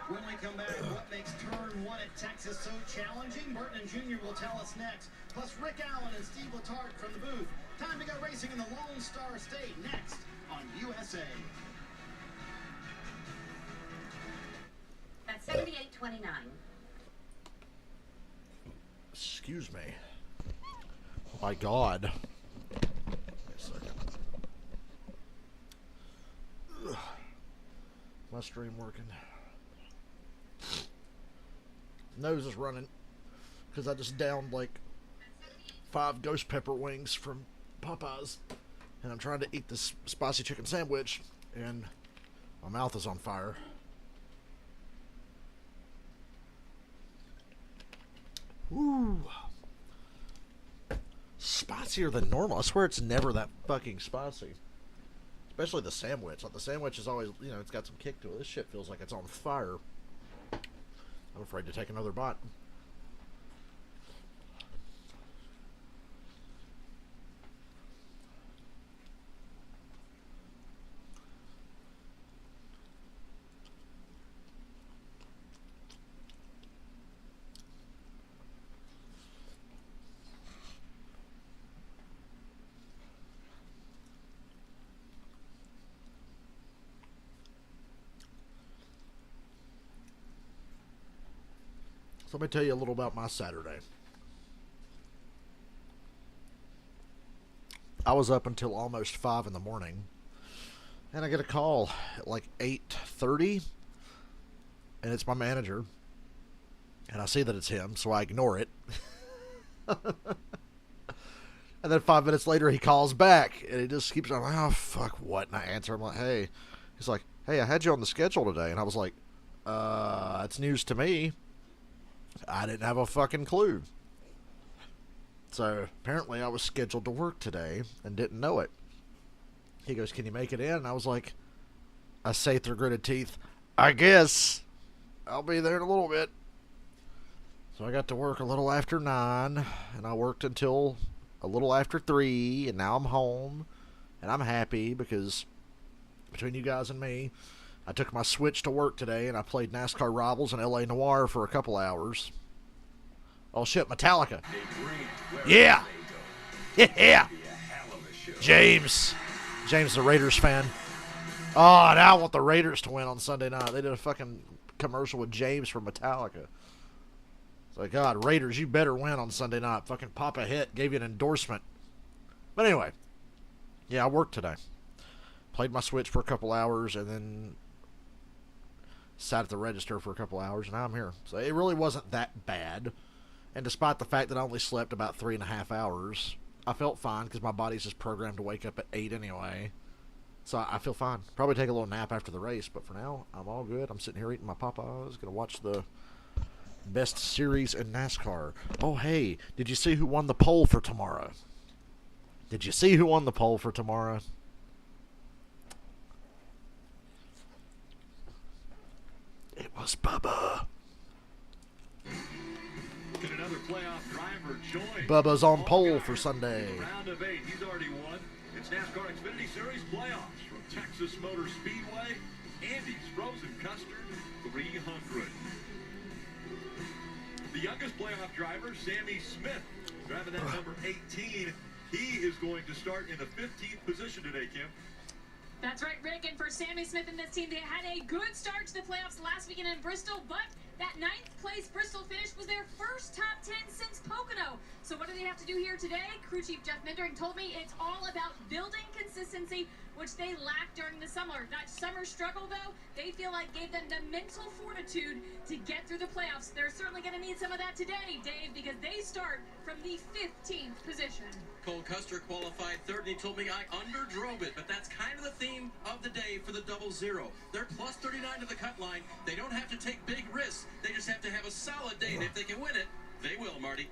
When we come back, what makes turn one at Texas so challenging? Burton and Jr. will tell us next. Plus Rick Allen and Steve Letarte from the booth. Time to go racing in the Lone Star State next on USA. At 78.29. Excuse me. Oh my God. Wait a second. Ugh. My stream working. Nose is running because I just downed like 5 ghost pepper wings from Popeyes, and I'm trying to eat this spicy chicken sandwich, and my mouth is on fire. Woo! Spicier than normal. I swear it's never that fucking spicy. Especially the sandwich. Like the sandwich is always, you know, it's got some kick to it. This shit feels like it's on fire. I'm afraid to take another bite. So let me tell you a little about my Saturday. I was up until almost 5 in the morning, and I get a call at like 8:30, and it's my manager, and I see that it's him, so I ignore it. And then 5 minutes later, he calls back, and he just keeps on, oh, fuck, what? And I answer him like, hey. He's like, hey, I had you on the schedule today. And I was like, it's news to me. I didn't have a fucking clue. So apparently I was scheduled to work today and didn't know it. He goes, can you make it in? And I was like, I say through gritted teeth, I guess. I'll be there in a little bit. So I got to work a little after 9, and I worked until a little after 3, and now I'm home, and I'm happy because between you guys and me, I took my Switch to work today, and I played NASCAR Rivals and LA Noire for a couple hours. Oh, shit, Metallica. Yeah. Yeah. James. James, the Raiders fan. Oh, now I want the Raiders to win on Sunday night. They did a fucking commercial with James from Metallica. It's like, God, Raiders, you better win on Sunday night. Fucking Papa Hit gave you an endorsement. But anyway, yeah, I worked today. Played my Switch for a couple hours, and then sat at the register for a couple hours, and now I'm here. So it really wasn't that bad. And despite the fact that I only slept about 3.5 hours, I felt fine because my body's just programmed to wake up at 8 anyway. So I feel fine. Probably take a little nap after the race, but for now, I'm all good. I'm sitting here eating my Popeyes, going to watch the best series in NASCAR. Oh, hey, did you see who won the poll for tomorrow? Did you see who won the poll for tomorrow? It was Bubba. Can another playoff driver join? Bubba's on pole for Sunday. Round of 8, he's already won. It's NASCAR Xfinity Series Playoffs from Texas Motor Speedway. Andy's Frozen Custard 300. The youngest playoff driver, Sammy Smith, driving that number 18. He is going to start in the 15th position today, Kim. That's right, Rick, and for Sammy Smith and this team, they had a good start to the playoffs last weekend in Bristol, but that 9th place Bristol finish was their first top 10 since Pocono. So what do they have to do here today? Crew Chief Jeff Mindering told me it's all about building consistency, which they lacked during the summer. That summer struggle, though, they feel like gave them the mental fortitude to get through the playoffs. They're certainly going to need some of that today, Dave, because they start from the 15th position. Cole Custer qualified third, and he told me I underdrove it, but that's kind of the theme of the day for the 00. They're plus 39 to the cut line. They don't have to take big risks. They just have to have a solid day, and if they can win it, they will, Marty.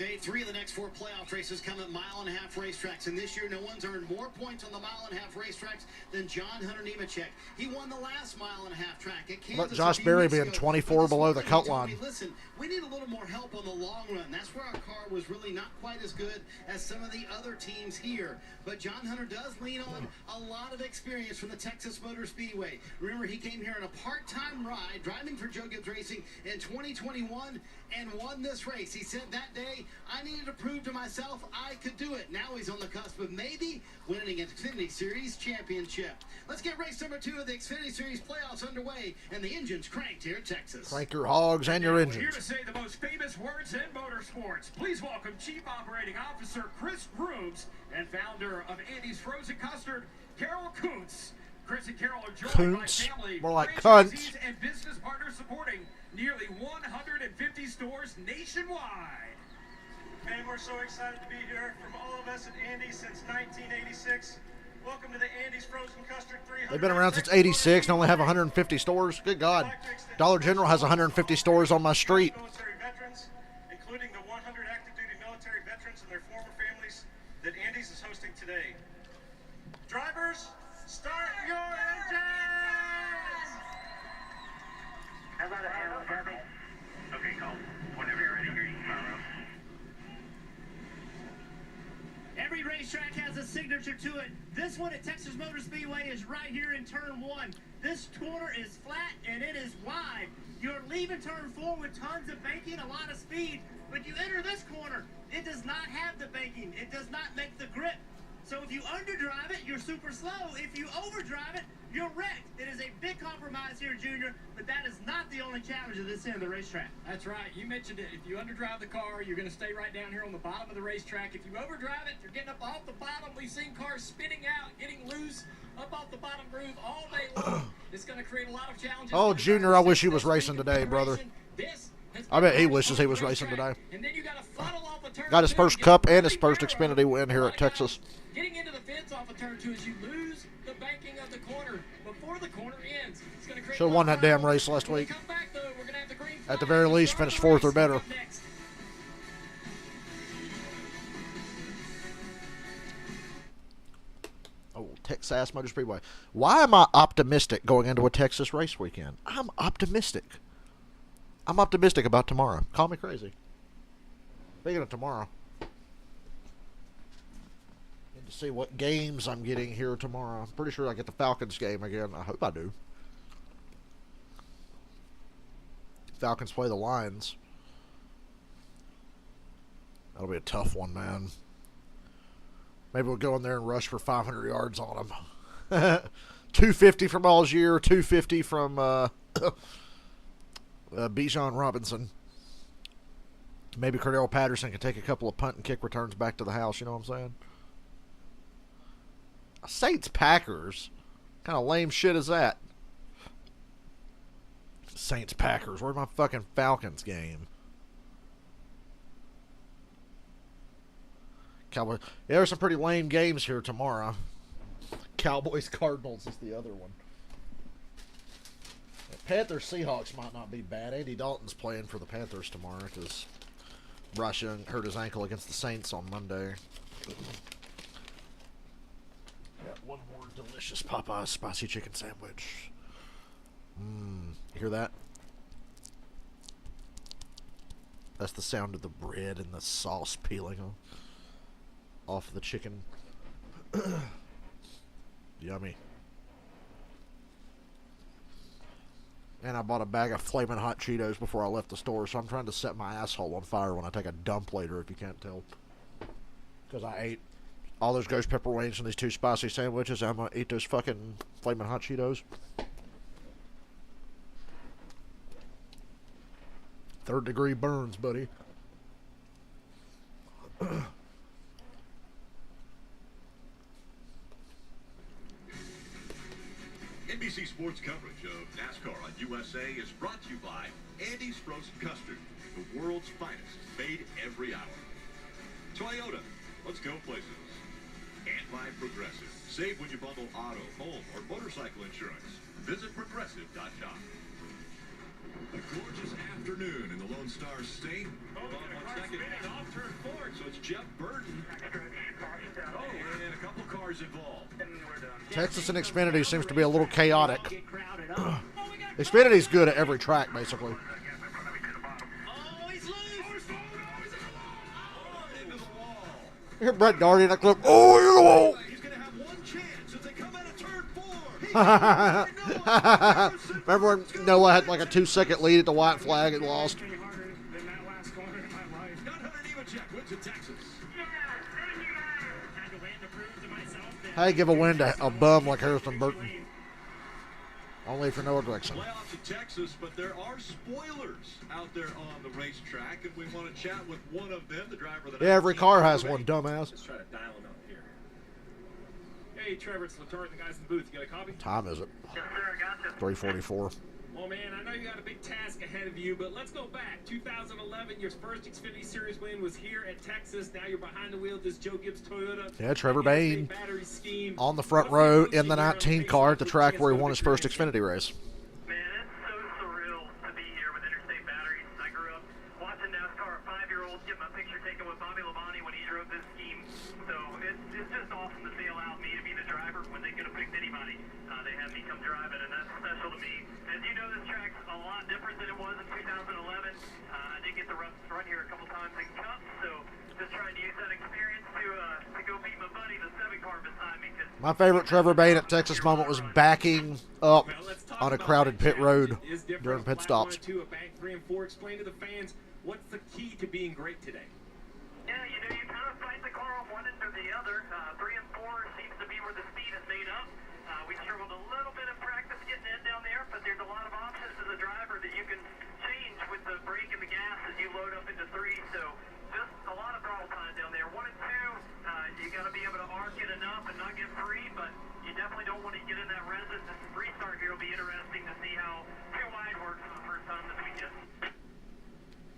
Day 3 of the next 4 playoff races come at mile-and-a-half racetracks, and this year no one's earned more points on the mile-and-a-half racetracks than John Hunter Nemechek. He won the last mile-and-a-half track at Kansas. Let Josh Berry being 24 below the cut line. Listen, we need a little more help on the long run. That's where our car was really not quite as good as some of the other teams here. But John Hunter does lean on a lot of experience from the Texas Motor Speedway. Remember, he came here on a part-time ride, driving for Joe Gibbs Racing in 2021, and won this race. He said that day, I needed to prove to myself I could do it. Now he's on the cusp of maybe winning an Xfinity Series championship. Let's get race number 2 of the Xfinity Series Playoffs underway, and the engine's cranked here in Texas. Crank your hogs and your engines. Here to say the most famous words in motorsports. Please welcome Chief Operating Officer Chris Grooms and founder of Andy's Frozen Custard, Carol Kuntz. Chris and Carol are joined by family, more like franchisees, cunts, and business partners supporting nearly 150 stores nationwide. Man, we're so excited to be here from all of us at Andy's since 1986. Welcome to the Andy's Frozen Custard 300. They've been around since 86 and only have 150 stores. Good God. Dollar General has 150 stores on my street. Military veterans, including the 100 active duty military veterans and their former families that Andy's is hosting today. Drivers, start your engines! How about a handle, Kathy? Okay, call. Whenever you're ready, green. Every racetrack has a signature to it. This one at Texas Motor Speedway is right here in turn 1. This corner is flat and it is wide. You're leaving turn 4 with tons of banking, a lot of speed, but you enter this corner, it does not have the banking. It does not make the grip. So if you underdrive it, you're super slow. If you overdrive it, you're wrecked. It is a big compromise here, Junior, but that is not the only challenge at this end of the racetrack. That's right. You mentioned it. If you underdrive the car, you're going to stay right down here on the bottom of the racetrack. If you overdrive it, you're getting up off the bottom. We've seen cars spinning out, getting loose up off the bottom groove all day long. It's going to create a lot of challenges. Oh, Junior, I wish he was racing today, brother. I bet he wishes he was racing today. And then you got to funnel off of turn Got his 2, first get cup really and his first narrow. Xfinity win here at Texas. Getting into the fence off of turn 2 as you lose the banking of the corner before the corner ends. It's going to create Should have won that damn race last week. Come back, though, we're going to have the green At the flag very to least, start finish the 4th or race. better. Up next. Oh, Texas Motor Speedway. Why am I optimistic going into a Texas race weekend? I'm optimistic. I'm optimistic about tomorrow. Call me crazy. Speaking of tomorrow, need to see what games I'm getting here tomorrow. I'm pretty sure I get the Falcons game again. I hope I do. Falcons play the Lions. That'll be a tough one, man. Maybe we'll go in there and rush for 500 yards on them. 250 from Algier, 250 from Bijan Robinson. Maybe Cordell Patterson can take a couple of punt and kick returns back to the house. You know what I'm saying? Saints Packers. What kind of lame shit is that? Saints Packers. Where's my fucking Falcons game? Cowboys. Yeah, there's some pretty lame games here tomorrow. Cowboys Cardinals is the other one. Panthers Seahawks might not be bad. Andy Dalton's playing for the Panthers tomorrow because Bryce Young hurt his ankle against the Saints on Monday. Got one more delicious Popeyes spicy chicken sandwich. You hear that? That's the sound of the bread and the sauce peeling off the chicken. Yummy. And I bought a bag of Flamin' Hot Cheetos before I left the store, so I'm trying to set my asshole on fire when I take a dump later, if you can't tell. Because I ate all those ghost pepper wings and these 2 spicy sandwiches, and I'm going to eat those fucking Flamin' Hot Cheetos. 3rd degree burns, buddy. NBC Sports coverage of NASCAR on USA is brought to you by Andy's Frozen Custard, the world's finest, made every hour. Toyota, let's go places. And by Progressive. Save when you bundle auto, home, or motorcycle insurance. Visit Progressive.com. A gorgeous afternoon in the Lone Star State. Hold on 1 second. Off turn 4, so it's Jeff Burton. Oh, and a couple cars involved. Texas and Xfinity seems to be a little chaotic. Xfinity's good at every track, basically. Oh, he's loose. Into the wall. Here, Brett Darty in that clip. Oh, you're the wall. He's going to have one chance as they come out of turn 4. Remember when Noah had like a 2-second lead at the white flag and lost? Harder than that last corner in my life. Not Hunter Nemechek wins in Texas. Had to win to prove to myself that How you give a win to a bum like Harrison Burton? Only for Noah Gragson. Playoffs in Texas, but there are spoilers out there on the racetrack, and we want to chat with one of them, the driver of the Yeah, every car has one, dumbass. Let's try to dial him up here. Hey, Trevor, it's Latore and the guys in the booth. You got a copy? Time is it? Yes, sir, I got you. 3:44. Well, man, I know you got a big task ahead of you, but let's go back. 2011, your first Xfinity Series win was here at Texas. Now you're behind the wheel of this Joe Gibbs Toyota. Yeah, Trevor Bain Battery scheme. on the front row in the 19 car at the track where he won his first Xfinity race. Man, it's so surreal to be here with Interstate Batteries. I grew up watching NASCAR, a 5-year-old, get my picture taken with Bobby Labonte when he drove this scheme. So it's just awesome to see allow me to be the driver when they could have picked anybody. They had me come drive it, and that's special to me. As you know, this track's a lot different than it was in 2011. I did get to run here a couple times in Cup, so just trying to use that experience to go beat my buddy, the 7 car beside me. My favorite Trevor Bain at Texas moment was backing up on a crowded pit road during pit stops. A bank 3 and 4. Explain to the fans what's the key to being great today. Yeah, you know, you kind of fight the car on one end or the other. 3 and 4 seems to be where the speed is made up. We struggled a little bit in practice getting in down there, but there's a lot of options as a driver that you can change with the brake and the gas as you load up into 3. So just a lot of throttle time down there. 1 and 2, you got to be able to arc it enough and not get free, but you definitely don't want to get in that resistance. This restart here will be interesting to see how 2 wide works for the first time this weekend.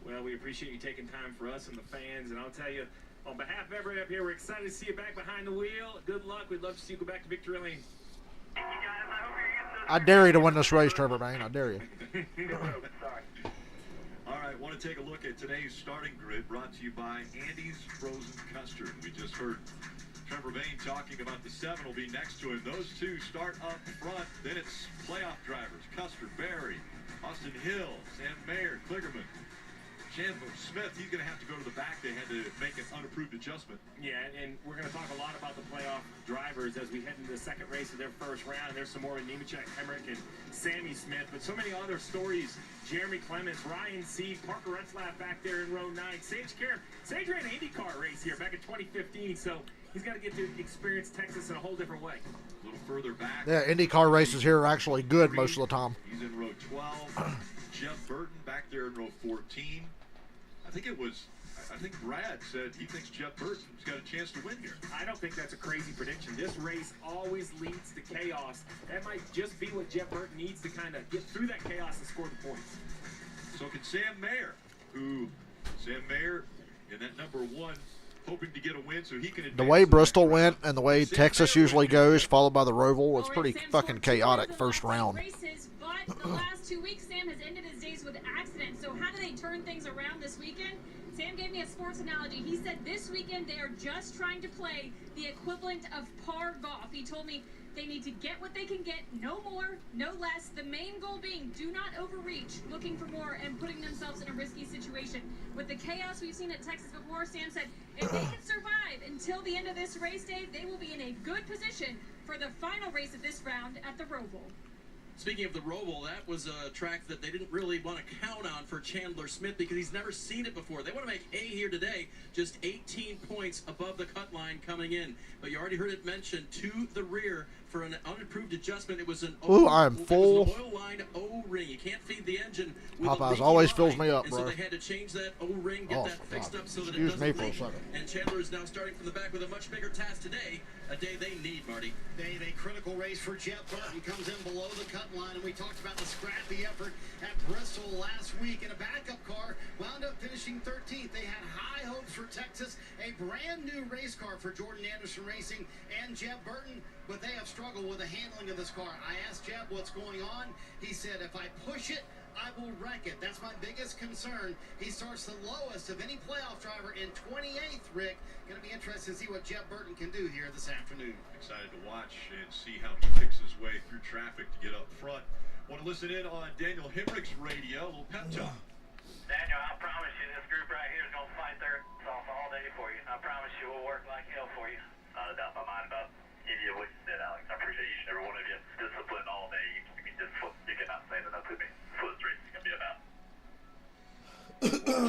Well, we appreciate you taking time for us and the fans, and I'll tell you, on behalf of everybody up here, we're excited to see you back behind the wheel. Good luck. We'd love to see you go back to victory lane. Thank you guys. I hope you're using this. I dare you to win this race, Trevor Bain. I dare you. Sorry. All right, want to take a look at today's starting grid brought to you by Andy's Frozen Custard. We just heard Trevor Bain talking about the 7 will be next to him. Those 2 start up front. Then it's playoff drivers, Custer, Berry, Austin Hill, Sam Mayer, Kligerman, Chandler Smith. He's going to have to go to the back. They had to make an unapproved adjustment. Yeah, and we're going to talk a lot about the playoff drivers as we head into the second race of their first round. There's some more in Nemechek, Hemrick, and Sammy Smith, but so many other stories. Jeremy Clements, Ryan Seed, Parker Retzlaff back there in row 9. Sage ran an IndyCar race here back in 2015, so he's got to get to experience Texas in a whole different way. A little further back. Yeah, IndyCar races here are actually good most of the time. He's in row 12. Jeff Burton back there in row 14. I think Brad said he thinks Jeff Burton's got a chance to win here. I don't think that's a crazy prediction. This race always leads to chaos. That might just be what Jeff Burton needs to kind of get through that chaos and score the points. So can Sam Mayer, in that number 1, hoping to get a win so he can advance. The way Bristol went and the way Texas usually goes, followed by the Roval, it's pretty fucking chaotic first round. Races, but the last 2 weeks, Sam has ended his days with accidents. So how do they turn things around this weekend? Sam gave me a sports analogy. He said this weekend they are just trying to play the equivalent of par golf. He told me they need to get what they can get, no more, no less. The main goal being do not overreach, looking for more and putting themselves in a risky situation. With the chaos we've seen at Texas before, Sam said if they can survive until the end of this race day, they will be in a good position for the final race of this round at the Roval. Speaking of the Roval, that was a track that they didn't really want to count on for Chandler Smith because he's never seen it before. They want to make A here today, just 18 points above the cut line coming in. But you already heard it mentioned to the rear for an unapproved adjustment. It was an I'm full. oil line O-ring. You can't feed the engine with Popeyes a leaky always line. fills me up, and bro. So they had to change that O-ring, get that fixed up so that it Excuse doesn't me for a leak. second. And Chandler is now starting from the back with a much bigger task today, a day they need, Marty. Dave, a critical race for Jeff Burton comes in below the cut line, and we talked about the scrappy effort at Bristol last week in a backup car, wound up finishing 13th. They had high hopes for Texas, a brand new race car for Jordan Anderson Racing and Jeff Burton, but they have struggled with the handling of this car. I asked Jeff what's going on. He said, if I push it, I will wreck it. That's my biggest concern. He starts the lowest of any playoff driver in 28th, Rick. Going to be interesting to see what Jeff Burton can do here this afternoon. Excited to watch and see how he picks his way through traffic to get up front. Want to listen in on Daniel Hemrick's radio, a little pep talk. Daniel, I promise you this group right here is going to fight their ass off all day for you. I promise you we'll work like hell for you. Not a doubt in my mind about any of what you said, Alex. I appreciate each and every one of you. Disciplined all day. You cannot say that enough to me. That's what this race is going to be about.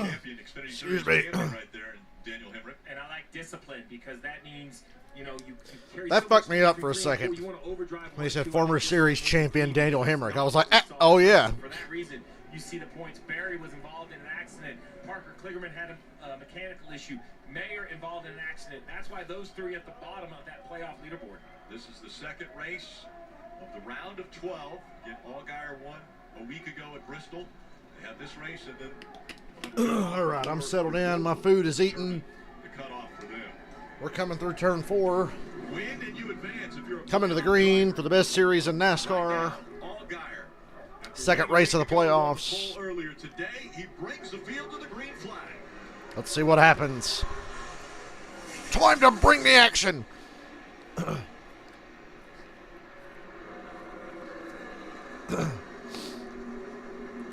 Champion Xfinity Series champion right there, Daniel Hemrick. And I like discipline because that means, you know, you carry That fucked me up for a second. When he said former series champion Daniel Hemrick, I was like, oh yeah. For that reason, you see the points. Barry was involved in an accident. Parker Kligerman had a mechanical issue. Mayer involved in an accident. That's why those three at the bottom of that playoff leaderboard. This is the second race of the round of 12. Again, Allgaier won a week ago at Bristol. They have this race and then... All right, I'm settled in. My food is eaten. The cutoff for them. We're coming through turn 4. Win and you advance if you're Coming to the green for the best series in NASCAR. Allgaier. Second race of the playoffs. Earlier today, he brings the field to the green flag. Let's see what happens. Time to bring the action.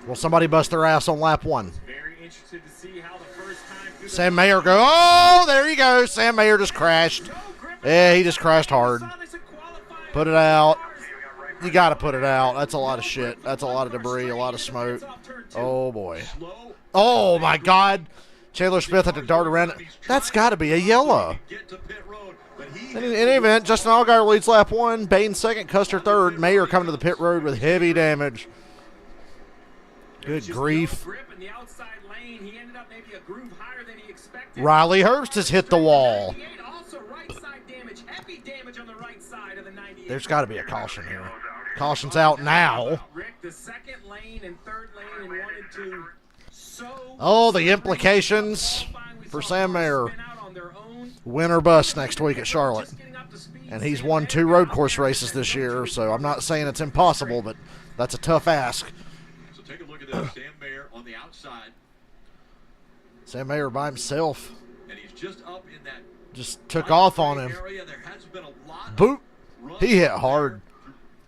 Will somebody bust their ass on lap 1? Very interested to see how the first time through Sam Mayer go. Oh, there you go. Sam Mayer just crashed. Yeah, he just crashed hard. Put it out. You got to put it out. That's a lot of shit. That's a lot of debris, a lot of smoke. Oh, boy. Oh, my God. Chandler Smith had to dart around it. That's got to be a yellow. In any event, Justin Allgaier leads lap 1. Bain second, Custer third. Mayer coming to the pit road with heavy damage. Good grief. Riley Herbst has hit the wall. There's got to be a caution here. Caution's out now. Oh, the implications for Sam Mayer. Win or bust next week at Charlotte. And he's won 2 road course races this year, so I'm not saying it's impossible, but that's a tough ask. So take a look at this. Sam Mayer on the outside. Sam Mayer by himself. And he's just up in that. Just took off on him. Area. There has been a lot Boot. He hit hard.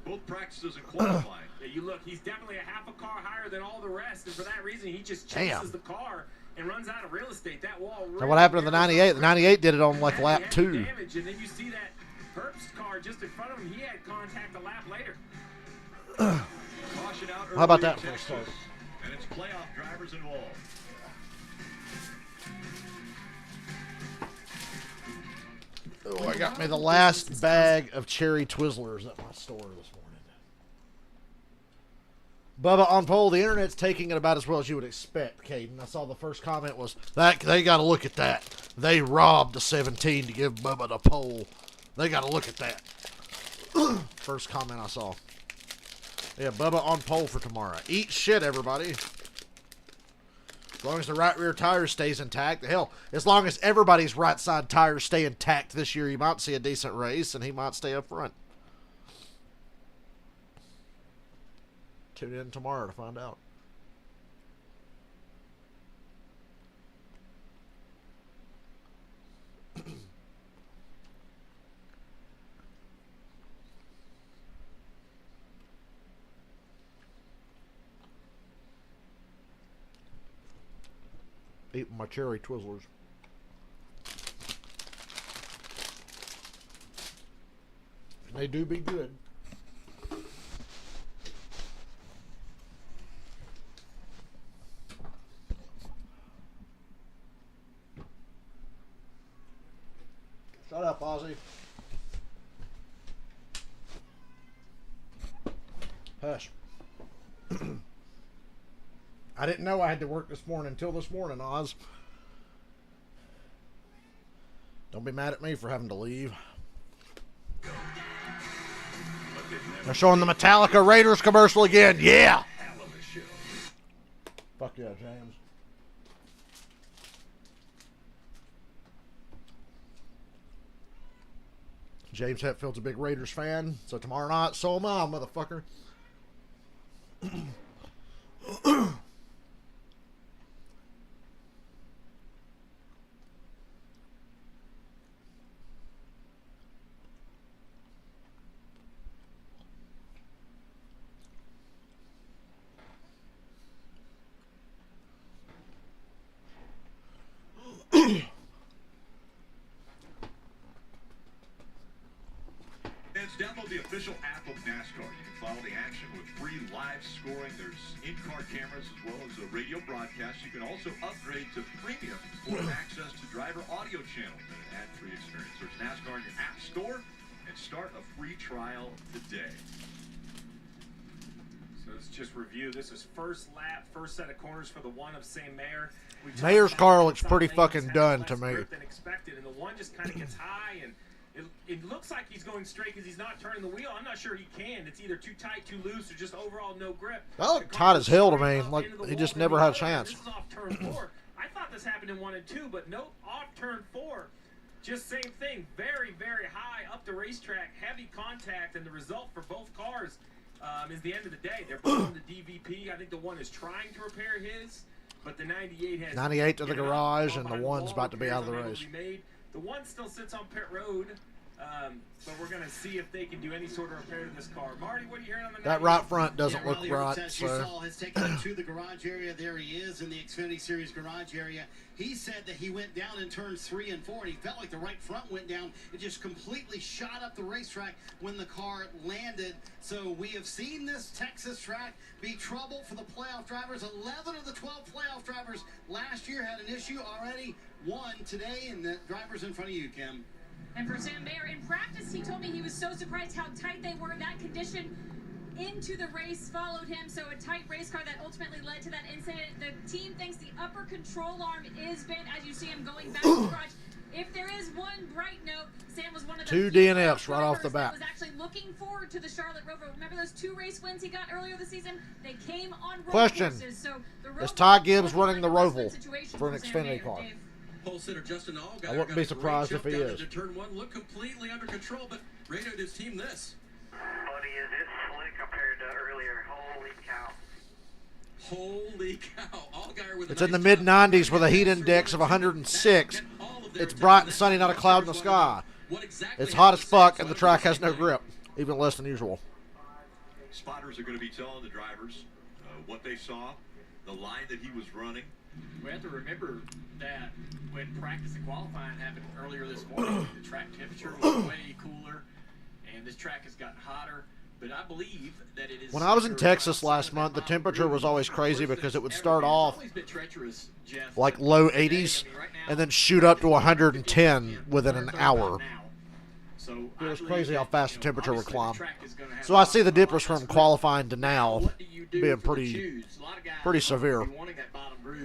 Both practices and qualifying. Yeah, you look, he's definitely a half a car higher than all the rest, and for that reason, he just chases the car and runs out of real estate. That wall. So what happened to the 98? The 98 did it on like lap 2. Damage, and then you see that Herbst car just in front of him. He had contact a lap later. How about that for a start? And it's playoff drivers involved. Oh, I got me the last bag of cherry Twizzlers at my store this morning. Bubba on pole, the internet's taking it about as well as you would expect, Caden. I saw the first comment was, that they got to look at that. They robbed the 17 to give Bubba the pole. They got to look at that. First comment I saw. Yeah, Bubba on pole for tomorrow. Eat shit, everybody. As long as the right rear tire stays intact. Hell, as long as everybody's right side tires stay intact this year, you might see a decent race, and he might stay up front. Tune in tomorrow to find out. Eating my cherry Twizzlers. They do be good. Shut up, Ozzy. Hush. I didn't know I had to work this morning until this morning, Oz. Don't be mad at me for having to leave. They're showing the Metallica Raiders commercial again. Yeah! Fuck yeah, James. James Hetfield's a big Raiders fan, so tomorrow night, so am I, motherfucker. Download the official app of NASCAR. You can follow the action with free live scoring. There's in-car cameras as well as a radio broadcast. You can also upgrade to premium for access to driver audio channels and an ad-free experience. Search NASCAR in your app store and start a free trial today. So let's just review. This is first lap, first set of corners for the one of Sam Mayer. Mayer's car looks pretty fucking done to me. Than expected, and the one just kind of gets high and. It looks like he's going straight because he's not turning the wheel. I'm not sure he can. It's either too tight, too loose, or just overall no grip. That looked tight as hell to me. Like, he just never had a chance. This is off turn 4. I thought this happened in 1 and 2, but nope, off turn 4. Just same thing. Very, very high up the racetrack. Heavy contact, and the result for both cars is the end of the day. They're both on the DVP. I think the one is trying to repair his, but the 98 has 98 to the garage, and the one's about to be out of the race. The one still sits on pit road, but we're going to see if they can do any sort of repair to this car. Marty, what are you hearing on the That right front doesn't look Riley right. Roots, as you saw, has taken him to the garage area. There he is in the Xfinity Series garage area. He said that he went down in turns 3 and 4, and he felt like the right front went down. It just completely shot up the racetrack when the car landed. So we have seen this Texas track be trouble for the playoff drivers. 11 of the 12 playoff drivers last year had an issue already. One today, and the drivers in front of you, Kim. And for Sam Mayer, in practice, he told me he was so surprised how tight they were. That condition into the race followed him, so a tight race car that ultimately led to that incident. The team thinks the upper control arm is bent as you see him going back to the garage. If there is one bright note, Sam was one of the 2 DNFs right off the bat. Was actually looking forward to the Charlotte Roval. Remember those 2 race wins he got earlier this season? They came on road Question: courses. So is Ty Gibbs running the Roval for an Xfinity car? Pole sitter Justin Allgaier. I wouldn't be surprised if he is. Turn 1 looked completely under control, but radioed his team this. Buddy, is it slick compared to earlier? Holy cow. Holy cow. Allgaier with It's in the mid-90s with a heat index of 106. It's bright and sunny, not a cloud in the sky. It's hot as fuck, and the track has no grip, even less than usual. Spotters are going to be telling the drivers what they saw, the line that he was running. We have to remember that when practice and qualifying happened earlier this morning, the track temperature was way cooler, and this track has gotten hotter. But I believe that it is. When I was in Texas last month, the temperature was always crazy because it would start off like low 80s and then shoot up to 110 within an hour. It was crazy how fast the temperature would climb. So I see the difference from qualifying to now being pretty severe.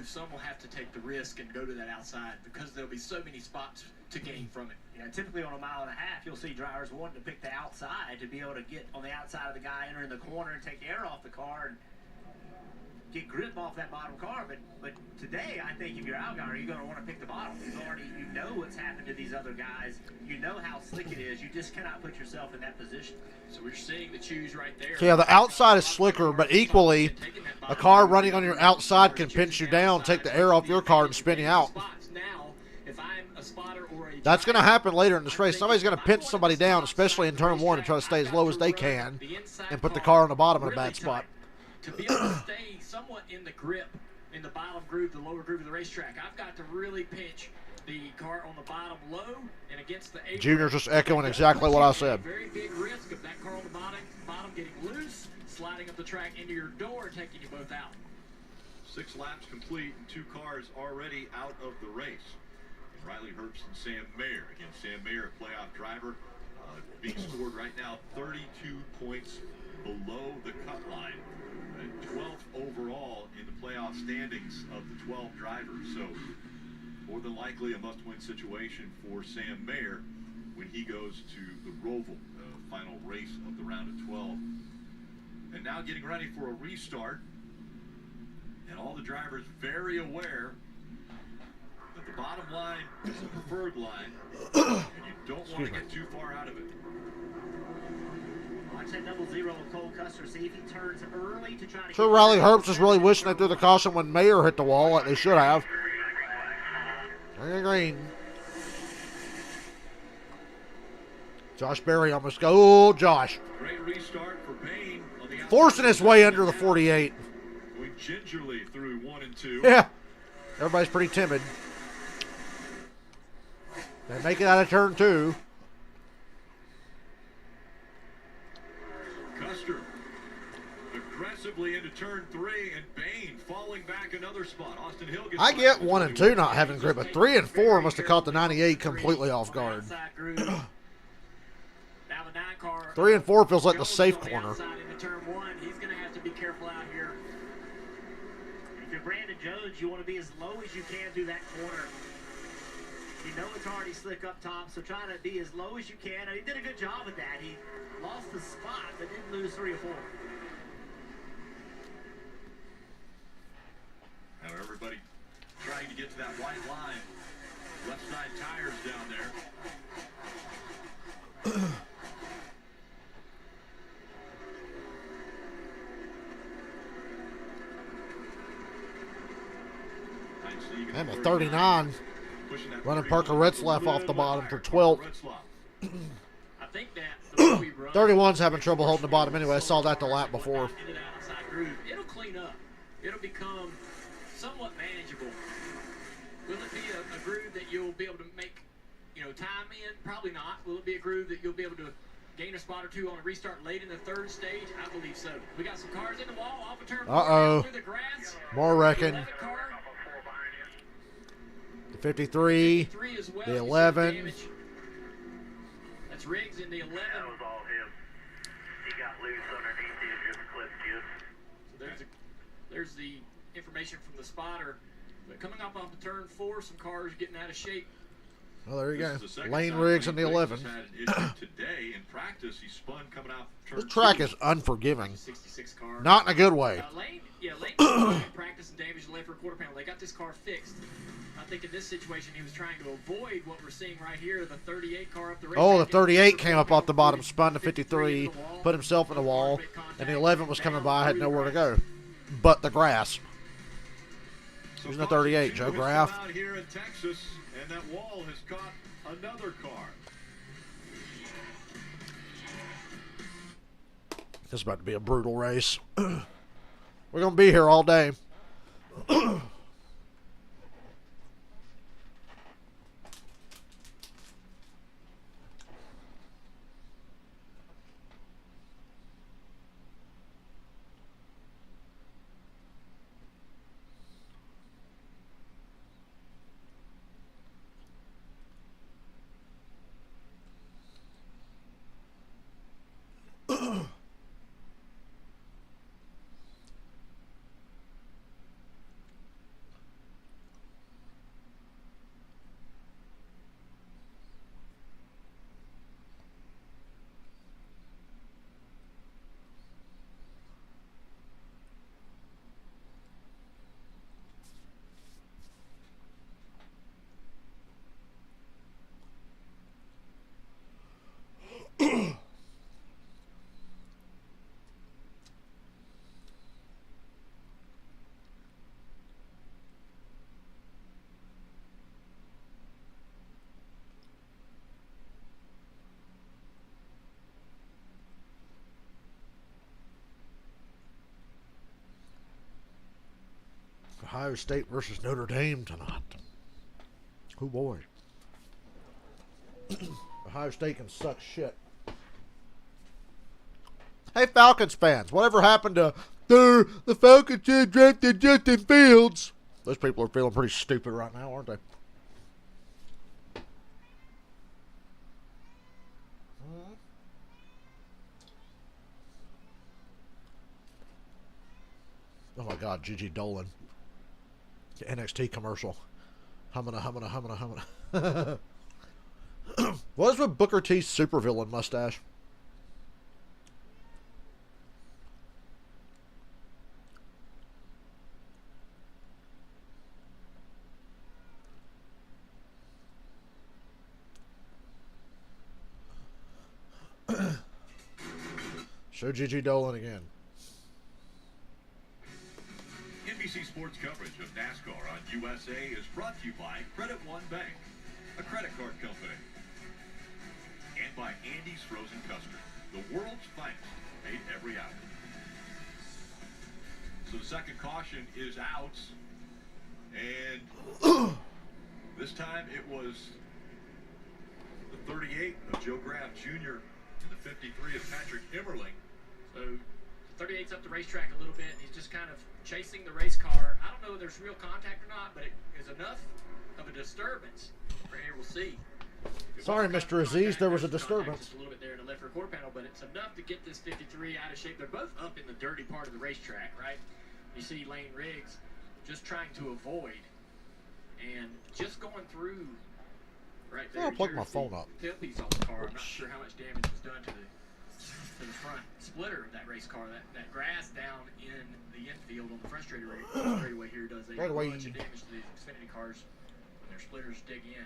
Some will have to take the risk and go to that outside because there'll be so many spots to gain from it. Yeah, typically on a mile and a half, you'll see drivers wanting to pick the outside to be able to get on the outside of the guy entering the corner and take the air off the car and get grip off that bottom car. But today, I think if you're Allgaier, you're going to want to pick the bottom. You know what's happened to these other guys. You know how slick it is. You just cannot put yourself in that position. So we're seeing the choose right there. So yeah, the outside is slicker, but equally, a car running on your outside can pinch you down, take the air off your car, and spin you out. That's going to happen later in this race. Somebody's going to pinch somebody down, especially in turn 1, and try to stay as low as they can and put the car on the bottom in a bad spot. To be able to stay somewhat in the grip, in the bottom groove, the lower groove of the racetrack, I've got to really pinch the car on the bottom low and against the apron. Junior's just echoing exactly what I said. Very big risk of that car on the bottom getting loose, sliding up the track into your door, and taking you both out. 6 laps complete and 2 cars already out of the race. Riley Herbst and Sam Mayer. Again, Sam Mayer, a playoff driver, being scored right now 32 points below the cut line. 12th overall in the playoff standings of the 12 drivers. So more than likely a must-win situation for Sam Mayer when he goes to the Roval, the final race of the round of 12. And now getting ready for a restart. And all the drivers very aware that the bottom line is the preferred line, and you don't want to get too far out of it. Watch that double zero of Cole Custer. See if he turns early to try to. Sure, Riley Herbst is really wishing they threw the caution when Mayer hit the wall like they should have. Green. Josh Berry almost go. Oh, Josh. Great restart for Payne. Forcing his way under the 48. Going gingerly through 1 and 2. Yeah. Everybody's pretty timid. They make it out of turn 2. Custer aggressively into turn 3, and Bain falling back another spot. Austin Hill gets I get 1 and 2 not having grip, but 3 and 4 must have caught the 98 completely off guard. 3 and 4 feels like the safe corner. He's going to have to be careful out here. If you're Brandon Jones, you want to be as low as you can through that corner. You know it's already slick up top, so try to be as low as you can. And he did a good job at that. He lost the spot, but didn't lose 3 or 4. Now everybody trying to get to that white line. Left side tires down there. And a 39. Running Parker Retzlaff off the bottom for 12th. I think that 31's having trouble holding the bottom anyway. I saw that the lap before. It'll clean up. It'll become somewhat manageable. Will it be a groove that you'll be able to make, time in? Probably not. Will it be a groove that you'll be able to gain a spot or two on a restart late in the third stage? I believe so. We got some cars in the wall, off a turn. Uh-oh. Through the grass. More wrecking. The 53, the 11. That's Riggs in the 11. That was all him. He got loose underneath it, just clipped you. So there's the information from the spotter. But coming up off the turn 4, some cars getting out of shape. Well, there you go. Lane Riggs in the 11. Today in practice, he spun coming out. This track is unforgiving. 66 car. Not in a good way. Lane in practice and damaged the left rear quarter panel. They got this car fixed. I think in this situation he was trying to avoid what we're seeing right here, the 38 car up the race. Oh, the 38 came up off the bottom, spun to 53, put himself in the wall, and the 11 was coming by, had nowhere to go. But the grass. Who's in the 38? Joe Graff. Out here in Texas, and that wall has caught another car. This is about to be a brutal race. We're going to be here all day. Ohio State versus Notre Dame tonight. Oh boy. Ohio State can suck shit. Hey Falcons fans, whatever happened to the Falcons had drafted Justin Fields? Those people are feeling pretty stupid right now, aren't they? Oh my God, Gigi Dolan. The NXT commercial. Hummina. What is with Booker T's supervillain mustache? Show Gigi Dolan again. NBC Sports coverage of NASCAR on USA is brought to you by Credit One Bank, a credit card company, and by Andy's Frozen Custard, the world's finest, made every hour. So the second caution is out, and this time it was the 38 of Joe Graf Jr. and the 53 of Patrick Emmerling. So 38's up the racetrack a little bit. He's just kind of chasing the race car. I don't know if there's real contact or not, but it is enough of a disturbance. Right here, we'll see. Sorry, Mr. Aziz, there was a disturbance. Just a little bit there in the left rear quarter panel, but it's enough to get this 53 out of shape. They're both up in the dirty part of the racetrack, right? You see Lane Riggs just trying to avoid and just going through right there. I'll plug my phone up. Tailpiece on the car. I'm not sure how much damage was done to the front splitter of that race car. That grass down in the infield on the front straightaway here does a bunch of damage to these Xfinity cars when their splitters dig in.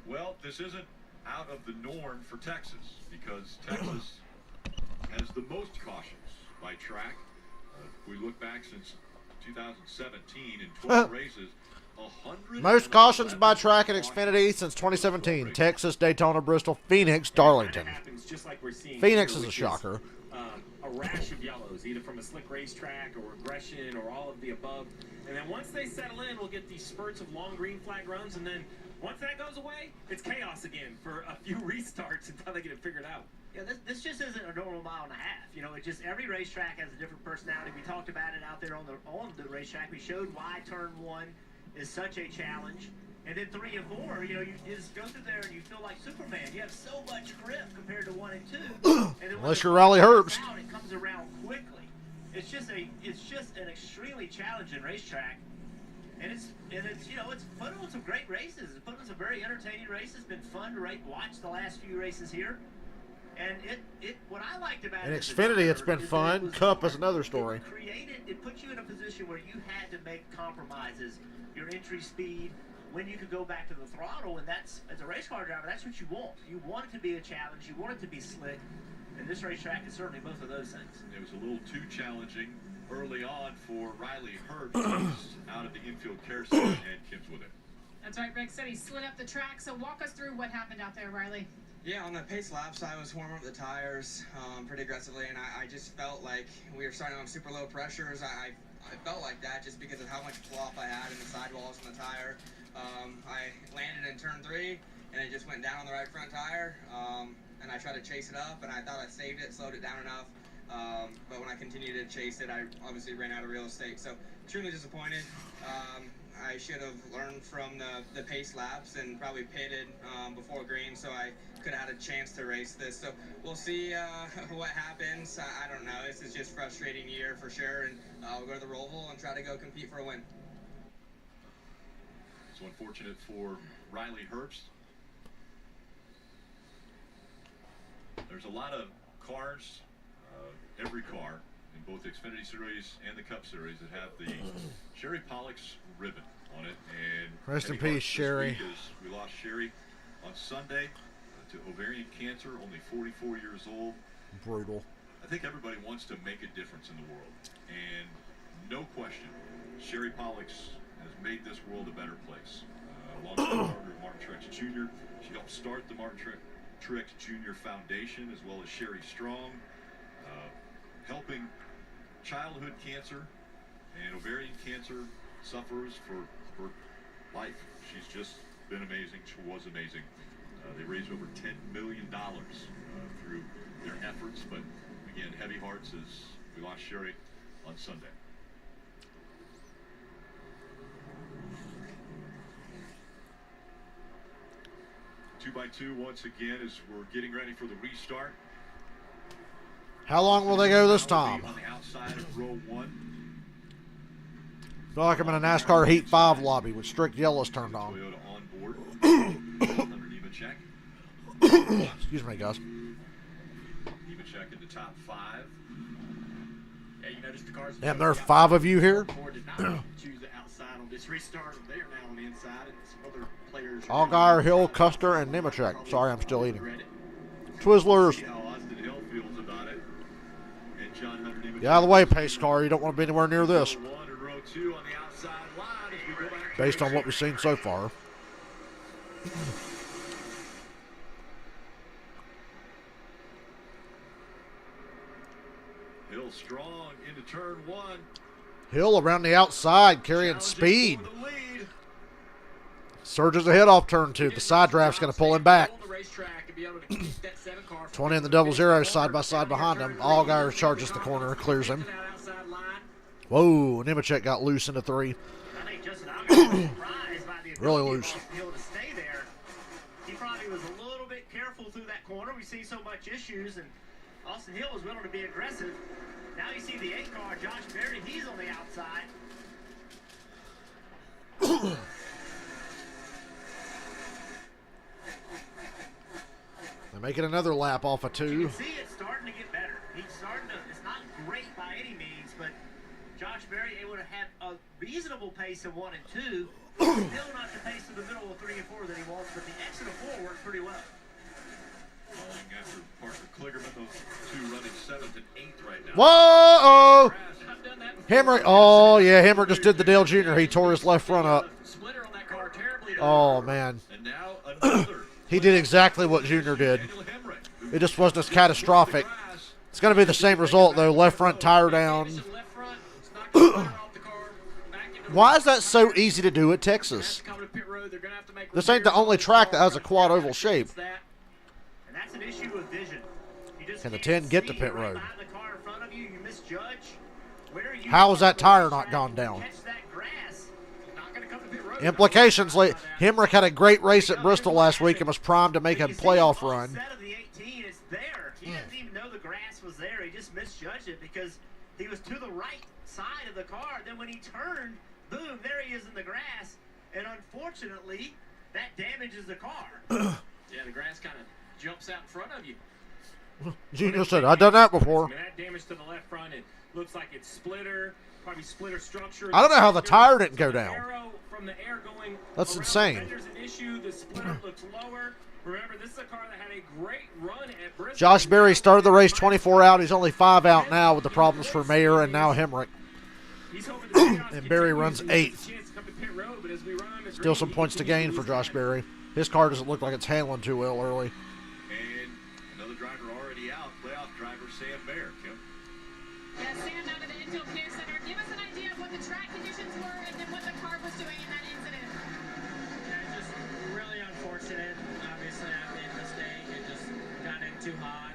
Well, this isn't out of the norm for Texas, because Texas has the most cautions by track. If we look back since 2017 in 12 races, 100 most cautions by track in Xfinity since 2017. Texas, Daytona, Bristol, Phoenix, Darlington. Just like we're seeing Phoenix here, is a shocker. A rash of yellows, either from a slick racetrack or regression or all of the above. And then once they settle in, we'll get these spurts of long green flag runs. And then once that goes away, it's chaos again for a few restarts until they get it figured out. Yeah, this just isn't a normal mile and a half. You know, it just every racetrack has a different personality. We talked about it out there on the racetrack. We showed why turn 1 is such a challenge. And then 3 and 4, you know, you just go through there and you feel like Superman. You have so much grip compared to 1 and 2. And then Unless you're Riley Herbst. It comes around quickly. It's just an extremely challenging racetrack. And it's you know, it's put on some great races. It's put on some very entertaining races. It's been fun to watch the last few races here. And what I liked about In it Xfinity, it's been fun. Cup is another story. It put you in a position where you had to make compromises. Your entry speed, when you could go back to the throttle, and that's, as a race car driver, that's what you want. You want it to be a challenge. You want it to be slick. And this racetrack is certainly both of those things. It was a little too challenging early on for Riley Herbst out of the infield care center, and Kim's with it. That's right, Rick said he slid up the track. So walk us through what happened out there, Riley. Yeah, on the pace laps, I was warming up the tires pretty aggressively, and I just felt like we were starting on super low pressures. I felt like that just because of how much flop I had in the sidewalls and the tire. I landed in turn 3, and it just went down on the right front tire, and I tried to chase it up, and I thought I saved it, slowed it down enough. But when I continued to chase it, I obviously ran out of real estate. So, extremely disappointed. I should have learned from the pace laps and probably pitted before green, so I could have had a chance to race this. So we'll see what happens. I don't know. This is just a frustrating year for sure, and we'll go to the Roval and try to go compete for a win. So unfortunate for Riley Herbst. There's a lot of cars, every car, in both the Xfinity Series and the Cup Series that have the Sherry Pollock's ribbon on it. And rest in peace, Sherry. We lost Sherry on Sunday to ovarian cancer, only 44 years old. Brutal. I think everybody wants to make a difference in the world, and no question, Sherry Pollock's has made this world a better place. Alongside her partner Martin Truex Jr., she helped start the Martin Truex Jr. Foundation, as well as Sherry Strong, helping childhood cancer and ovarian cancer sufferers for life. She's just been amazing. She was amazing. They raised over $10 million through their efforts, but again, heavy hearts as we lost Sherry on Sunday. Two by two once again as we're getting ready for the restart. How long will they go this time? On the outside of row 1. I feel like I'm in a NASCAR Heat 5 lobby with strict yellows turned on. Toyota on board. Under check. Excuse me, guys. Nemechek in the top 5. Yeah, you notice the cars. Damn, there are 5 of you here. Did not choose the outside on this restart. They are now on the inside, and some other players. Allgaier, Hill, Custer, and Nemechek. Sorry, I'm still eating. Twizzlers. See how Austin Hill feels about it. And John Hunter Nemechek. Get out of the way, pace car. You don't want to be anywhere near this. One and row 2 on the outside line as we go back to Based on the what we've seen so far. Hill strong into turn 1. Hill around the outside, carrying speed. For the lead. Surges ahead off turn 2. The side draft's going to pull him back. 20 in the double zero, side by side behind him. Allgaier charges the corner, clears him. Whoa, Nemechek got loose into 3. I think Justin Allgaier was surprised by the Really ability loose. of Austin Hill to stay there. He probably was a little bit careful through that corner. We've seen so much issues, and Austin Hill was willing to be aggressive. Now you see the 8 car, Josh Berry, he's on the outside. They're making another lap off of 2. You can see it's starting to get better. He's starting to, it's not great by any means, but Josh Berry able to have a reasonable pace of 1 and 2. Still not the pace of the middle of 3 and 4 that he wants, but the exit of 4 works pretty well. Falling after Parker Kligerman, those 2 running 7th and 8th right now. Whoa! Hemrick. Oh, yeah, Hemrick just did the Dale Jr. He tore his left front up. Oh, man. And now another. He did exactly what Jr. did. It just wasn't as catastrophic. It's going to be the same result, though. Left front tire down. Why is that so easy to do at Texas? This ain't the only track that has a quad oval shape. And that's an issue with vision. You just Can the can't 10 get to see pit right road? behind the car in front of you. You misjudge. Where you How is that tire want to not gone down? catch that grass. Not going to come to pit road. Implications. Hemrick had a great race at Bristol last week and was primed to make a playoff run. Set of the 18 is there. He doesn't even know the grass was there. He just misjudged it because he was to the right side of the car. Then when he turned, boom, there he is in the grass. And unfortunately, that damages the car. Yeah, the grass kind of jumps out in front of you. Junior said, I've done that before. I mean, that damage to the left front, it looks like it's splitter, probably splitter structure. I don't know how the tire didn't go down. Arrow from the air going That's around insane. the fender's an issue. The splitter looks lower. Remember, this is a car that had a great run at Bristol. Josh Berry started the race 24 out. He's only 5 out now with the problems for Mayer and now Hemrick. He's hoping the chaos And Berry runs continues. 8th. He gets a chance to come to pit road, but as we run on the Still green, some he points to gain continues for to Josh lose Berry. His car doesn't look like it's handling too well early. And another driver already out. Playoff driver Sam Mayer. Kim. Yeah, Sam out of the infield care center. Give us an idea of what the track conditions were and then what the car was doing in that incident. Yeah, just really unfortunate. Obviously, I made a mistake. It just got in too hot.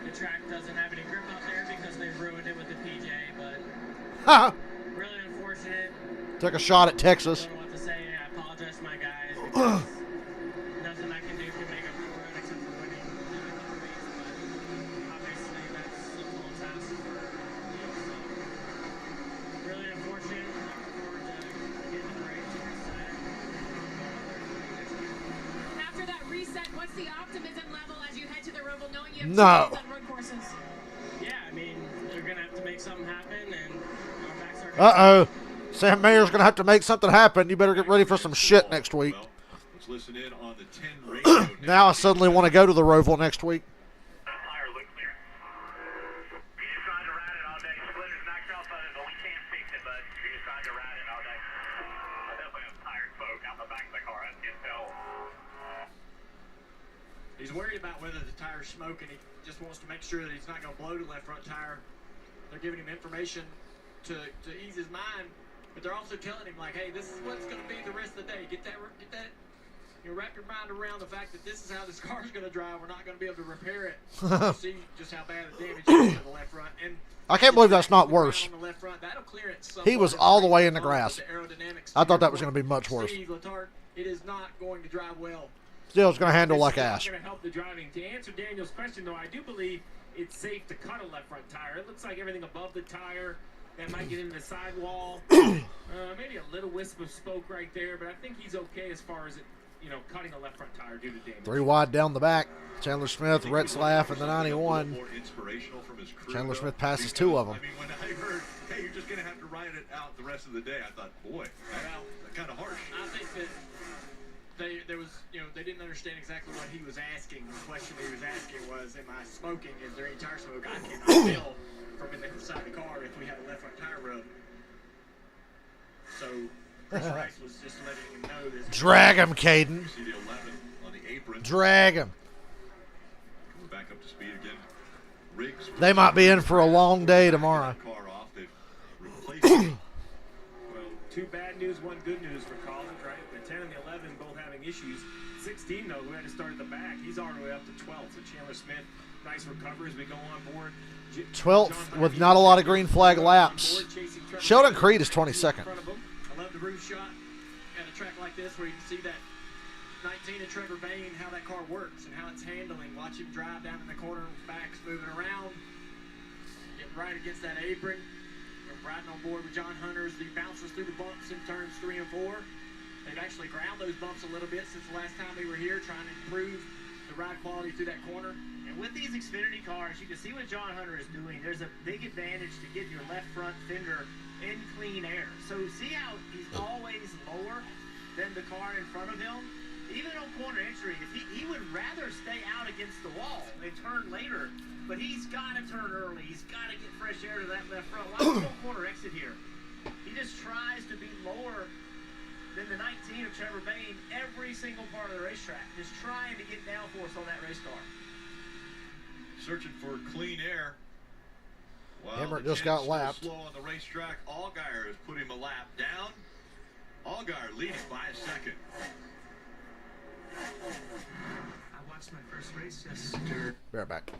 The track doesn't have any grip out there because they ruined it with the PJ, but really unfortunate. Took a shot at Texas. I don't know what to say. I apologize to my guys because nothing I can do can make up for it except for winning in a couple weeks, but obviously that's a tall task for me, so really unfortunate. Looking forward to getting to the race next time. After that reset, what's the optimism level as you head to the Roval, knowing you have No. 2 days on road courses? Yeah, I mean, they're going to have to make something happen, and our backs are Uh-oh. Sam Mayer's going to have to make something happen. You better get ready for some shit next week. Well, let's listen in on the 10 radio. Now I suddenly want to go to the Roval next week. Tire look clear. We just tried to ride it all day. Splitter's knocked off of it, but we can't fix it, but we just tried to ride it all day. I definitely have tire smoke out the back of the car. I can tell. He's worried about whether the tire's smoking. He just wants to make sure that he's not going to blow the left front tire. They're giving him information to ease his mind, but they're also telling him, like, hey, this is what's going to be the rest of the day. Get that. You know, wrap your mind around the fact that this is how this car's going to drive. We're not going to be able to repair it. See just how bad the damage is to the left front. And I can't believe that's not worse. on the left front, that'll clear it He was somewhat. all the way in the But grass. aerodynamics I thought that was going to be much worse. Steve Letarte, it is not going to drive well. Still, it's going to handle like It's ass. going to help the driving. To answer Daniel's question, though, I do believe it's safe to cut a left front tire. It looks like everything above the tire that might get into the sidewall. Maybe a little wisp of smoke right there, but I think he's okay as far as it cutting the left front tire due to damage. 3 wide down the back. Chandler Smith, Retzlaff in the 91. More inspirational from his crew, Chandler though, Smith passes because, 2 of them. I mean, when I heard, hey, you're just going to have to ride it out the rest of the day, I thought, boy, that's kind of harsh. I think that there was, they didn't understand exactly what he was asking. The question he was asking was, am I smoking? Is there any tire smoke? I cannot tell from inside the car if we had a left front tire rub. So Chris Rice was just letting him know this. Drag him, Caden. You see the 11 on the apron. Drag him. Coming back up to speed again. Riggs. They might be in for a long day tomorrow. Car off. They've replaced it. Well, 2 bad news, 1 good news for Collins, right? The 10 and the 11 both having issues. 16, though, who had to start at the back, he's all the way up to 12th. So Chandler Smith, nice recovery as we go on board. 12th with not a lot of green flag laps. Sheldon Creed is 22nd. I love the roof shot at a track like this where you can see that 19 of Trevor Bain, how that car works and how it's handling. Watch him drive down in the corner, back's moving around, get right against that apron. We're riding on board with John Hunter as he bounces through the bumps in turns 3 and 4. They've actually ground those bumps a little bit since the last time we were here, trying to improve the ride quality through that corner. And with these Xfinity cars, you can see what John Hunter is doing. There's a big advantage to get your left front fender in clean air. So see how he's always lower than the car in front of him? Even on corner entry, if he would rather stay out against the wall and turn later, but he's got to turn early. He's got to get fresh air to that left front. Watch the corner exit here. He just tries to be lower than the 19 of Trevor Bain every single part of the racetrack, just trying to get downforce on that race car. Searching for clean air. Well, Emmert just got lapped. Slow on the racetrack. Allgaier has put him a lap down. Allgaier leads by a second. I watched my first race yesterday. Be right back.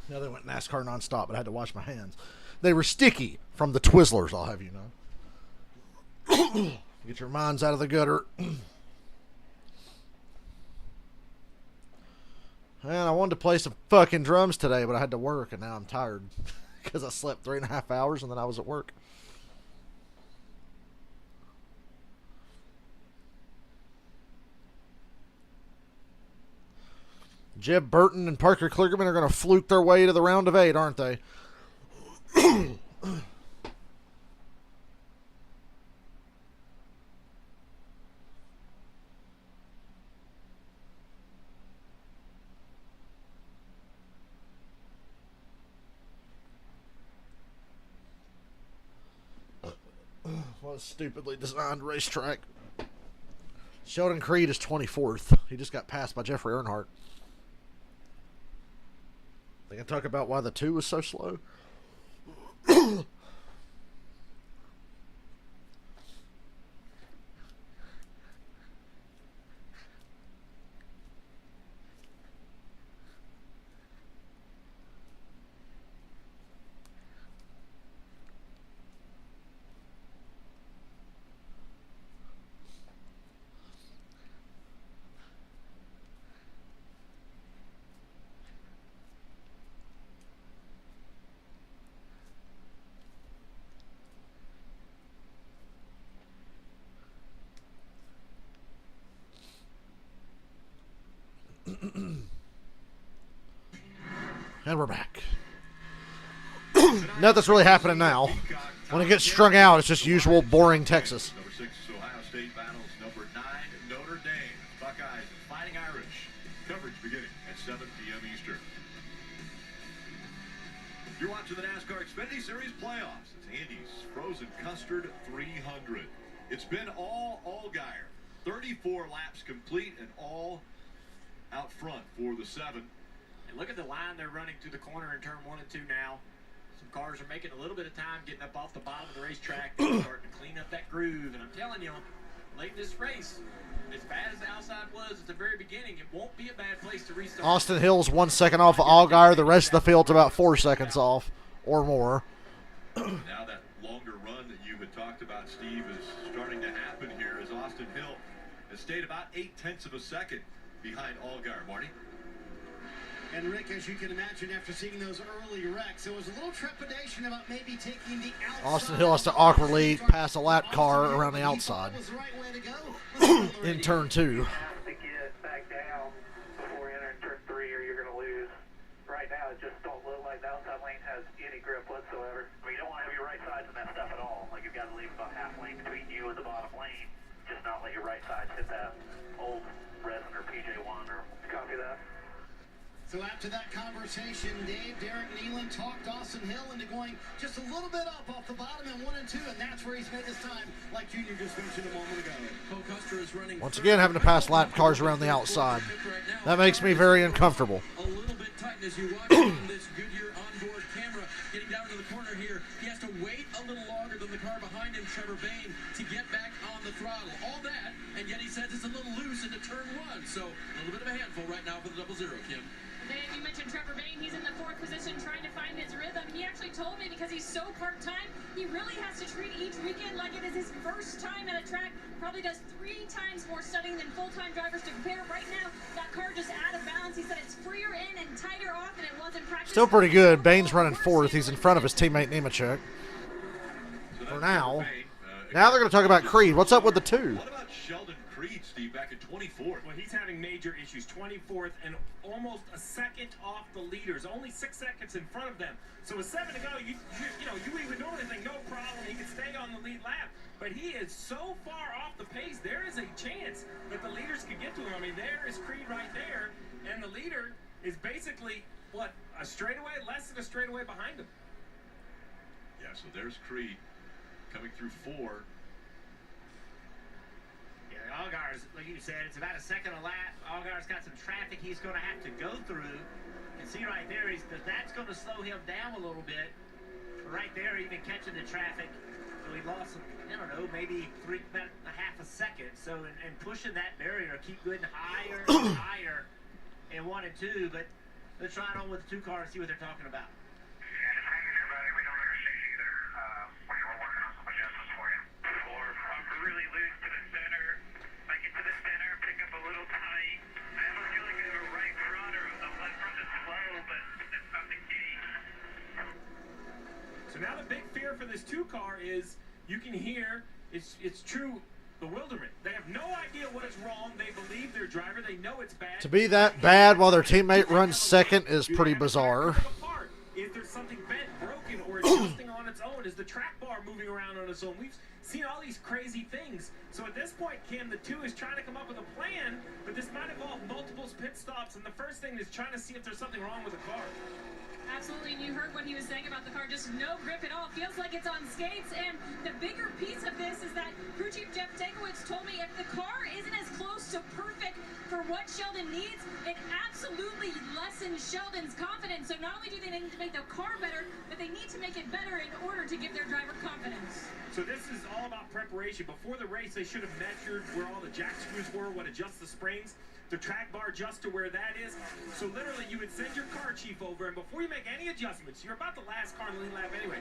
No, they went NASCAR nonstop, but I had to wash my hands. They were sticky from the Twizzlers, I'll have you know. Get your minds out of the gutter. And I wanted to play some fucking drums today, but I had to work, and now I'm tired because I slept 3.5 hours, and then I was at work. Jeb Burton and Parker Kligerman are going to fluke their way to the round of 8, aren't they? What a stupidly designed racetrack. Sheldon Creed is 24th. He just got passed by Jeffrey Earnhardt. They can talk about why the 2 was so slow. And we're back. Nothing's really happening now. When it gets strung out, it's just usual boring Texas. Number 6 is Ohio State battles. Number 9, Notre Dame. Buckeyes and Fighting Irish. Coverage beginning at 7 p.m. Eastern. You're watching the NASCAR Xfinity Series Playoffs. It's Andy's Frozen Custard 300. It's been all Allgaier. 34 laps complete and all out front for the 7. And look at the line they're running through the corner in turn 1 and 2 now. Some cars are making a little bit of time getting up off the bottom of the racetrack. They're starting to clean up that groove. And I'm telling you, late in this race, as bad as the outside was at the very beginning, it won't be a bad place to restart. Austin Hill's 1 second off of Allgaier. The rest of the field's about 4 seconds off or more. Now that longer run that you had talked about, Steve, is starting to happen here as Austin Hill has stayed about 0.8 of a second behind Allgaier. Marty? And Rick, as you can imagine, after seeing those early wrecks, there was a little trepidation about maybe taking the outside. Austin Hill has to awkwardly pass a lap car around the outside in turn 2. You have to get back down before you enter turn 3 or you're going to lose. Right now, it just don't look like the outside lane has any grip whatsoever. I mean, you don't want to have your right sides in that stuff at all. Like, you've got to leave about half lane between you and the bottom lane. Just not let your right sides hit that old resin or PJ1 or copy that. So after that conversation, Dave, Derek Nealon talked Austin Hill into going just a little bit up off the bottom in 1 and 2, and that's where he's made his time, like Junior just mentioned a moment ago. Once again, having to pass lap cars around the outside. That makes me very uncomfortable. A little bit tight as you watch on this Goodyear onboard camera getting down to the corner here. He has to wait a little longer than the car behind him, Trevor Bayne, to get back on the throttle. All that, and yet he says it's a little loose into turn 1. So a little bit of a handful right now for the 0-0, Kim. Dave, you mentioned Trevor Bayne. He's in the 4th position trying to find his rhythm. He actually told me because he's so part-time, he really has to treat each weekend like it is his first time at a track. Probably does 3 times more studying than full-time drivers to compare. Right now, that car just out of balance. He said it's freer in and tighter off than it was in practice. Still pretty good. Bane's running 4th. He's in front of his teammate Nemechek. For now. Now they're going to talk about Creed. What's up with the 2? What about Sheldon Creed, Steve, back in 24th? Well, he's having major issues. 24th and almost a second off the leaders. Only 6 seconds in front of them. So with 7 to go, you would normally think no problem. He could stay on the lead lap. But he is so far off the pace, there is a chance that the leaders could get to him. I mean, there is Creed right there, and the leader is basically, what, a straightaway, less than a straightaway behind him. Yeah, so there's Creed coming through 4. Allgaier's, like you said, it's about a second a lap. Allgaier's got some traffic he's going to have to go through. And see right there, that's going to slow him down a little bit. Right there, even catching the traffic. So he lost, I don't know, maybe about a half a second. So, and pushing that barrier, keep getting higher and higher in 1 and 2. But let's try it on with the 2 cars and see what they're talking about. Yeah, just hang in there, buddy. We don't understand either. We're working on some adjustments for you. Or really loose to the center. Make it to the center, pick up a little tight. I have a feeling we have a right front or the left front is slow, but that's not the case. So now the big fear for this 2 car is you can hear it's true bewilderment. They have no idea what is wrong. They believe their driver. They know it's bad. To be that bad while their teammate runs 2nd is pretty bizarre. Is there something bent, broken, or adjusting on its own? Is the track bar moving around on its own? We've seen all these crazy things. So at this point, Kim, the 2 is trying to come up with a plan, but this might involve multiple pit stops, and the first thing is trying to see if there's something wrong with the car. Absolutely, and you heard what he was saying about the car, just no grip at all. Feels like it's on skates, and the bigger piece of this is that crew chief Jeff Takowitz told me if the car isn't as close to perfect for what Sheldon needs, it absolutely lessens Sheldon's confidence. So not only do they need to make the car better, but they need to make it better in order to give their driver confidence. So this is all about preparation. Before the race, they should have measured where all the jack screws were, what adjusts the springs, the track bar adjusts to where that is. So literally, you would send your car chief over, and before you make any adjustments, you're about the last car in the lead lap anyway,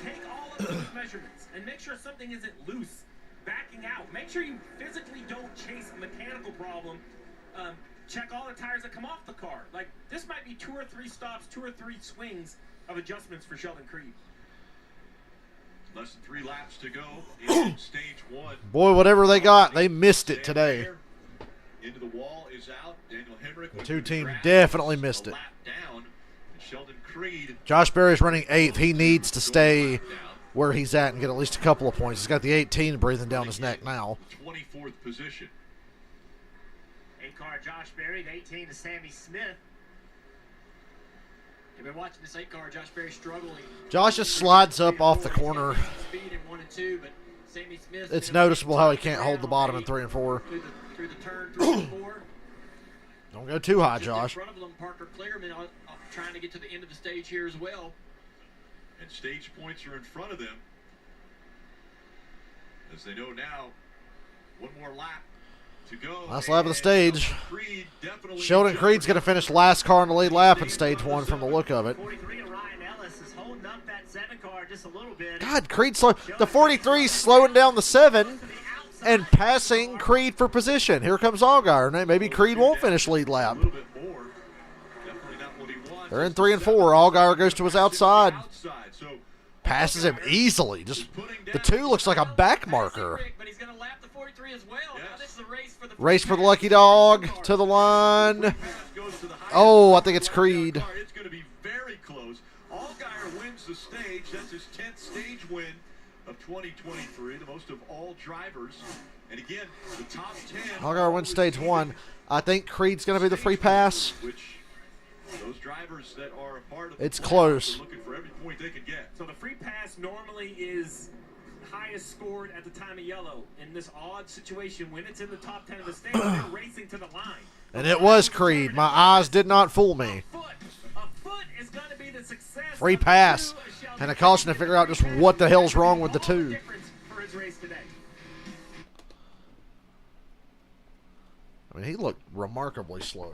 take all of those measurements and make sure something isn't loose, backing out. Make sure you physically don't chase a mechanical problem. Check all the tires that come off the car. Like, this might be 2 or 3 stops, 2 or 3 swings of adjustments for Sheldon Creed. Less than 3 laps to go in stage 1. Boy, whatever they got, they missed it today. Into the wall is out. Daniel Hemrick. The 2 team definitely missed it. Down. Sheldon Creed. Josh Berry's running 8th. He needs to stay where he's at and get at least a couple of points. He's got the 18 breathing down his neck now. 24th position. 8-car Josh Berry, 18 to Sammy Smith. You've been watching this 8-car, Josh Berry struggling. Josh just slides up off the corner. Speed in 1 and 2, but Sammy Smith. It's noticeable how he can't hold the bottom in 3 and 4. Through the turn 3 and 4. Don't go too high, Just Josh. in front of them, Parker Clearman trying to get to the end of the stage here as well. And stage points are in front of them. As they know now, one more lap to go. Last lap of the stage. Creed Sheldon Creed's going to finish last car in the lead lap in stage 1 from the look of it. 43 and Ryan Ellis is holding up that 7 car just a little bit. God, Creed slow. The 43 slowing down the 7 and passing Creed for position. Here comes Allgaier. Maybe Creed won't finish lead lap. They're in 3 and 4. Allgaier goes to his outside. Passes him easily. Just the 2 looks like a back marker. But he's going to lap the 43 as well. Now this is a Race for the lucky dog to the line. Oh, I think it's Creed. It's going to be very close. Allgaier wins the stage. That's his 10th stage win of 2023, the most of all drivers. And again, the top 10. Allgaier wins stage 1. I think Creed's going to be the free pass. Which those drivers that are a part of it's close. are looking for every point they can get. So the free pass normally is highest scored at the time of yellow. In this odd situation, when it's in the top 10 of the stage, they're racing to the line. And it was Creed. My eyes did not fool me. A foot is going to be the success. Free pass. And a caution to figure out just what the hell's wrong with the 2. For his race today. I mean, he looked remarkably slow.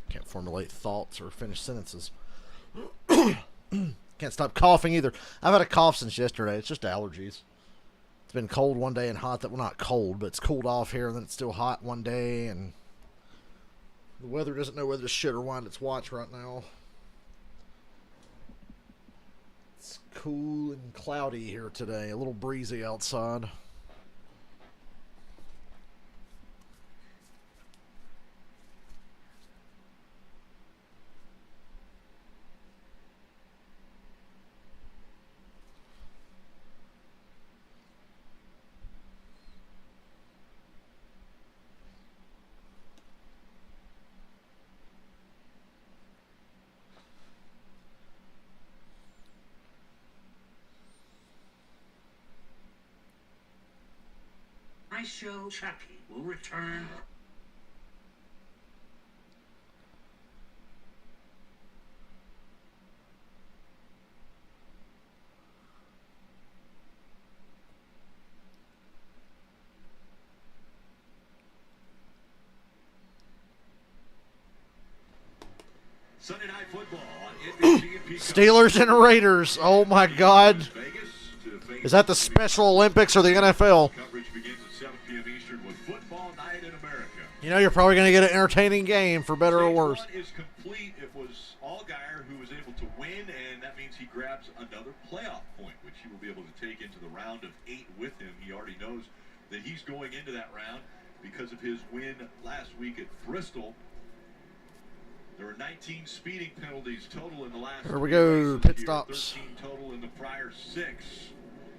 Can't formulate thoughts or finish sentences. Can't stop coughing either. I've had a cough since yesterday. It's just allergies. It's been cold one day and hot. Well, not cold, but it's cooled off here, and then it's still hot one day, and the weather doesn't know whether to shit or wind its watch right now. It's cool and cloudy here today. A little breezy outside. My show, Chucky, will return. Sunday Night Football on NBC and Peacock. Steelers and Raiders. Oh my God. Is that the Special Olympics or the NFL? Coverage begins at 7 p.m. Eastern with Football Night in America. You know you're probably going to get an entertaining game, for better or worse. Stage 1 is complete. It was Allgaier who was able to win, and that means he grabs another playoff point, which he will be able to take into the round of 8 with him. He already knows that he's going into that round because of his win last week at Bristol. There were 19 speeding penalties total in the last Here we 3 go, races pit here, stops. 13 total in the prior 6.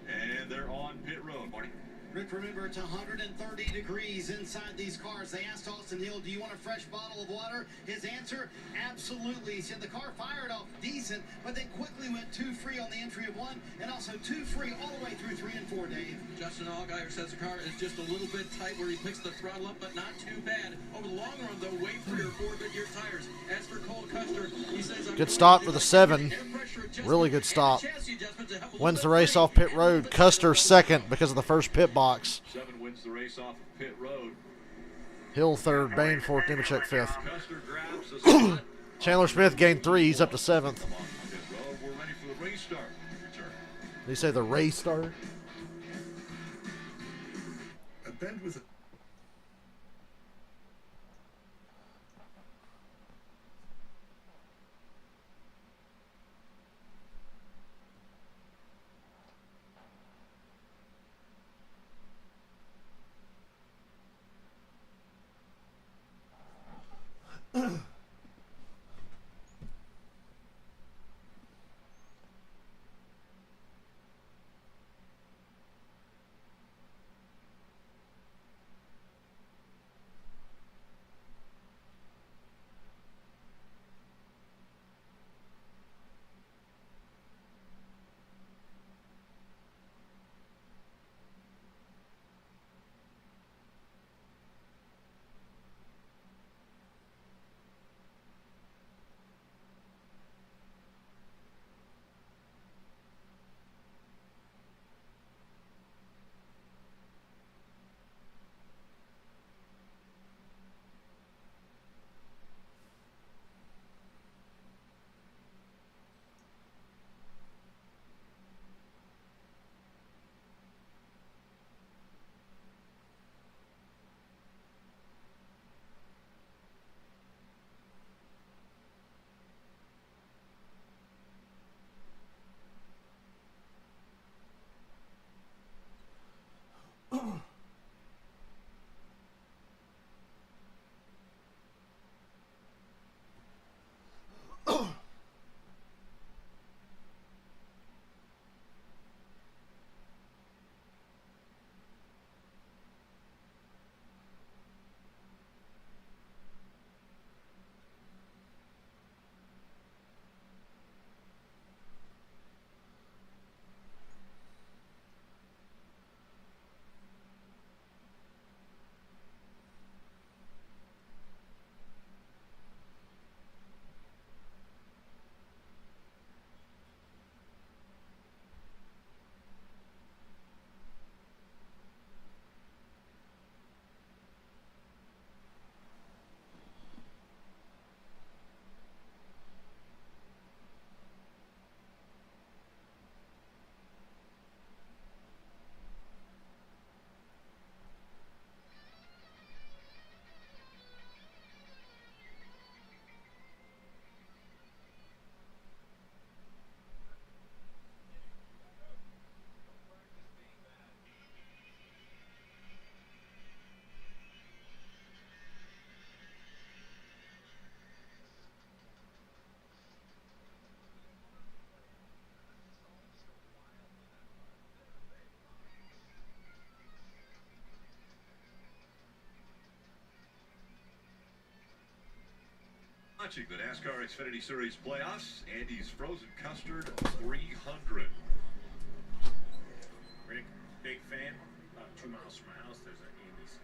And they're on pit road, Marty. Rick, remember, it's 130 degrees inside these cars. They asked Austin Hill, do you want a fresh bottle of water? His answer, absolutely. He said the car fired off decent, but then quickly went 2 free on the entry of 1, and also 2 free all the way through 3 and 4, Dave. Justin Allgaier says the car is just a little bit tight where he picks the throttle up, but not too bad. Over the long run, though, way 3 or 4 Goodyear tires. As for Cole Custer, he says... Good stop for the 7. Really good stop. Wins the race off pit road. Custer second because of the first pit box. 7 wins the race off of pit road. Hill third, Bain fourth, Nemechek fifth. Custer grabs the spot Chandler Smith gained 3. He's up to 7th. Come on, pit road. We're ready for the race start. Return. Did he say the race start? A bend with a Watching the NASCAR Xfinity Series Playoffs, Andy's Frozen Custard 300. Rick, big fan. About 2 miles from my house, there's an Andy's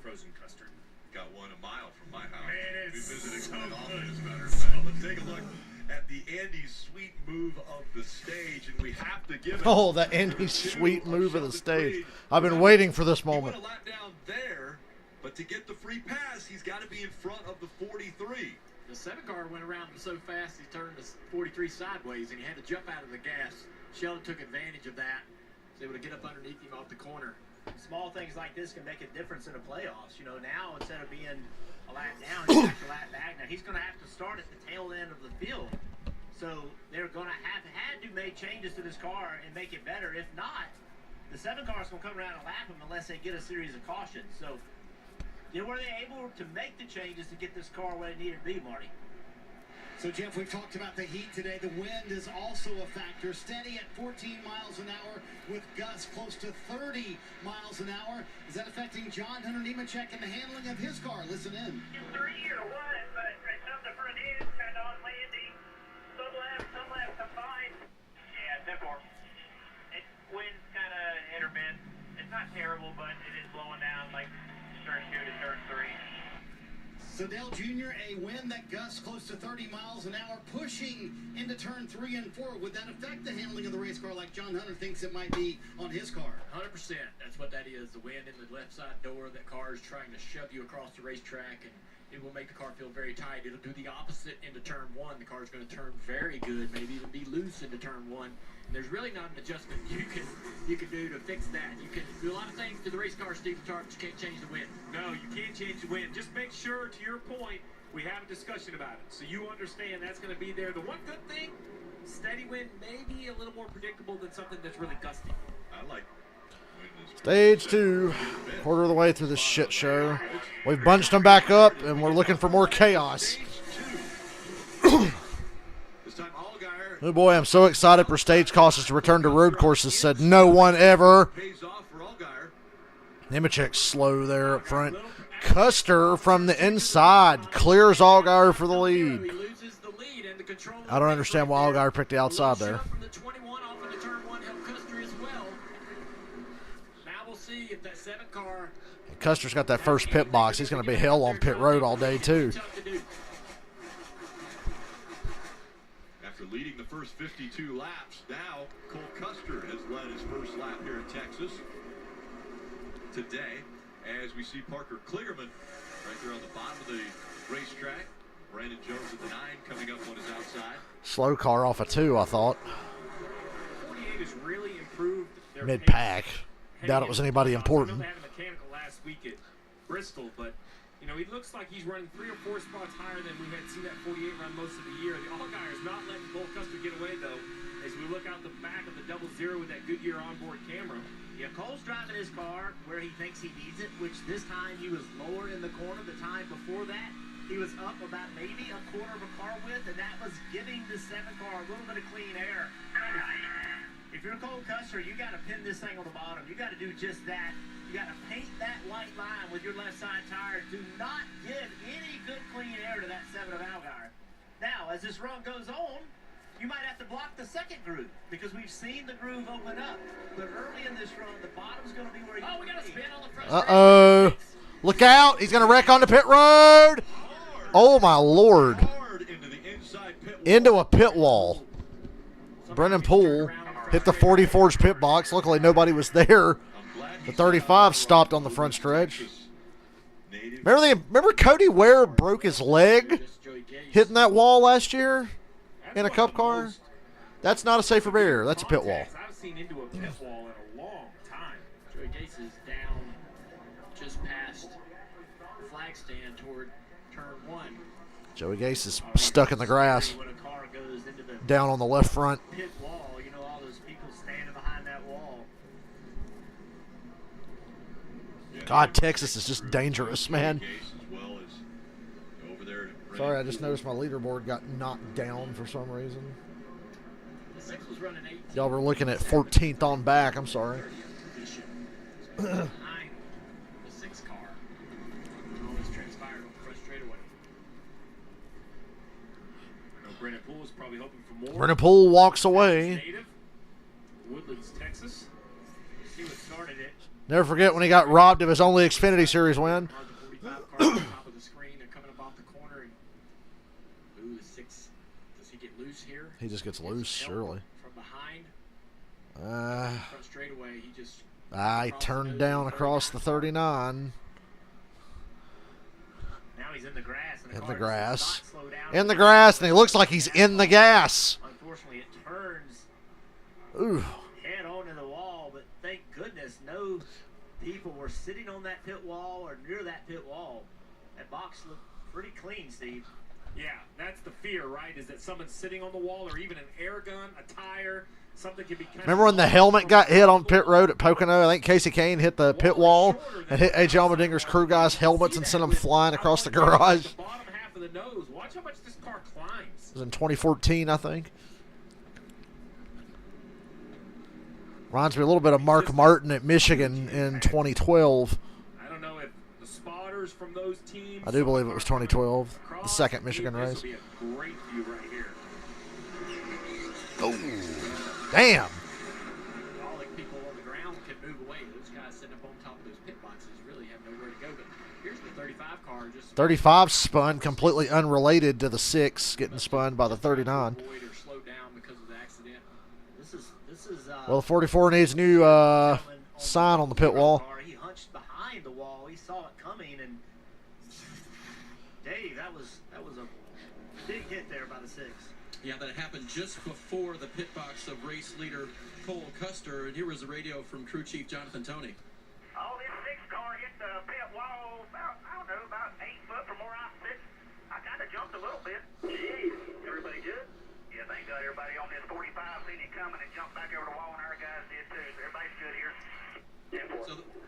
Frozen Custard. Got one a mile from my house. Man, we it's visited so quite often, good. as a matter of fact. Let's take a look at the Andy's sweet move of the stage, and we have to give it. Oh, the Andy's sweet move of the stage. I've been waiting for this moment. He went a lap down there, but to get the free pass, he's got to be in front of the 43. The 7 car went around him so fast he turned the 43 sideways and he had to jump out of the gas. Sheldon took advantage of that. Was able to get up underneath him off the corner. Small things like this can make a difference in the playoffs. You know, now instead of being a lap down, he's back a lap back. Now he's going to have to start at the tail end of the field. So they're going to have had to make changes to this car and make it better. If not, the 7 car is going to come around and lap him unless they get a series of cautions. So were they able to make the changes to get this car where it needed to be, Marty? So, Jeff, we've talked about the heat today. The wind is also a factor. Steady at 14 miles an hour with gusts close to 30 miles an hour. Is that affecting John Hunter Nemechek and the handling of his car? Listen in. 3 or what, but it's up the front end, kind of on landing. Some laps combined. Yeah, 10-4. Wind's kind of hit or miss. It's not terrible, but it is blowing down like turn 2 to turn 3. So Dale Jr., a win that gusts close to 30 miles an hour, pushing into turn 3 and 4. Would that affect the handling of the race car like John Hunter thinks it might be on his car? 100%. That's what that is. The wind in the left side door. That car is trying to shove you across the racetrack, and it will make the car feel very tight. It'll do the opposite into turn 1. The car's going to turn very good, maybe even be loose into turn 1. And there's really not an adjustment you can do to fix that. You can do a lot of things to the race car, Steve Letarte, but you can't change the wind. No, you can't change the wind. Just make sure, to your point, we have a discussion about it, so you understand that's going to be there. The one good thing, steady wind may be a little more predictable than something that's really gusty. I like Stage 2, quarter of the way through this shit show. We've bunched them back up, and we're looking for more chaos. Oh boy, I'm so excited for stage causes to return to road courses, said no one ever. Nemechek's slow there up front. Custer from the inside clears Allgaier for the lead. I don't understand why Allgaier picked the outside there. Custer's got that first pit box. He's going to be hell on pit road all day, too. After leading the first 52 laps, now Cole Custer has led his first lap here in Texas today, as we see Parker Kligerman right there on the bottom of the racetrack. Brandon Jones at the 9 coming up on his outside. Slow car off a 2, I thought. 48 has really improved their mid-pack. Doubt it was anybody important. They had a mechanical last week at Bristol, but you know, he looks like he's running 3 or 4 spots higher than we had seen that 48 run most of the year. The Allgaier is not letting Cole Custer get away, though, as we look out the back of the 00 with that Goodyear onboard camera. Yeah, Cole's driving his car where he thinks he needs it, which this time he was lower in the corner. The time before that, he was up about maybe a quarter of a car width, and that was giving the 7 car a little bit of clean air. If you're Cole Custer, you got to pin this thing on the bottom. You got to do just that. You got to paint that white line with your left side tire. Do not give any good clean air to that 7 of Allgaier. Now, as this run goes on, you might have to block the second groove because we've seen the groove open up. But early in this run, the bottom's going to be where you we got a spin on the front. Uh-oh. Look out. He's going to wreck on the pit road. Oh, my Lord. Into a pit wall. Brennan Poole hit the 44's pit box. Luckily, nobody was there. The 35 stopped on the front stretch. Remember Cody Ware broke his leg hitting that wall last year in a cup car? That's not a safer barrier. That's a pit wall. I've seen into a pit wall in a long time. Joey Gase is down just past the flag stand toward turn 1. Joey Gase is stuck in the grass. When a car goes into the down on the left front. pit wall, you know, all those people standing behind that wall. God, Texas is just dangerous, man. Sorry, I just noticed my leaderboard got knocked down for some reason. The 6 was running 18. Y'all were looking at 14th on back. I'm sorry. Behind the 6 car. All this transpired on the front straightaway. I know Brennan Poole is probably hoping for more. Brennan Poole walks away. Native, Woodlands, Texas. See what started it. Never forget when he got robbed of his only Xfinity Series win. The 45 car on top of the screen. They're coming up off the corner. And, ooh, the 6. Does he get loose here? He just gets loose, surely. From behind. Front straightaway, he just. He turned down across the 39. Now he's in the grass. And In the grass. In the grass, and he looks like he's in the gas. Unfortunately, it turns Ooh. head onto the wall, but thank goodness no people were sitting on that pit wall or near that pit wall. That box looked pretty clean, Steve. Yeah, that's the fear, right? Is that someone's sitting on the wall or even an air gun, a tire, something could be kind Remember when the helmet got hit on pit road at Pocono? I think Casey Kane hit the pit wall and hit AJ Allmendinger's crew guys' helmets and sent them flying across the garage. the bottom half of the nose. Watch how much this car climbs. It was in 2014, I think. Reminds me a little bit of Mark Martin at Michigan in 2012. I don't know if the spotters from those teams. I do believe it was 2012, the second Michigan This race. will be a great view right here. Oh, damn. All the people on the ground can move away. Those guys sitting up on top of those pit boxes really have nowhere to go. But here's the 35 car just 35 spun completely unrelated to the 6 getting spun by the 39. avoid or slow down because of the accident. This is Well, the 44 needs a new sign on the pit wall. car. He hunched behind the wall. He saw it coming, and Dave, that was a big hit there by the 6. Yeah, that happened just before the pit box of race leader Cole Custer, and here was the radio from crew chief Jonathan Toney. Oh, this 6 car hit the pit wall about, I don't know, about 8 foot from where I sit. I kind of jumped a little bit. Jeez, everybody good? Yeah, thank God everybody on this 45 seen it coming and jumped back over the wall, and our guys did too. So everybody's good here.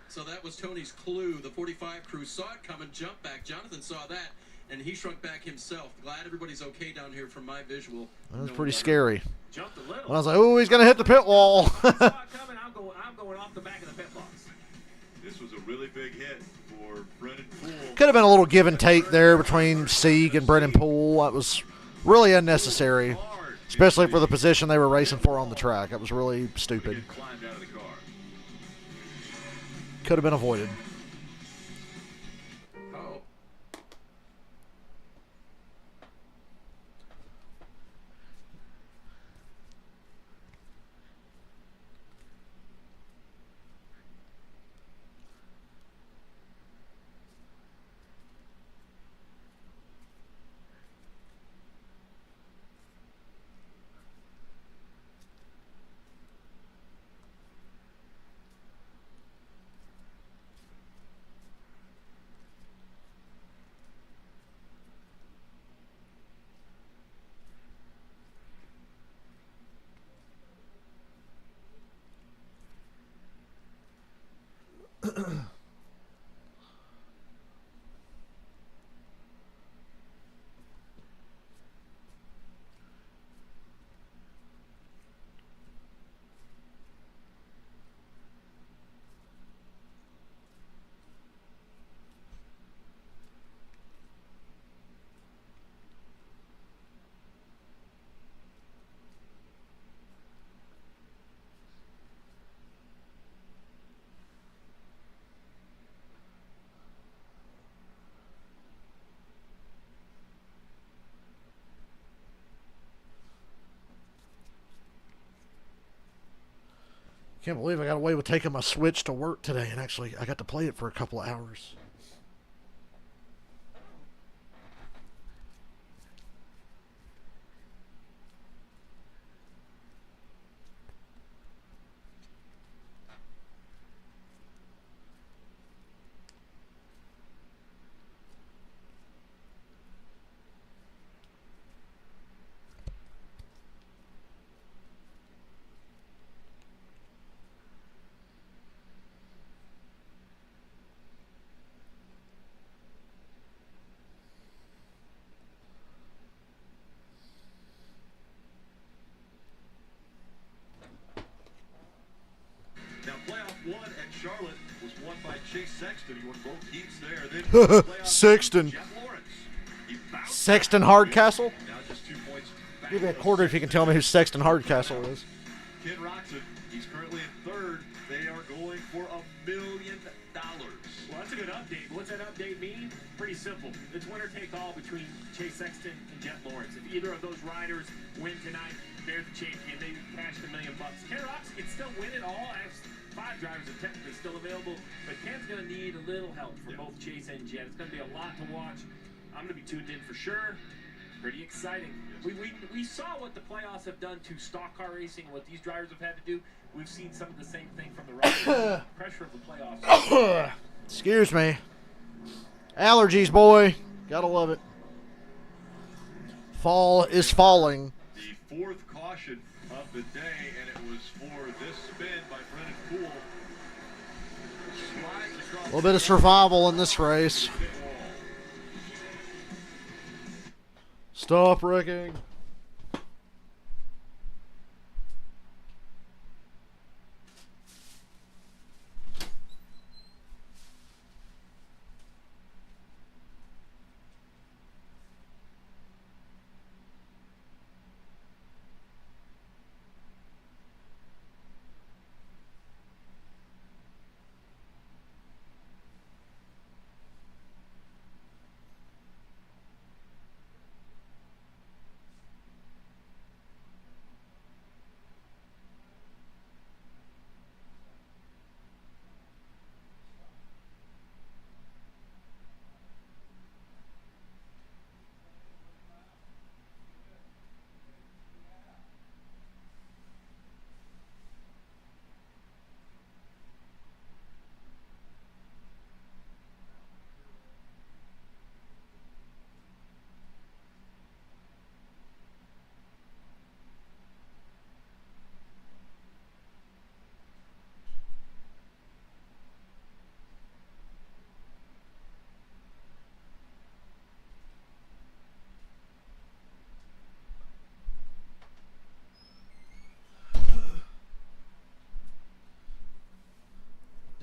So that was Tony's clue. The 45 crew saw it coming, jumped back. Jonathan saw that, and he shrunk back himself. Glad everybody's okay down here from my visual. That was pretty scary. Jumped a little. When I was like, oh, he's going to hit the pit wall. Saw it coming, I'm going off the back of the pit box. This was a really big hit for Brennan Poole. Could have been a little give and take there between Sieg and Brennan Poole. That was really unnecessary, especially for the position they were racing for on the track. That was really stupid. Climbed out of the car. Could have been avoided. Can't believe I got away with taking my Switch to work today, and actually I got to play it for a couple of hours. Now, playoff 1 at Charlotte was won by Chase Sexton. He won both heats there. Then Sexton. Jeff Lawrence. He bounced Sexton Hardcastle? Now just 2 points back. Give me a quarter if you can tell me who Sexton Hardcastle is. Ken Roxon, he's currently in 3rd. They are going for $1 million. Well, that's a good update. What's that update mean? Pretty simple. It's winner take all between Chase Sexton and Jeff Lawrence. If either of those riders win tonight, they're the champion. They cashed $1 million. Ken Roxon can still win it all. 5 drivers are technically still available, but Ken's going to need a little help from both Chase and Jet. It's going to be a lot to watch. I'm going to be tuned in for sure. Pretty exciting. We saw what the playoffs have done to stock car racing, what these drivers have had to do. We've seen some of the same thing from the riders. Pressure of the playoffs. Excuse me. Allergies, boy. Gotta love it. Fall is falling. The 4th caution of the day, and it was for this spin by Brennan Poole. Slides across A little bit of survival in this race. Stop wrecking.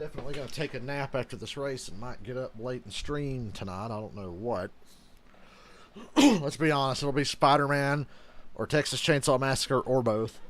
Definitely going to take a nap after this race and might get up late and stream tonight. I don't know what. Let's be honest. It'll be Spider-Man or Texas Chainsaw Massacre or both.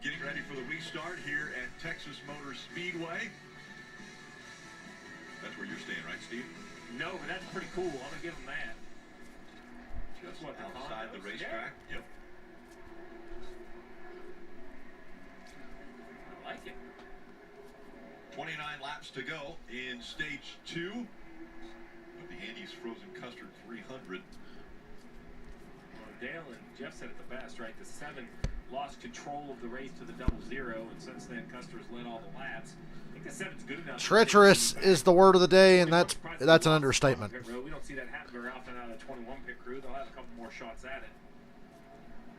Getting ready for the restart here at Texas Motor Speedway. That's where you're staying, right, Steve? No, but that's pretty cool. I'm gonna give them that. Just what, the outside the Hondas? racetrack. Yep. I like it. 29 laps to go in stage 2 of the Andy's Frozen Custard 300. Well, Dale and Jeff said it the best, right? The 7 lost control of the race to the 00, and since then Custer's led all the laps. I think the 7's good enough. Treacherous is the word of the day, and that's an understatement. We don't see that happen very often out of the 21 pit crew. They'll have a couple more shots at it.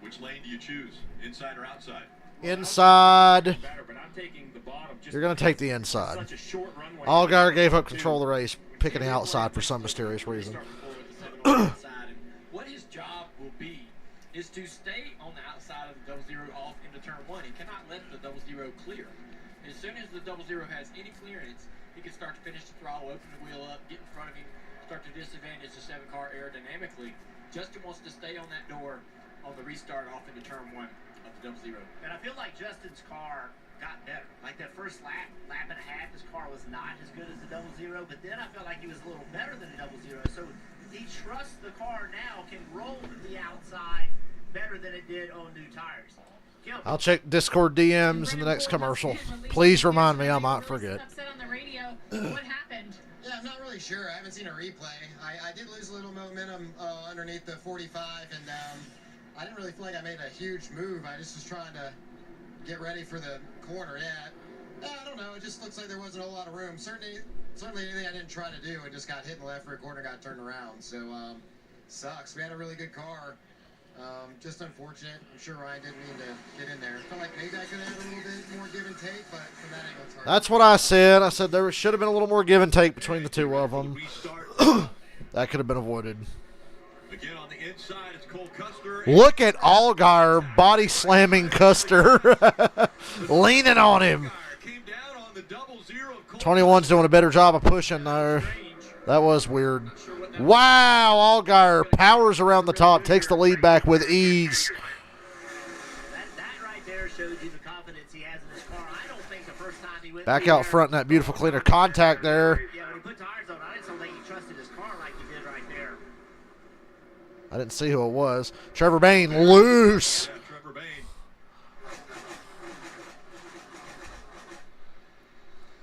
Which lane do you choose, inside or outside? Inside. Better, but I'm taking the bottom. Just You're going to take the inside. such a short runway. Allgaier gave up control of the race, picking the outside for some mysterious reason. What his job will be is to stay on the outside of the 00 off into turn 1. He cannot let the 00 clear. As soon as the 00 has any clearance, he can start to finish the throttle, open the wheel up, get in front of him, start to disadvantage the 7 car aerodynamically. Justin wants to stay on that door on the restart off into turn 1 of the 00. And I feel like Justin's car got better. Like that first lap and a half, his car was not as good as the 00, but then I felt like he was a little better than the 00. So he trusts the car now can roll to the outside better than it did on new tires. I'll check Discord DMs in the next commercial. Please remind me, I might forget. Upset on the radio. What happened? Yeah, I'm not really sure. I haven't seen a replay. I did lose a little momentum underneath the 45, and I didn't really feel like I made a huge move. I just was trying to get ready for the corner. I don't know. It just looks like there wasn't a whole lot of room. Certainly anything I didn't try to do, it just got hit in the left rear corner, got turned around. So, sucks. We had a really good car. Just unfortunate. I'm sure Ryan didn't mean to get in there. Felt like maybe I could have had a little bit more give and take, but from that angle, it's hard. That's what I said. I said there should have been a little more give and take between the two of them. That could have been avoided. Again on the inside, it's Cole Custer. Look at Allgaier body slamming Custer, leaning on him. 21's doing a better job of pushing there. That was weird. Wow, Allgaier powers around the top, takes the lead back with ease. That right there shows you the confidence he has in his car. I don't think the first time he went Back out front in that beautiful cleaner contact there. Yeah, when he put tires on, I just don't think he trusted his car like he did right there. I didn't see who it was. Trevor Bain loose. Yeah, Trevor Bain.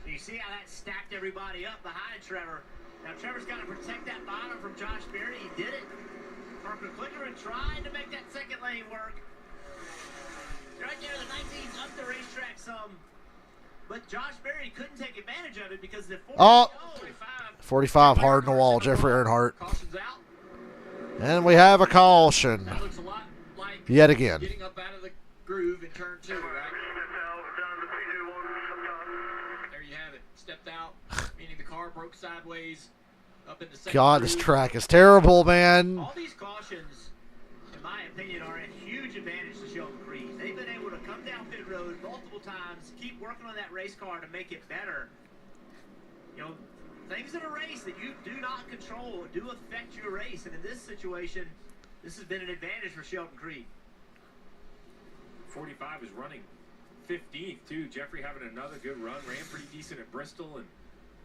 You see how that stacked everybody up behind Trevor. Now Trevor's got to protect that bottom from Josh Berry. He did it. Parker Clickerman tried to make that second lane work. Right there, the 19's up the racetrack some. But Josh Berry couldn't take advantage of it because the 45 hard in the wall, Jeffrey Earnhardt. Caution's out. And we have a caution. That looks a lot like Yet again. getting up out of the groove in turn 2, right? There you have it. Stepped out, meaning the car broke sideways up in the second God, groove. this track is terrible, man. All these cautions, in my opinion, are a huge advantage to Sheldon Creed. They've been able to come down pit road multiple times, keep working on that race car to make it better. You know, things in a race that you do not control do affect your race, and in this situation, this has been an advantage for Sheldon Creed. 45 is running 15th, too. Jeffrey having another good run. Ran pretty decent at Bristol, and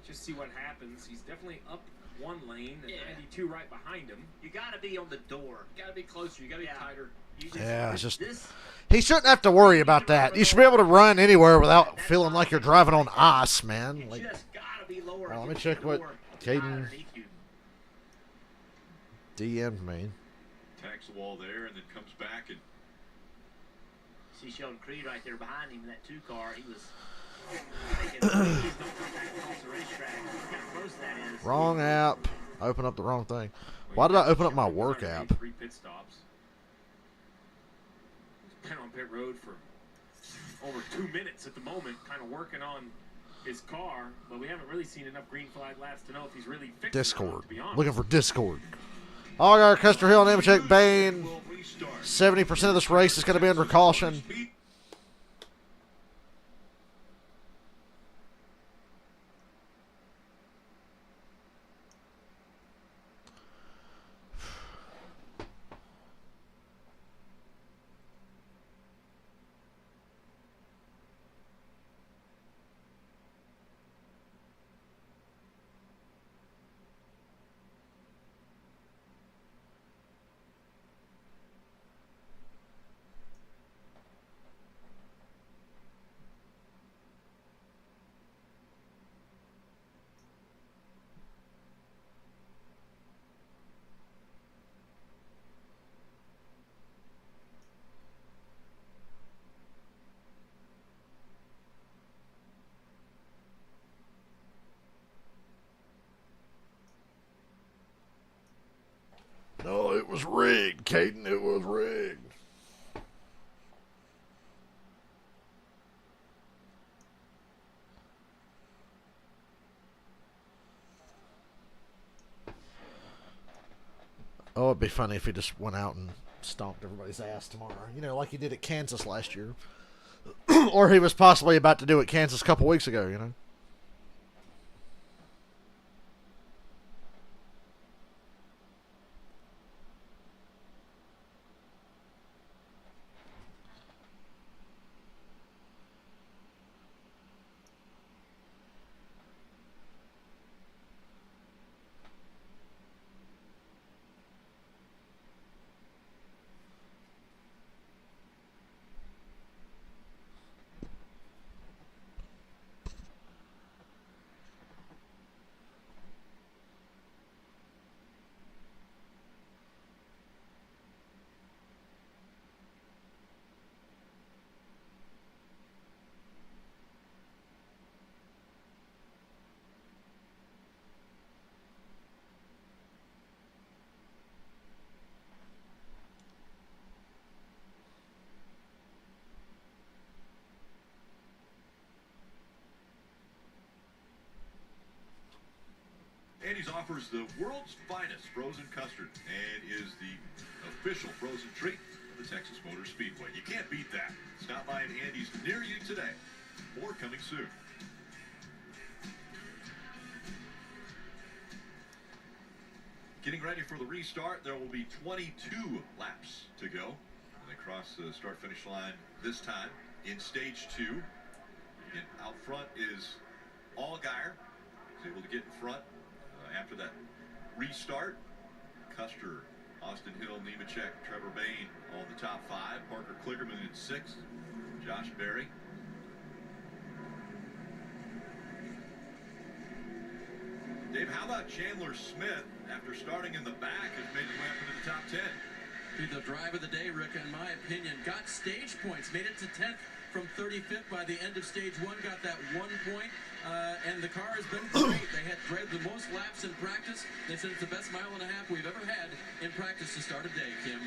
just see what happens. He's definitely up one lane, and 92 right behind him. You got to be on the door. You got to be closer. You got to be tighter. Yeah, it's just he shouldn't have to worry about that. You should be able to run anywhere without feeling like you're driving on ice, man. Like, let me check what Caden DM'd me. Attacks the wall there and then comes back and See Sheldon Creed right there behind him in that 2 car. He was thinking, please don't come back across the Wrong app. Open up the wrong thing. Why did I open up my work app? 3 pit stops. He's been on pit road for over 2 minutes at the moment, kind of working on his car, but we haven't really seen enough green flag laps to know if he's really fixing it, Discord. to be honest. Looking for Discord. Allgaier, Custer Hill, Nemechek, Bain. 70% of this race is going to be under caution. No, it was rigged, Caden. It was rigged. Oh, it'd be funny if he just went out and stomped everybody's ass tomorrow. You know, like he did at Kansas last year. Or he was possibly about to do at Kansas a couple weeks ago, you know. Andy's offers the world's finest frozen custard and is the official frozen treat of the Texas Motor Speedway. You can't beat that. Stop by an Andy's near you today. More coming soon. Getting ready for the restart. There will be 22 laps to go. And they cross the start-finish line this time in stage 2. And out front is Allgaier. He's able to get in front. After that restart, Custer, Austin Hill, Nemechek, Trevor Bain all in the top 5. Parker Kligerman in 6th. Josh Berry. Dave, how about Chandler Smith, after starting in the back, has made his way up into the top 10? Be the drive of the day, Rick, in my opinion. Got stage points, made it to 10th from 35th by the end of stage 1, got that 1 point. And the car has been great. They had the most laps in practice. They said it's the best mile and a half we've ever had in practice to start a day, Kim.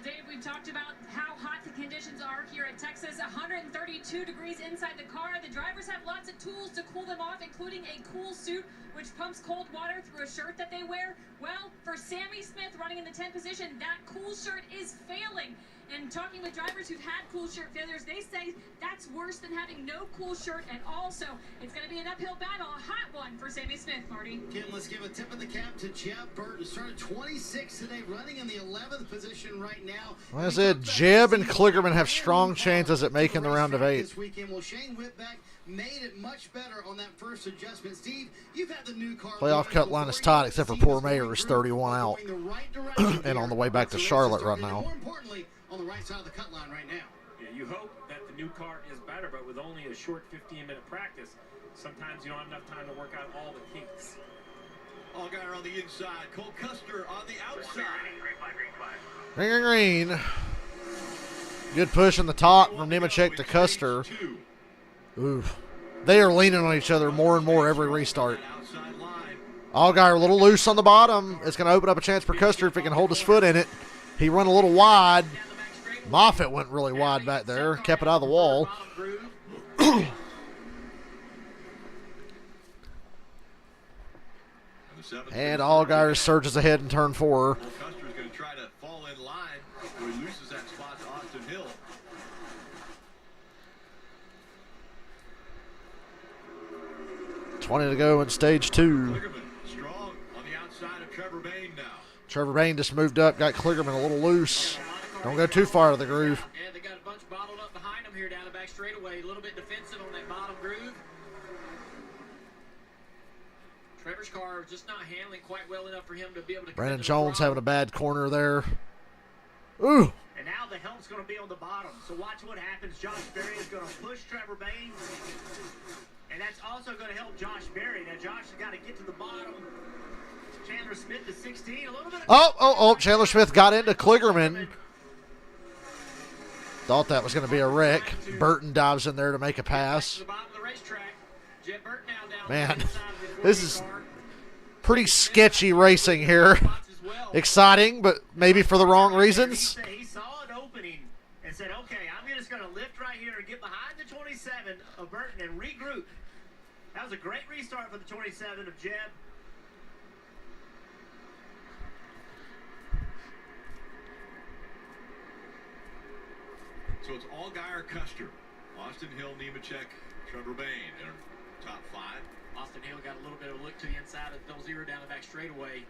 Dave, we've talked about how hot the conditions are here at Texas. 132 degrees inside the car. The drivers have lots of tools to cool them off, including a cool suit, which pumps cold water through a shirt that they wear. Well, for Sammy Smith running in the 10th position, that cool shirt is failing. And talking with drivers who've had cool shirt failures, they say that's worse than having no cool shirt. And also, it's going to be an uphill battle, a hot one for Sammy Smith, Marty. Kim, let's give a tip of the cap to Jeff Burton. Started 26 today, running in the 11th position right now. Like I said, Jeb and Kligerman have strong chances at making the round of 8. This weekend, well, Shane Whitbeck made it much better on that first adjustment. Steve, you've had the new car. Playoff cut line is tight, except for poor Mayer, who's 31 out and on the way back to Charlotte right now. More importantly, on the right side of the cut line right now. Yeah, you hope that the new car is better, but with only a short 15-minute practice, sometimes you don't have enough time to work out all the kinks. Allgaier on the inside, Cole Custer on the outside. Green, green, green. Good push in the top from Nemechek to Custer. Oof. They are leaning on each other more and more every restart. Outside line, Allgaier a little loose on the bottom. It's going to open up a chance for Custer if he can hold his foot in it. He run a little wide. Moffitt went really wide back there. Kept it out of the wall. And Allgaier surges ahead in turn 4. Custer's going to try to fall in line, so he loses that spot to Austin Hill. $20 to go in stage 2. Kligerman strong on the outside of Trevor Bain now. Trevor Bain just moved up, got Kligerman a little loose. Don't go too far out of the groove. And they got a bunch bottled up behind them here down the back straightaway. A little bit defensive on that bottom groove. Trevor's car just not handling quite well enough for him to be able to. Brandon Jones having a bad corner there. Ooh. And now the helm's going to be on the bottom. So watch what happens. Josh Berry is going to push Trevor Bain. And that's also going to help Josh Berry. Now Josh has got to get to the bottom. Chandler Smith is 16. A little bit of Chandler Smith got into Kligerman. Thought that was going to be a wreck. Burton dives in there to make a pass. Man, this is pretty sketchy racing here. Exciting, but maybe for the wrong reasons. He saw an opening and said, okay, I'm just going to lift right here and get behind the 27 of Burton and regroup. That was a great restart for the 27 of Jeb. So it's Allgaier, Custer, Austin Hill, Nemechek, Trevor Bain in our top 5. Austin Hill got a little bit of a look to the inside of double zero down the back straightaway,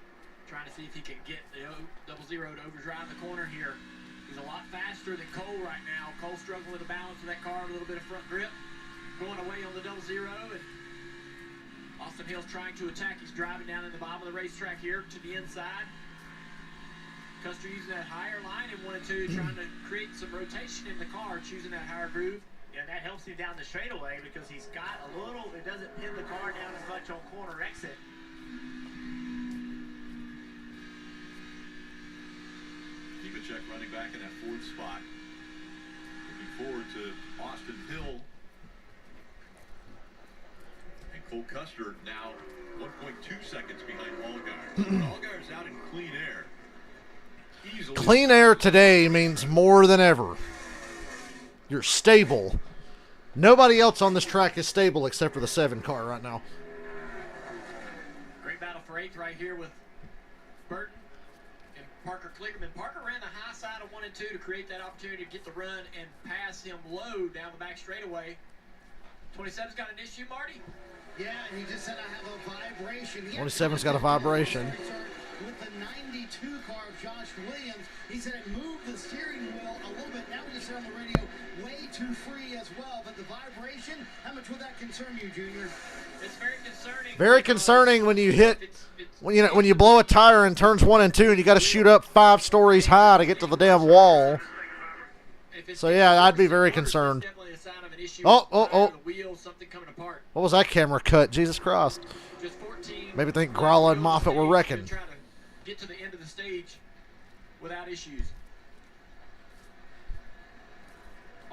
trying to see if he can get the double zero to overdrive the corner here. He's a lot faster than Cole right now. Cole struggling with the balance of that car, a little bit of front grip, going away on the double zero, and Austin Hill's trying to attack. He's driving down in the bottom of the racetrack here to the inside. Custer using that higher line in 1 and 2, trying to create some rotation in the car, choosing that higher groove. Yeah, that helps him down the straightaway because he's got a little, it doesn't pin the car down as much on corner exit. Nemechek running back in that 4th spot. Looking forward to Austin Hill. And Cole Custer now 1.2 seconds behind Allgaier. Allgaier's out in clean air. Easily. Clean air today means more than ever. You're stable. Nobody else on this track is stable except for the 7 car right now. Great battle for 8th right here with Burton and Parker Kligerman. Parker ran the high side of 1 and 2 to create that opportunity to get the run and pass him low down the back straightaway. 27's got an issue, Marty? Yeah, and he just said I have a vibration. 27's got a vibration. With the 92 car of Josh Williams, he said it moved the steering wheel a little bit. Now we just heard on the radio, way too free as well. But the vibration, how much would that concern you, Junior? It's very concerning. Very concerning when you hit, when you blow a tire in turns 1 and 2, and you got to shoot up 5 stories high to get to the damn wall. So yeah, I'd be very concerned. Oh. What was that camera cut? Jesus Christ. Maybe think Gralla and Moffitt were wrecking. Get to the end of the stage without issues.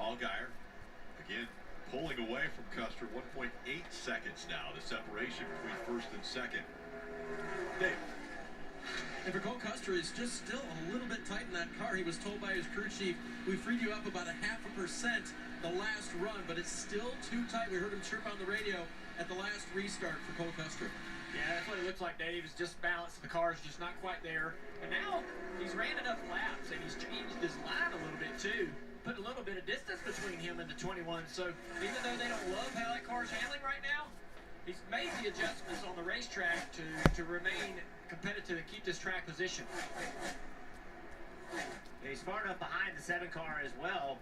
Allgaier, again, pulling away from Custer. 1.8 seconds now, the separation between 1st and 2nd. Dave. And for Cole Custer, it's just still a little bit tight in that car. He was told by his crew chief, we freed you up about 0.5% the last run, but it's still too tight. We heard him chirp on the radio at the last restart for Cole Custer. Yeah, that's what it looks like, Dave. Is just balanced. The car's just not quite there. And now he's ran enough laps, and he's changed his line a little bit, too. Put a little bit of distance between him and the 21. So even though they don't love how that car's handling right now, he's made the adjustments on the racetrack to remain competitive and keep this track position. Yeah, he's far enough behind the 7 car as well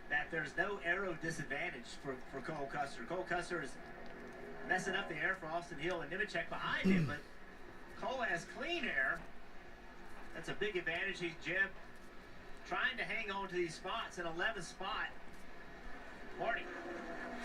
that there's no aero disadvantage for Cole Custer. Cole Custer is messing up the air for Austin Hill and Nemechek behind him, but Cole has clean air. That's a big advantage. He's Jeb trying to hang on to these spots. An 11th spot. Marty.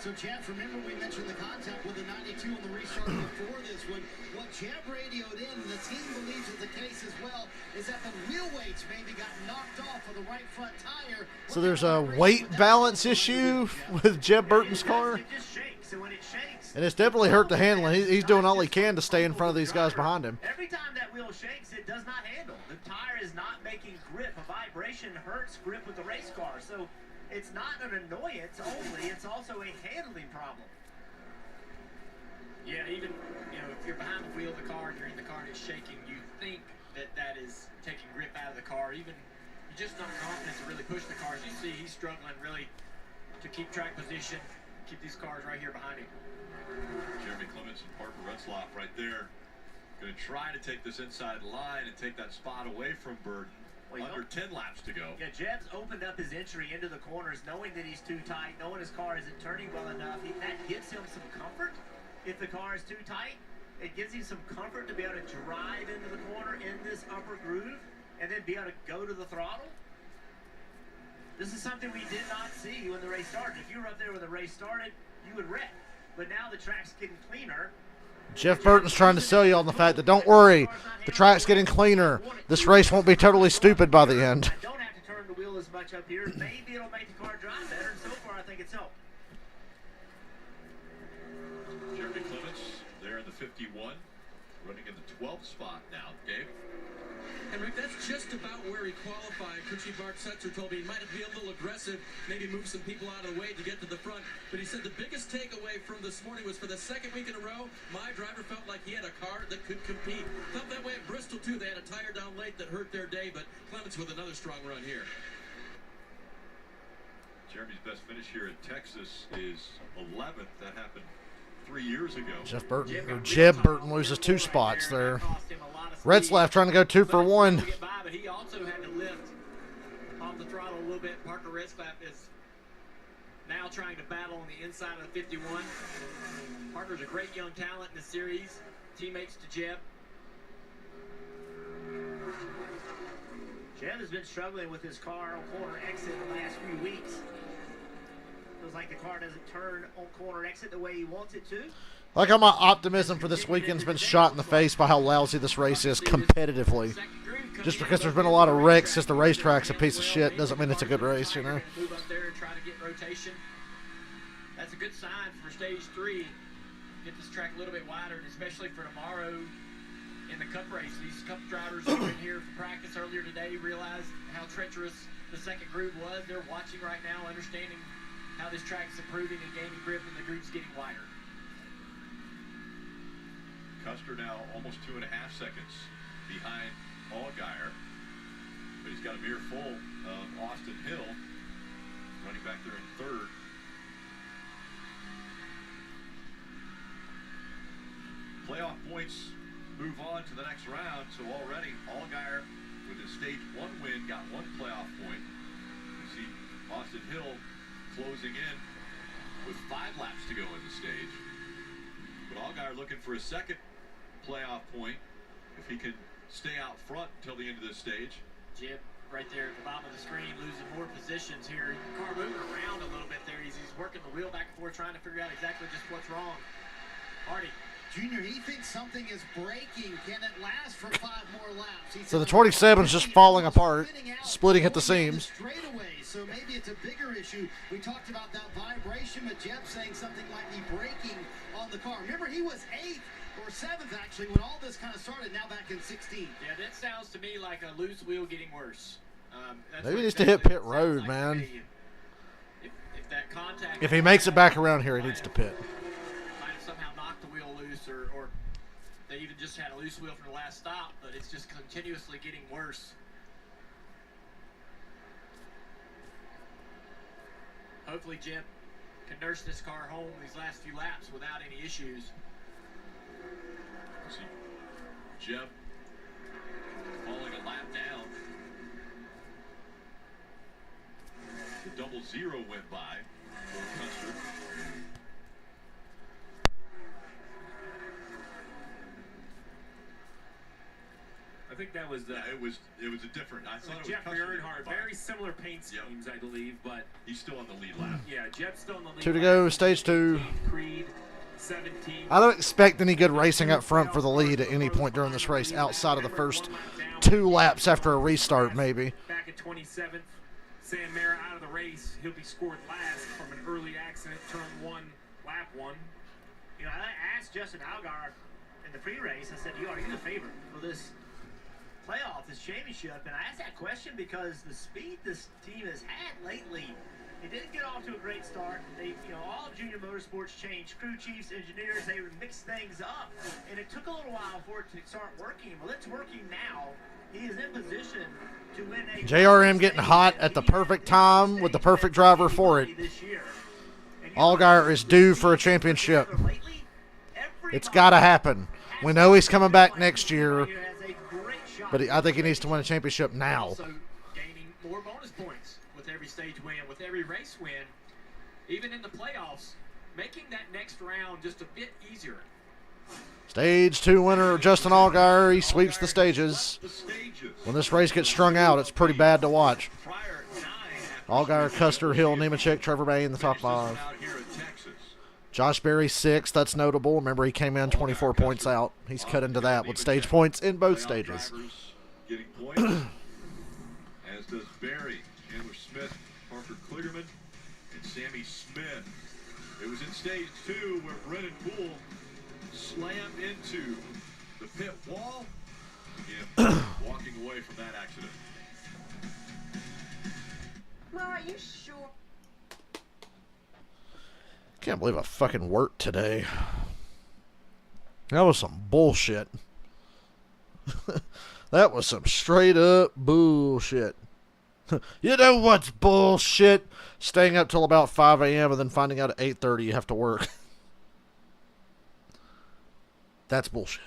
So, Jeff, remember we mentioned the contact with the 92 on the restart before this one. What Jeff radioed in, the team believes is the case as well, is that the wheel weights maybe got knocked off of the right front tire. So there's a weight balance issue with Jeb Burton's car? It just shakes, and when it shakes, And it's definitely hurt the handling. He's doing all he can to stay in front of these guys behind him. Every time that wheel shakes, it does not handle. The tire is not making grip. A vibration hurts grip with the race car. So it's not an annoyance only, it's also a handling problem. Yeah, even, if you're behind the wheel of the car and you're in the car and it's shaking, you think that is taking grip out of the car. Even you're just not confident to really push the car. As you see, he's struggling really to keep track position, keep these cars right here behind him. Jeremy Clements and Parker Retzlaff right there. Going to try to take this inside line and take that spot away from Burton. Under 10 laps to go. Yeah, Jeb's opened up his entry into the corners knowing that he's too tight, knowing his car isn't turning well enough. That gives him some comfort. If the car is too tight, it gives him some comfort to be able to drive into the corner in this upper groove and then be able to go to the throttle. This is something we did not see when the race started. If you were up there when the race started, you would wreck. But now the track's getting cleaner. Jeff Burton's trying to sell you on the fact that don't worry, the track's getting cleaner. This race won't be totally stupid by the end. I don't have to turn the wheel as much up here. Maybe it'll make the car drive better. And so far, I think it's helped. Jeremy Clements there in the 51, running in the 12th spot now. Dave? And Rick, that's just about where he qualified. Kuchi Mark Setzer told me he might be a little aggressive, maybe move some people out of the way to get to the front. But he said the biggest takeaway from this morning was for the second week in a row, my driver felt like he had a car that could compete. Felt that way at Bristol, too. They had a tire down late that hurt their day, but Clements with another strong run here. Jeremy's best finish here at Texas is 11th. That happened 3 years ago. Jeb Burton loses 2 spots there. Retzlaff trying to go 2 for 1. But he also had to lift off the throttle a little bit. Parker Retzlaff is now trying to battle on the inside of the 51. Parker's a great young talent in the series. Teammates to Jeb. Jeb has been struggling with his car on corner exit the last few weeks. Feels like the car doesn't turn on corner exit the way he wants it to. Like how my optimism for this weekend's been shot in the face by how lousy this race is competitively. Just because there's been a lot of wrecks since the racetrack's a piece of shit doesn't mean it's a good race, you know? Move up there and try to get rotation. That's a good sign for stage 3. Get this track a little bit wider, and especially for tomorrow in the Cup race. These Cup drivers who've been here for practice earlier today realized how treacherous the second groove was. They're watching right now, understanding how this track is improving and gaining grip, and the groove's getting wider. Custer now almost 2.5 seconds behind Allgaier, but he's got a mirror full of Austin Hill running back there in 3rd. Playoff points move on to the next round, so already Allgaier with his stage 1 win got 1 playoff point. You see Austin Hill closing in with 5 laps to go in the stage. But Allgaier looking for a second playoff point if he can stay out front until the end of this stage. Jeb right there at the bottom of the screen losing more positions here. Car moving around a little bit there. He's working the wheel back and forth trying to figure out exactly just what's wrong. Hardy. Junior, he thinks something is breaking. Can it last for 5 more laps? So the 27's just falling apart, splitting at the seams. So maybe it's a bigger issue. We talked about that vibration, but Jeb saying something might be breaking on the car. Remember, he was 8th or 7th actually when all this kind of started, now back in 16th. Yeah, that sounds to me like a loose wheel getting worse. Maybe he needs to hit pit road, man. If that contact... If he makes it back around here, he needs to pit. Might have somehow knocked the wheel loose, or they even just had a loose wheel for the last stop, but it's just continuously getting worse. Hopefully Jeb can nurse this car home these last few laps without any issues. See Jeb falling a lap down. The 00 went by for Custer. I think that was it was a different. I thought it was Jeffrey Earnhardt. Very similar paint schemes, I believe, but he's still on the lead lap. Yeah, Jeff's still on the lead. 2 to go, stage 2. Creed, 17. I don't expect any good racing up front for the lead at any point during this race, outside of the first 2 laps after a restart, maybe. Back at 27th, Sam Mara out of the race. He'll be scored last from an early accident, turn 1, lap 1. You know, I asked Justin Allgaier in the pre-race, I said, are you the favorite for this playoff, this championship? And I asked that question because the speed this team has had lately, it didn't get off to a great start. They, all of Junior Motorsports changed crew chiefs, engineers, they would mix things up. And it took a little while for it to start working. Well, it's working now. He is in position to win a JRM getting hot at the perfect time with the perfect driver for it. Allgaier is due for a championship. It's got to happen. We know he's coming back next year, but I think he needs to win a championship now. Also gaining more bonus points with every stage win, with every race win, even in the playoffs, making that next round just a bit easier. Stage 2 winner Justin Allgaier. He sweeps the stages. When this race gets strung out, it's pretty bad to watch. Allgaier, Custer, Hill, Nemechek, Trevor May in the top 5. Josh Berry 6th. That's notable. Remember, he came in 24 points out. He's cut into that with stage points in both stages. Getting points, as does Berry, Chandler Smith, Parker Kligerman, and Sammy Smith. It was in stage 2 where Brennan Poole slammed into the pit wall and walking away from that accident. Laura, are you sure? Can't believe I fucking worked today. That was some bullshit. That was some straight up bullshit. You know what's bullshit? Staying up till about 5 a.m. and then finding out at 8:30 you have to work. That's bullshit.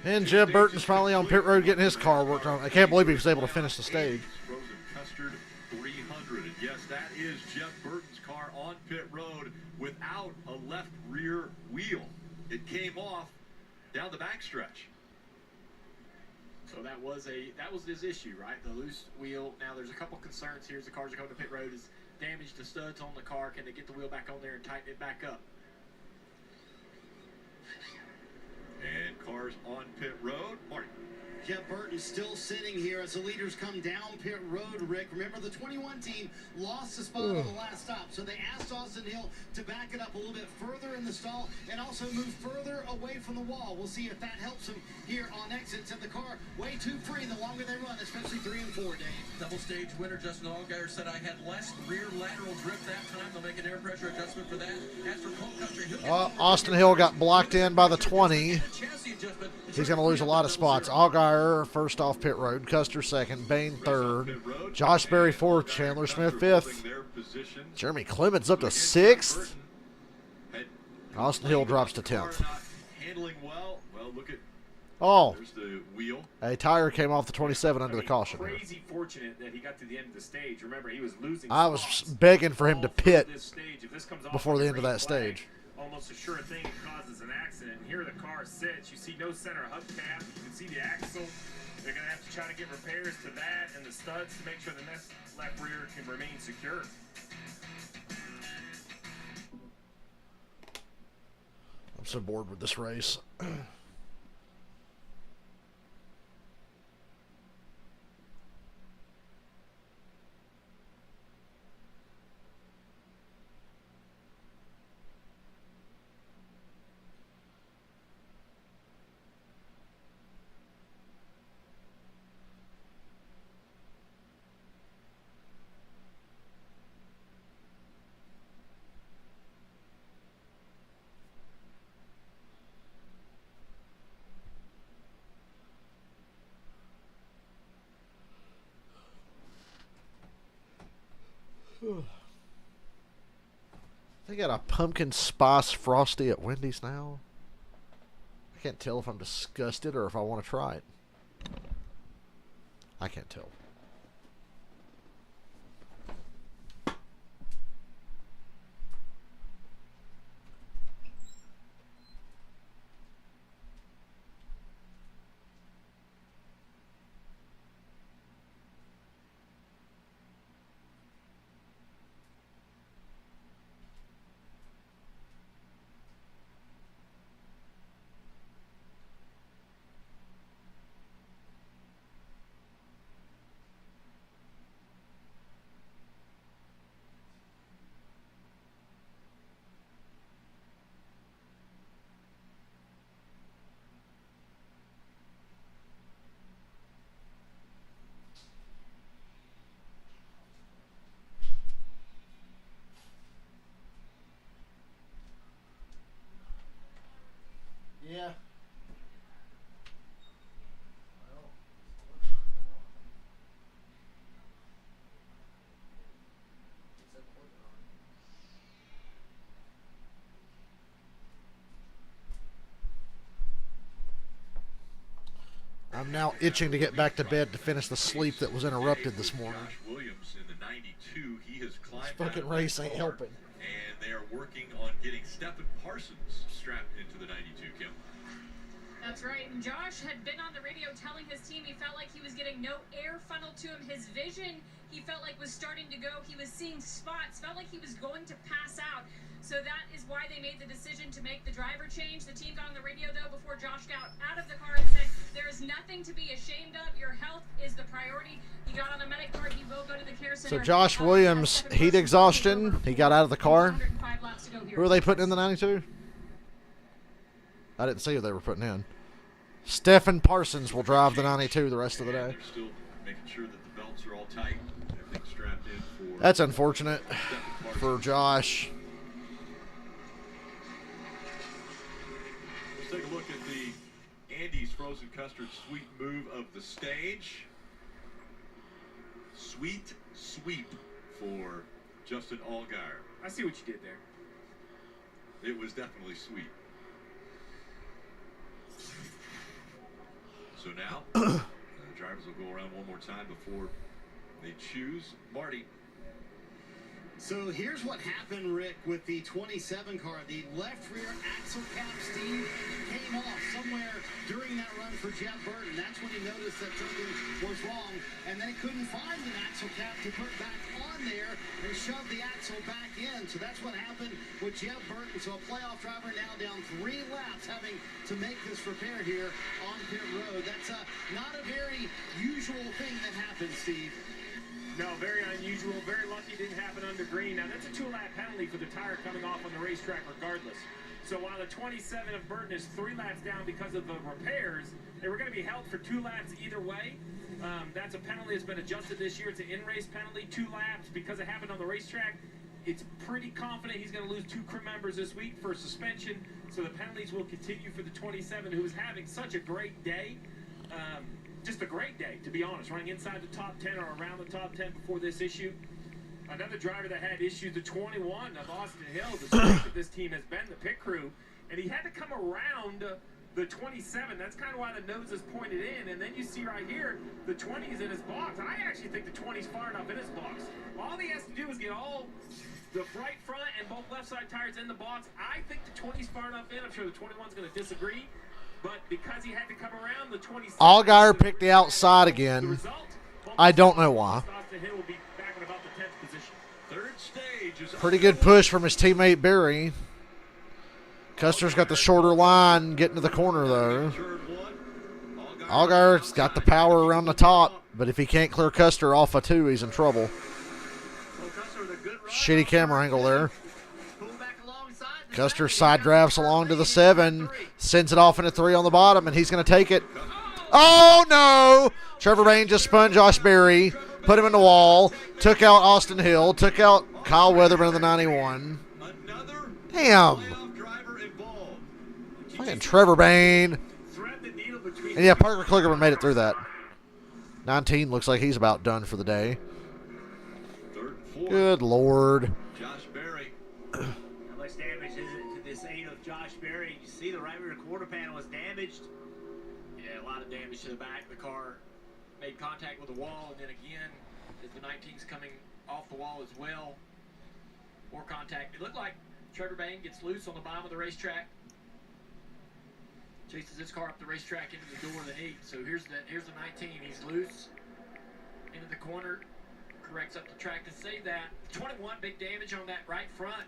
And Jeb Burton's finally on pit road getting his car worked on. I can't believe he was able to finish the stage. Frozen Custard 300. And yes, that is Jeff Burton's car on pit road without a left rear wheel. It came off down the backstretch. So that was his issue, right? The loose wheel. Now there's a couple concerns here as the cars are going to pit road. Is damage to studs on the car. Can they get the wheel back on there and tighten it back up? And cars on pit road. Marty. Jeff Burton still sitting here as the leaders come down pit road, Rick. Remember, the 21 team lost the spot on the last stop, so they asked Austin Hill to back it up a little bit further in the stall and also move further away from the wall. We'll see if that helps them here on exits. And the car way too free the longer they run, especially 3 and 4, Dave. Double stage winner Justin Allgaier said I had less rear lateral drift that time. They'll make an air pressure adjustment for that. As for Coal Country, Austin Hill got blocked in by the 20. He's going to lose a lot of spots. Allgaier Allgaier first off pit road, Custer second, Bain third, Josh Berry fourth, Chandler Smith fifth, Jeremy Clements up to sixth, Austin Hill drops to 10th. Handling well. Well, look at. Oh, There's the wheel. a tire came off the 27 under the caution. Crazy fortunate that he got to the end of the stage. Remember, he was losing. I was begging for him to pit before the end of that stage. Almost a sure thing it causes an accident. And here the car sits. You see no center hubcap. You can see the axle. They're going to have to try to get repairs to that and the studs to make sure the next left rear can remain secure. I'm so bored with this race. They got a pumpkin spice frosty at Wendy's now. I can't tell if I'm disgusted or if I want to try it. I can't tell. Yeah. I'm now itching to get back to bed to finish the sleep that was interrupted this morning. Josh Williams in the 92, he has climbed This fucking race ain't helping. And they are working on getting Stephen Parsons strapped into the 92, Kim. That's right, and Josh had been on the radio telling his team he felt like he was getting no air funneled to him. His vision, he felt like, was starting to go. He was seeing spots, felt like he was going to pass out. So that is why they made the decision to make the driver change. The team got on the radio, though, before Josh got out of the car and said, there is nothing to be ashamed of. Your health is the priority. He got on a medic card. He will go to the care center. So Josh Williams, heat exhaustion. He got out of the car. Who are they putting in the 92? I didn't see who they were putting in. Stephen Parsons will drive the 92 the rest of the day. They're still making sure that the belts are all tight. Everything's strapped in for. That's unfortunate for Josh. Let's take a look at the Andy's Frozen Custard Sweet move of the stage. Sweet sweep for Justin Allgaier. I see what you did there. It was definitely sweet. So now, the drivers will go around one more time before they choose. Marty. So here's what happened, Rick, with the 27 car. The left rear axle cap, Steve, came off somewhere during that run for Jeff Burton. That's when he noticed that something was wrong, and then he couldn't find an axle cap to put back on there and shove the axle back in. So that's what happened with Jeff Burton. So a playoff driver now down 3 laps, having to make this repair here on pit road. That's not a very usual thing that happens, Steve. No, very unusual. Very lucky it didn't happen under green. Now, that's a 2-lap penalty for the tire coming off on the racetrack regardless. So while the 27 of Burton is 3 laps down because of the repairs, they were going to be held for 2 laps either way. That's a penalty that's been adjusted this year. It's an in-race penalty, 2 laps, because it happened on the racetrack. It's pretty confident he's going to lose 2 crew members this week for suspension. So the penalties will continue for the 27, who is having such a great day. just a great day, to be honest, running inside the top 10 or around the top 10 before this issue. Another driver that had issues, the 21 of Austin Hill, the strength of this team has been the pit crew, and he had to come around the 27. That's kind of why the nose is pointed in, and then you see right here, the 20 is in his box. I actually think the 20 is far enough in his box. All he has to do is get all the right front and both left side tires in the box. I think the 20 is far enough in. I'm sure the 21's going to disagree. But because he had to come around, the 27. Allgaier picked the outside again. I don't know why. Pretty good push from his teammate Barry. Custer's got the shorter line getting to the corner, though. Allgaier's got the power around the top, but if he can't clear Custer off of 2, he's in trouble. Shitty camera angle there. Custer side drafts along to the 7, sends it off into 3 on the bottom, and he's going to take it. Oh, no! Trevor Bayne just spun Josh Berry, put him in the wall, took out Austin Hill, took out Kyle Weatherman in the 91. Damn. Fucking Trevor Bayne. And yeah, Parker Kligerman made it through that. 19 looks like he's about done for the day. Good Lord. Josh Berry. How much damage is it to this 8 of Josh Berry? You see the right rear quarter panel is damaged. Yeah, a lot of damage to the back. The car made contact with the wall, and then again, as the 19's coming off the wall as well. More contact. It looked like Trevor Bayne gets loose on the bottom of the racetrack. Chases his car up the racetrack into the door of the 8. So here's the 19. He's loose into the corner. Corrects up the track to save that. 21, big damage on that right front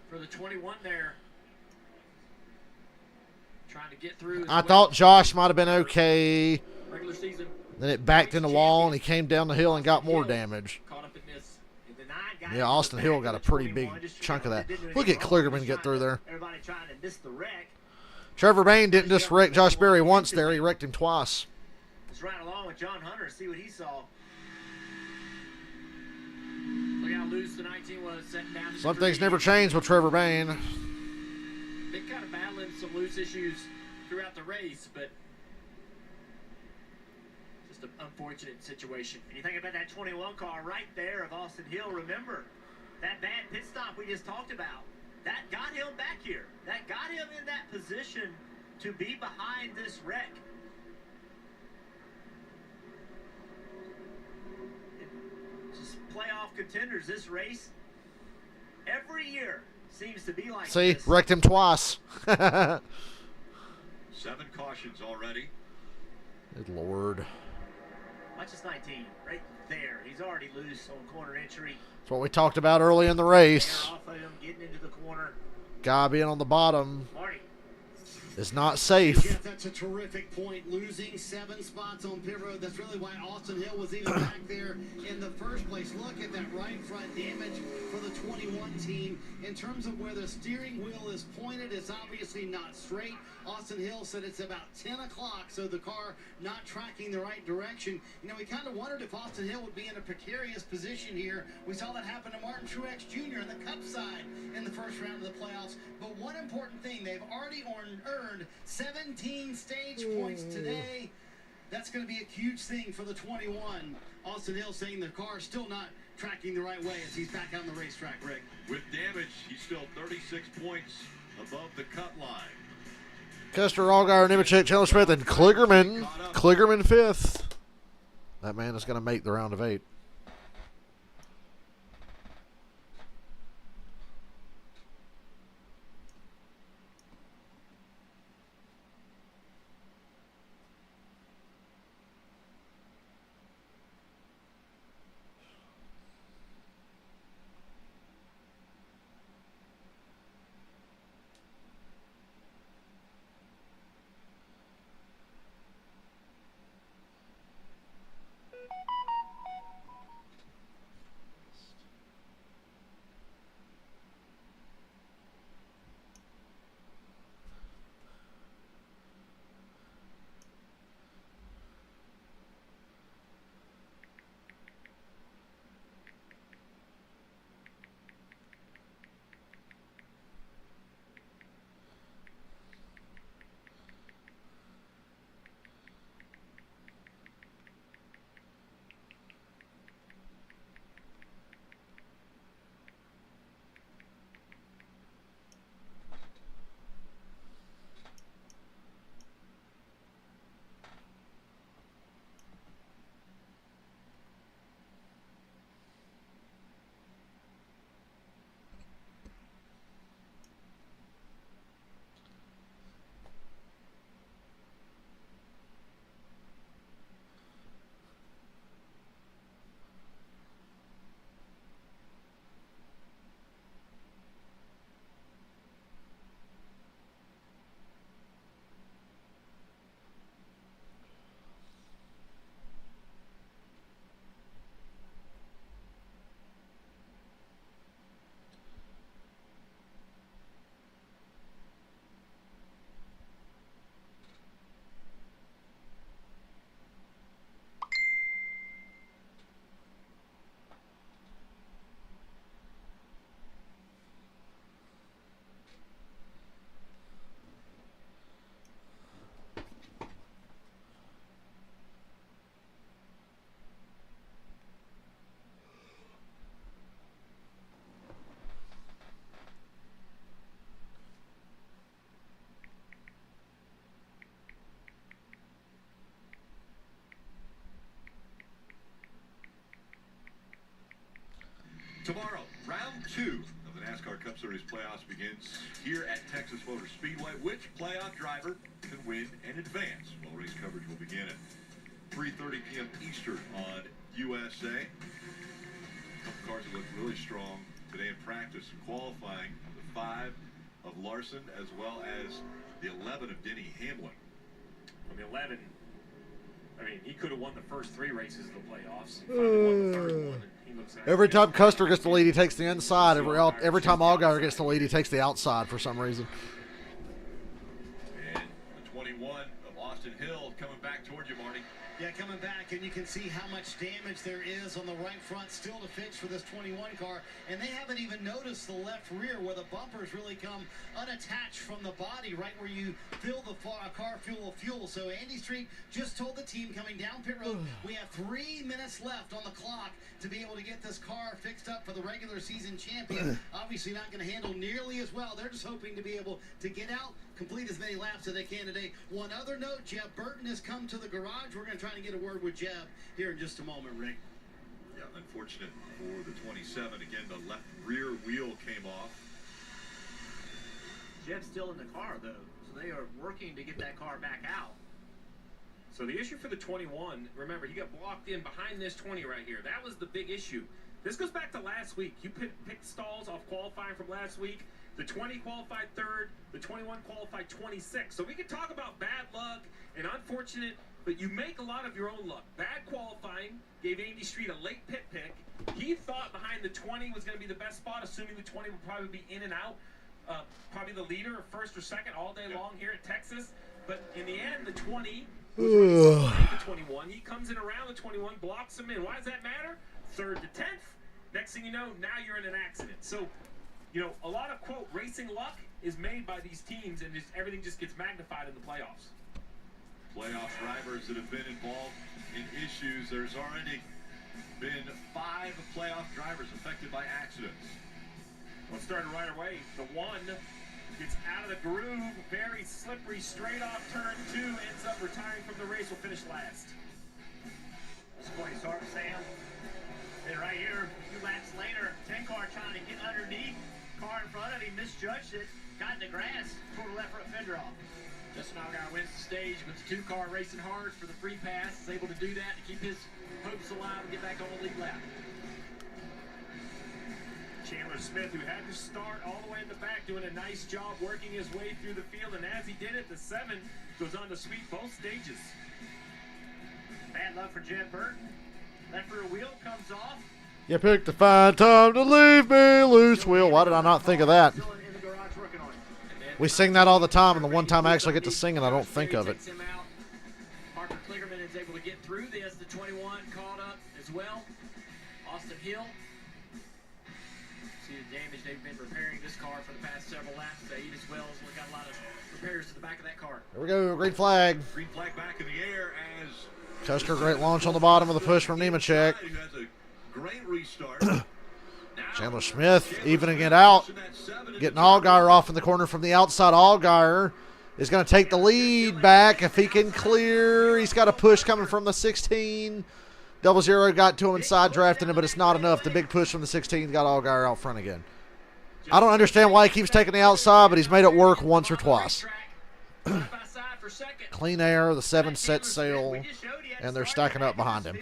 for the 21 there. Trying to get through. I thought Josh might have been okay. Regular season. Then it backed in the wall, and he came down the hill and got more damage. Caught up in this. Yeah, Austin Hill got a pretty big chunk of that. Look at Kligerman get through there. Everybody trying to miss the wreck. Trevor Bayne didn't just wreck Josh Berry once there. He wrecked him twice. Let's ride along with John Hunter and see what he saw. Look how loose the 19 was, setting down. Some things never change with Trevor Bayne. Been kind of battling some loose issues throughout the race, but just an unfortunate situation. And you think about that 21 car right there of Austin Hill. Remember, that bad pit stop we just talked about, that got him back here. That got him in that position to be behind this wreck. Just playoff contenders, this race, every year seems to be like See, this. wrecked him twice. 7 cautions already. Good Lord. Watch this 19, right there. He's already loose on corner entry. That's what we talked about early in the race. Off of him, getting into the corner. Guy being on the bottom Marty. is not safe. Yes, that's a terrific point. Losing 7 spots on pit road. That's really why Austin Hill was even back there in the first place. Look at that right front damage for the 21 team. In terms of where the steering wheel is pointed, it's obviously not straight. Austin Hill said it's about 10 o'clock, so the car not tracking the right direction. You know, we kind of wondered if Austin Hill would be in a precarious position here. We saw that happen to Martin Truex Jr. in the Cup side in the first round of the playoffs. But one important thing, they've already earned 17 stage points today. That's going to be a huge thing for the 21. Austin Hill saying the car is still not tracking the right way as he's back on the racetrack, Rick. With damage, he's still 36 points above the cut line. Custer, Allgaier, Nemechek, Chandler Smith, and Kligerman. Kligerman 5th. That man is going to make the round of 8. Tomorrow, round 2 of the NASCAR Cup Series Playoffs begins here at Texas Motor Speedway. Which playoff driver can win and advance? Well, race coverage will begin at 3:30 p.m. Eastern on USA. A couple cars that look really strong today in practice and qualifying. The 5 of Larson as well as the 11 of Denny Hamlin. On the 11, I mean, he could have won the first 3 races of the playoffs. And finally won the third one. And he looks Every time Custer gets the lead, he takes the inside. Every time Allgaier gets the lead, he takes the outside for some reason. And the 21 of Austin Hill coming back toward you, Marty. Yeah, coming back, and you can see how much damage there is on the right front still to fix for this 21 car. And they haven't even noticed the left rear where the bumpers really come unattached from the body, right where you fill the car full of fuel. So Andy Street just told the team coming down pit road, we have 3 minutes left on the clock to be able to get this car fixed up for the regular season champion. Obviously not going to handle nearly as well. They're just hoping to be able to get out, complete as many laps as they can today. One other note, Jeb Burton has come to the garage. We're going to try to get a word with Jeb here in just a moment, Rick. Yeah, unfortunate for the 27. Again, the left rear wheel came off. Jeb's still in the car, though, so they are working to get that car back out. So the issue for the 21, remember, he got blocked in behind this 20 right here. That was the big issue. This goes back to last week. You picked stalls off qualifying from last week. The 20 qualified 3rd. The 21 qualified 26. So we can talk about bad luck and unfortunate, but you make a lot of your own luck. Bad qualifying gave Andy Street a late pit pick. He thought behind the 20 was going to be the best spot, assuming the 20 would probably be in and out. Probably the leader or first or second all day long here at Texas. But in the end, the 20 was the 21. He comes in around the 21, blocks him in. Why does that matter? 3rd to 10th. Next thing you know, now you're in an accident. So, you know, a lot of, quote, racing luck is made by these teams, and everything just gets magnified in the playoffs. Playoff drivers that have been involved in issues. There's already been 5 playoff drivers affected by accidents. Well, it started right away. The 1 gets out of the groove, very slippery, straight off turn 2, ends up retiring from the race, will finish last. Disappointing start, Sam. And right here, a few laps later, 10 car trying to get underneath. Car in front of him misjudged it, got in the grass, pulled the left front fender off. Justin Allgaier wins the stage, but the 2 car racing hard for the free pass is able to do that to keep his hopes alive and get back on the lead lap. Chandler Smith, who had to start all the way in the back, doing a nice job working his way through the field, and as he did it, the 7 goes on to sweep both stages. Bad luck for Jeb Burton. Left rear wheel comes off. You picked a fine time to leave me loose, wheel. Why did I not think of that? We sing that all the time, and the one time I actually get to sing it, I don't think of it. Parker Kligerman is able to get through this. The 21 caught up as well. Austin Hill. See the damage they've been repairing this car for the past several laps. They as well as we got a lot of repairs to the back of that car. There we go, green flag. Green flag back in the air as Custer, great launch on the bottom of the push from Nemechek. who has a great restart. Chandler Smith evening it out, getting Allgaier off in the corner from the outside. Allgaier is going to take the lead back if he can clear. He's got a push coming from the 16. 00 got to him and side drafting him, but it's not enough. The big push from the 16 got Allgaier out front again. I don't understand why he keeps taking the outside, but he's made it work once or twice. Clean air, the 7 set sail, and they're stacking up behind him.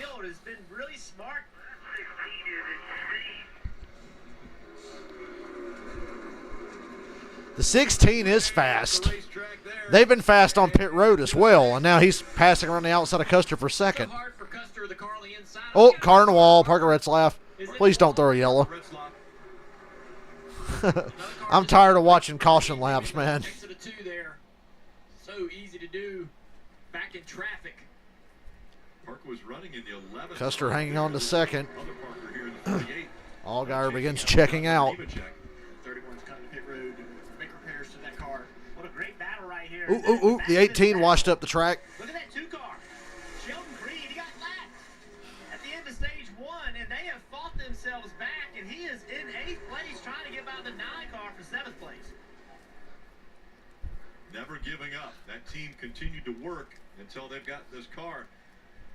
The 16 is fast. They've been fast on pit road as well, and now he's passing around the outside of Custer for second. Oh, car in the wall. Parker Retzlaff. Please don't throw a yellow. I'm tired of watching caution laps, man. So easy to do back in traffic. Parker was running in the 11th. Custer hanging on to second. Allgaier begins checking out. 31's coming to pit road to make repairs to that car. What a great battle right here. Ooh, the 18 washed up the track. Look at that 2 car. Sheldon Creed, he got lapped at the end of stage 1, and they have fought themselves back, and he is in 8th place trying to get by the 9 car for 7th place. Never giving up. That team continued to work until they've got this car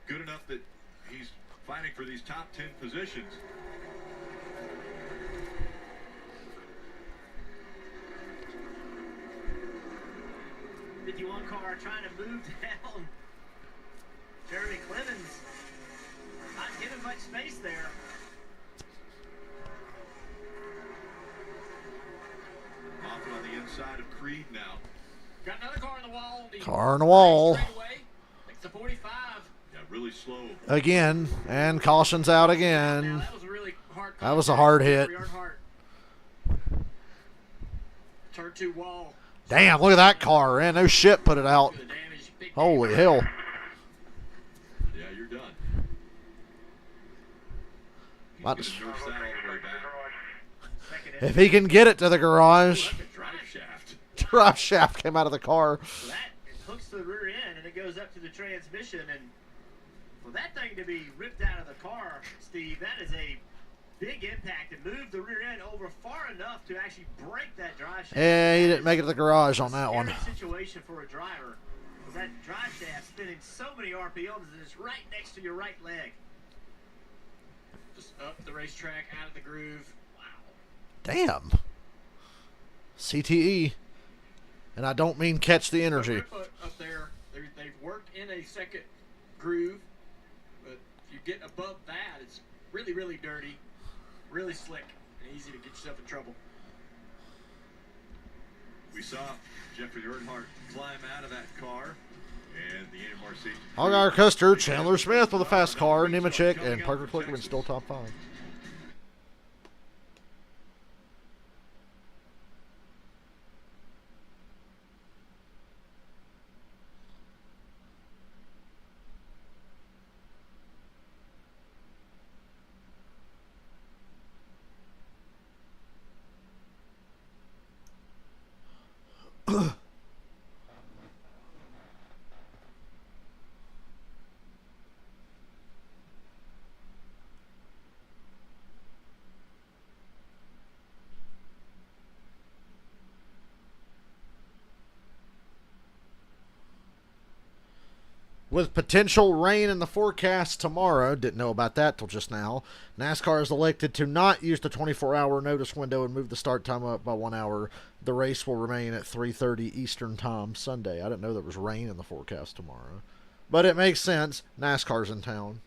good enough that he's fighting for these top 10 positions. 51 car trying to move down. Jeremy Clemens not giving much space there. Off on the inside of Creed now. Got another car in the wall. Car in the wall. It's the 45. Yeah, really slow. Again, and caution's out again. That was a really hard. That was a hard hit. Turn 2 wall. Damn, look at that car. Man, no shit put it out. Holy hell. Yeah, you're done. About to- Nurse that all the way back. If he can get it to the garage. Drive shaft. Drive shaft came out of the car. So that hooks to the rear end and it goes up to the transmission. And for that thing to be ripped out of the car, Steve, that is a big impact to move the rear end over far enough to actually break that drive shaft. Yeah, he didn't make it to the garage on that one. Scary situation for a driver. Because that drive shaft spinning so many RPMs and it's right next to your right leg. Just up the racetrack, out of the groove. Damn. CTE. And I don't mean catch the energy. Up there, they've worked in a second groove, but if you get above that, it's really, really dirty, really slick, and easy to get yourself in trouble. We saw Jeffrey Earnhardt climb out of that car, and the NMRC. Hoggar Custer, Chandler Smith with a fast car, Nemechek, and Parker Kligerman still top 5. With potential rain in the forecast tomorrow, didn't know about that till just now, NASCAR has elected to not use the 24-hour notice window and move the start time up by 1 hour. The race will remain at 3:30 Eastern Time Sunday. I didn't know there was rain in the forecast tomorrow. But it makes sense. NASCAR's in town.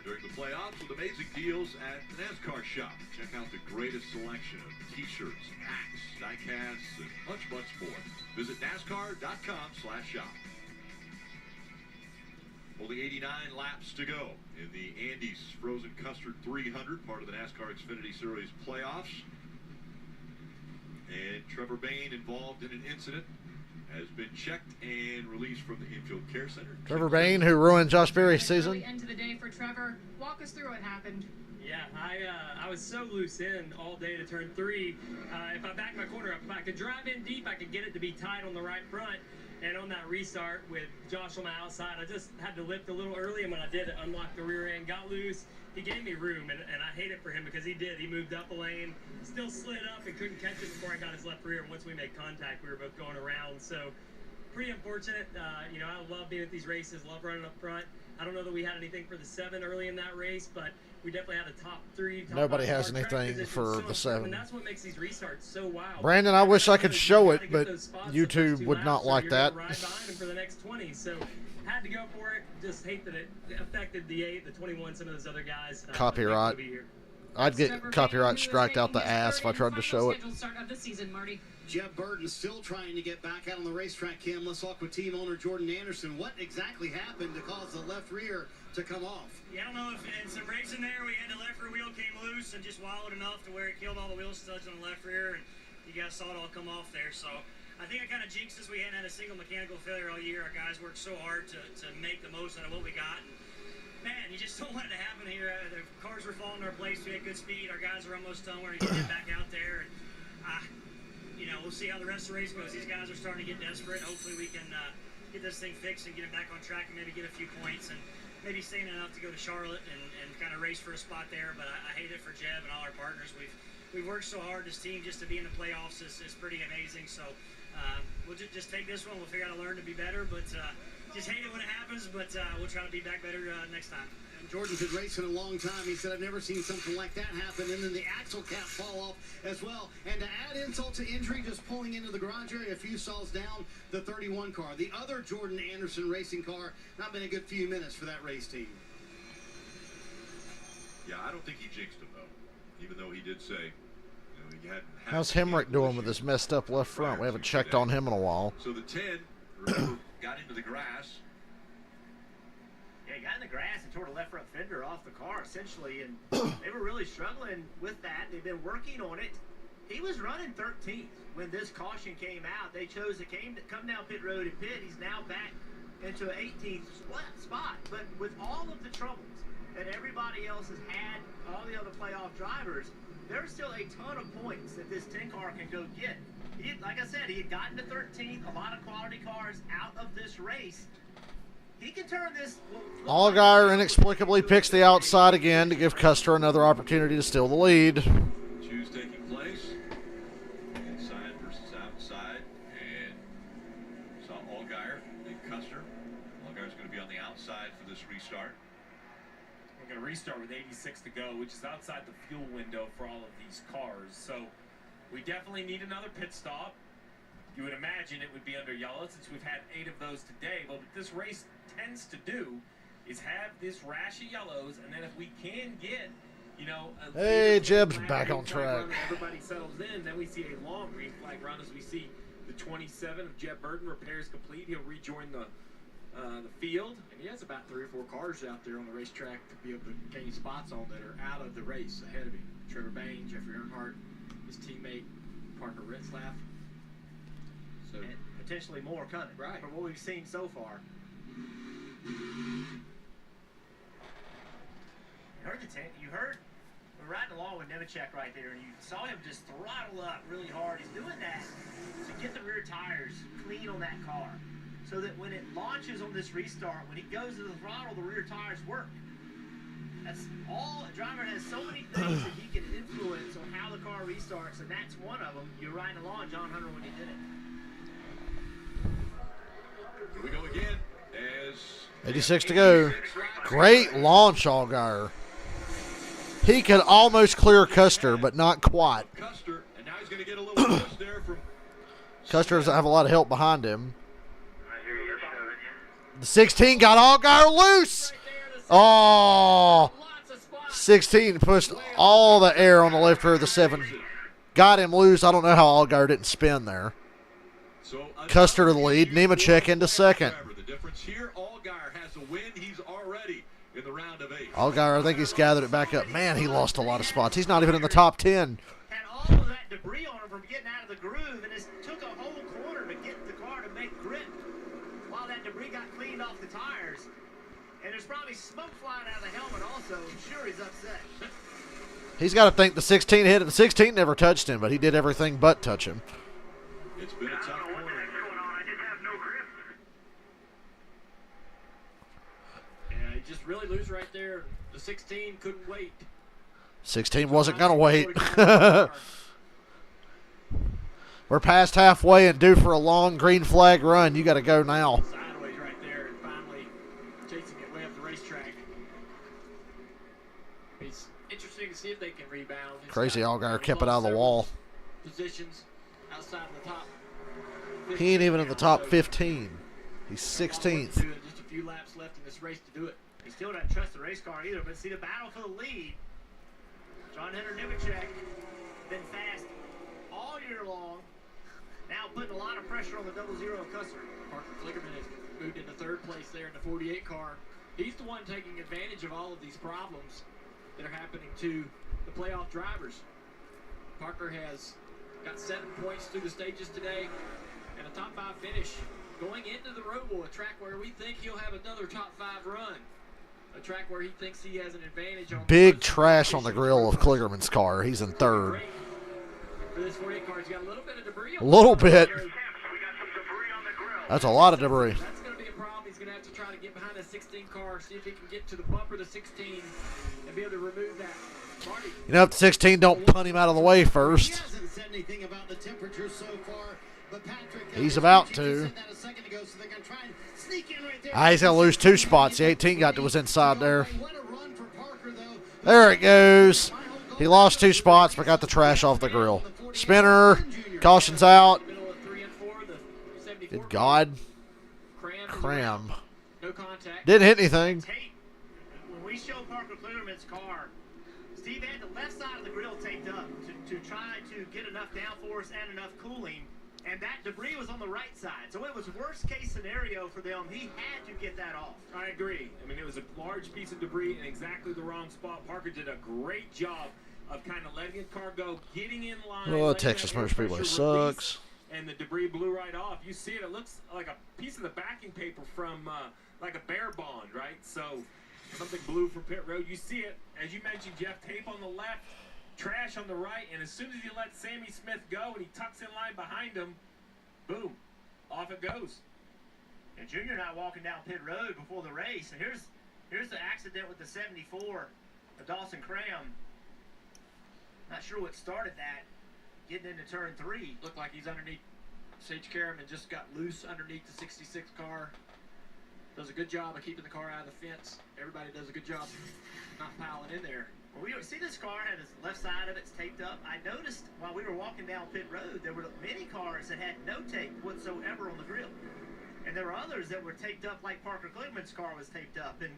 During the playoffs with amazing deals at the NASCAR shop. Check out the greatest selection of t-shirts, hats, diecasts, and much, much more. Visit NASCAR.com/shop. Only 89 laps to go in the Andes Frozen Custard 300, part of the NASCAR Xfinity Series Playoffs. And Trevor Bayne, involved in an incident, has been checked and released from the infield care center. Trevor Bayne, who ruined Josh Berry's season. End of the day for Trevor. Walk us through what happened. Yeah, I was so loose in all day to turn 3. If I back my corner up, if I could drive in deep, I could get it to be tight on the right front. And on that restart with Josh on the outside, I just had to lift a little early, and when I did, it unlocked the rear end, got loose. He gave me room, and I hate it for him because he did. He moved up a lane, still slid up and couldn't catch it before I got his left rear. And once we made contact, we were both going around. So pretty unfortunate. You know, I love being at these races, love running up front. I don't know that we had anything for the 7 early in that race, but we definitely had a top 3. Nobody has anything for the 7. And that's what makes these restarts so wild. Brandon, I wish I could show it, but YouTube would not like that. Ride behind him for the next 20, so had to go for it. Just hate that it affected the 8, the 21, some of those other guys. Copyright. I'd get copyright striked out the ass if I tried to show it. Start of the season, Marty. Jeb Burton still trying to get back out on the racetrack, Kim. Let's talk with team owner Jordan Anderson. What exactly happened to cause the left rear to come off? Yeah, I don't know if in some racing there we had the left rear wheel came loose and just wallowed enough to where it killed all the wheel studs on the left rear, and you guys saw it all come off there. So I think it kind of jinxed us. We hadn't had a single mechanical failure all year. Our guys worked so hard to make the most out of what we got. And man, you just don't want it to happen here. The cars were falling to our place. We had good speed. Our guys are almost done. We're going to get back out there. And, you know, we'll see how the rest of the race goes. These guys are starting to get desperate. Hopefully we can get this thing fixed and get it back on track and maybe get a few points and maybe stay in enough to go to Charlotte and kind of race for a spot there. But I hate it for Jeb and all our partners. We've worked so hard, this team, just to be in the playoffs is pretty amazing. So we'll just take this one. We'll figure out how to learn to be better. But just hate it when it happens. But we'll try to be back better next time. Jordan's been racing a long time. He said, I've never seen something like that happen. And then the axle cap fall off as well. And to add insult to injury, just pulling into the garage area a few stalls down, the 31 car. The other Jordan Anderson racing car, not been a good few minutes for that race team. Yeah, I don't think he jinxed him, though. Even though he did say, you know, he hadn't had How's Hemrick doing with his messed up left front? We haven't checked on him in a while. So the 10, remember, got into the grass. Yeah, he got in the grass and tore the left front fender off the car, essentially, and they were really struggling with that. They've been working on it. He was running 13th when this caution came out. They chose to come down pit road and pit. He's now back into an 18th spot. But with all of the troubles that everybody else has had, all the other playoff drivers, there's still a ton of points that this 10 car can go get. Like I said, he had gotten to 13th, a lot of quality cars out of this race. He can turn this. Allgaier inexplicably picks the outside again to give Custer another opportunity to steal the lead. Choose taking place. Inside versus outside. And saw Allgaier and Custer. Allgaier's going to be on the outside for this restart. We're going to restart with 86 to go, which is outside the fuel window for all of these cars. So we definitely need another pit stop. You would imagine it would be under yellow since we've had 8 of those today. But what this race tends to do is have this rash of yellows, and then if we can get, you know, hey, Jeb's back on track. Everybody settles in, then we see a long green flag run as we see the 27 of Jeb Burton repairs complete. He'll rejoin the field, and he has about 3 or 4 cars out there on the racetrack to be able to gain spots on that are out of the race ahead of him. Trevor Bain, Jeffrey Earnhardt, his teammate Parker Ritzlaff. So and potentially more coming, right, from what we've seen so far. You heard we're riding along with Nemechek right there, and you saw him just throttle up really hard. He's doing that to get the rear tires clean on that car, so that when it launches on this restart, when he goes to the throttle, the rear tires work. That's all. A driver has so many things that he can influence on how the car restarts, and that's one of them. You're riding along John Hunter when he did it. Here we go again. 86 to go. Great launch, Allgaier. He could almost clear Custer, but not quite. Custer, and now he's going to get a little push there from. Custer doesn't have a lot of help behind him. The 16 got Allgaier loose. Oh, 16 pushed all the air on the left rear of the 7. Got him loose. I don't know how Allgaier didn't spin there. Custer to the lead. Nemechek into second. The difference here, Allgaier has a win. He's already in the round of 8. Allgaier, I think he's gathered it back up. Man, he lost a lot of spots. He's not even in the top 10. Had all of that debris on him from getting out of the groove, and it took a whole corner to get the car to make grip while that debris got cleaned off the tires. And there's probably smoke flying out of the helmet also. I'm sure he's upset. He's got to think the 16 hit it. The 16 never touched him, but he did everything but touch him. It's been a tough corner. just really lose right there. The 16 couldn't wait. 16 wasn't going to wait. We're past halfway and due for a long green flag run. You got to go now. Sideways right there and finally chasing it way up the racetrack. It's interesting to see if they can rebound. Crazy Allgaier kept it out of the wall. Positions outside the top. He ain't even in the top 15. He's 16th. Just a few laps left in this race to do it. He still doesn't trust the race car either, but see the battle for the lead. John Hunter Nemechek been fast all year long. Now putting a lot of pressure on the 00 Custer. Parker Kligerman has moved into third place there in the 48 car. He's the one taking advantage of all of these problems that are happening to the playoff drivers. Parker has got 7 points through the stages today and a top 5 finish going into the Roval, a track where we think he'll have another top 5 run. A track where he thinks he has an advantage on big trash on the grill of Kligerman's car. He's in third. For this 48 car, he's got a little bit of debris. A little bit. That's a lot of debris. That's going to be a problem. He's going to have to try to get behind the 16 car, see if he can get to the bumper of the 16 and be able to remove that. Marty. You know, if the 16 don't punt him out of the way first. He hasn't said anything about the temperature so far, but Patrick, he's about to. said that a second ago, so they're going to try and sneak in right there. He's going to lose 2 spots. The 18 got to was inside there. There it goes. He lost 2 spots, but got the trash off the grill. Spinner. Caution's out. Good God. Cram. No contact. Didn't hit anything. When we show Parker Kligerman's car, Steve had the left side of the grill taped up to try to get enough downforce and enough cooling, and that debris was on the right side. So it was worst case scenario for them. He had to get that off. I agree. I mean, it was a large piece of debris in exactly the wrong spot. Parker did a great job of kind of letting his car go, getting in line. Oh, Texas Motor Speedway sucks. And the debris blew right off. You see it. It looks like a piece of the backing paper from like a bear bond, right? So something blew from pit road. You see it. As you mentioned, Jeff, tape on the left, trash on the right. And as soon as you let Sammy Smith go and he tucks in line behind him, boom, off it goes. And Junior not walking down pit road before the race. And here's the accident with the 74 of Dawson Cram. Not sure what started that. Getting into turn 3. Looked like he's underneath Sage Karam and just got loose underneath the 66 car. Does a good job of keeping the car out of the fence. Everybody does a good job not piling in there. Well, we see this car had his left side of it's taped up. I noticed while we were walking down pit road, there were many cars that had no tape whatsoever on the grill. And there were others that were taped up like Parker Kligerman's car was taped up. And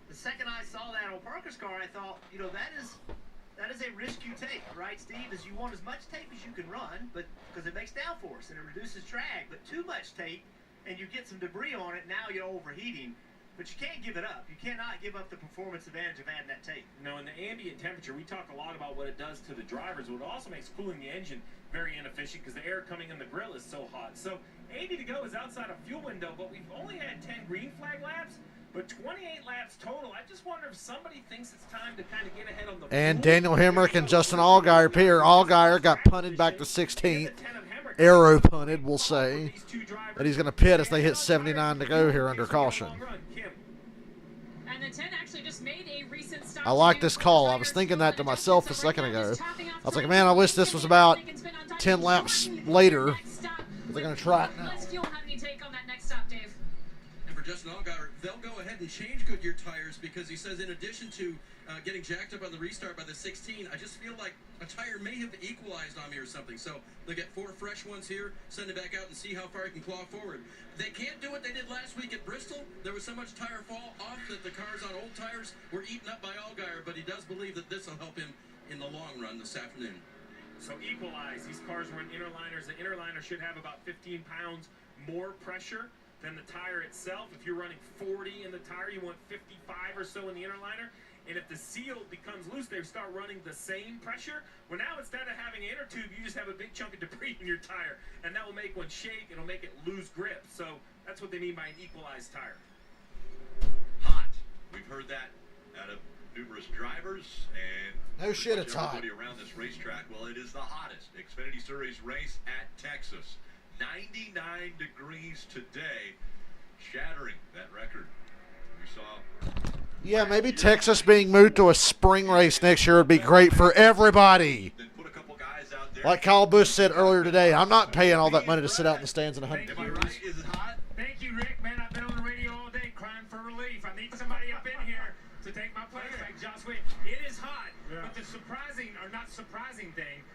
the second I saw that on Parker's car, I thought, you know, that is a risk you take, right, Steve? Is you want as much tape as you can run, but because it makes downforce and it reduces drag. But too much tape and you get some debris on it, now you're overheating. But you can't give it up. You cannot give up the performance advantage of adding that tape. No, in the ambient temperature, we talk a lot about what it does to the drivers. What also makes cooling the engine very inefficient because the air coming in the grill is so hot. So 80 to go is outside of fuel window, but we've only had 10 green flag laps. But 28 laps total. I just wonder if somebody thinks it's time to kind of get ahead on the And Daniel Hemrick and Justin Allgaier appear. Allgaier got punted back to 16th. Arrow punted, we'll say. But he's going to pit as they hit 79 to go here under caution. And the 10 actually just made a recent stop. I like this call. I was thinking that to myself a second ago. I was like, man, I wish this was about 10 laps later. But they're going to try it now. Let's fuel have any take on that next stop, Dave. And for Justin Allgaier, they'll go ahead and change Goodyear tires because he says in addition to getting jacked up on the restart by the 16, I just feel like a tire may have equalized on me or something. So they'll get 4 fresh ones here, send it back out and see how far he can claw forward. They can't do what they did last week at Bristol. There was so much tire fall off that the cars on old tires were eaten up by Allgaier, but he does believe that this will help him in the long run this afternoon. So equalize. These cars were in interliners. The interliner should have about 15 pounds more pressure than the tire itself. If you're running 40 in the tire, you want 55 or so in the interliner. And if the seal becomes loose, they start running the same pressure. Well, now instead of having an inner tube, you just have a big chunk of debris in your tire. And that will make one shake. It'll make it lose grip. So that's what they mean by an equalized tire. Hot. We've heard that out of numerous drivers and no shit, it's hot. Everybody around this racetrack. Well, it is the hottest Xfinity Series race at Texas. 99 degrees today, shattering that record. We saw Yeah, maybe Texas being moved to a spring race next year would be great for everybody. Like Kyle Busch said earlier today, I'm not paying all that money to sit out in the stands in 100 degrees. Is it hot? Thank you, Rick. Man, I've been on the radio all day crying for relief. I need somebody up in here to take my place like Josh Witt. It is hot, but the surprising, or not surprising thing,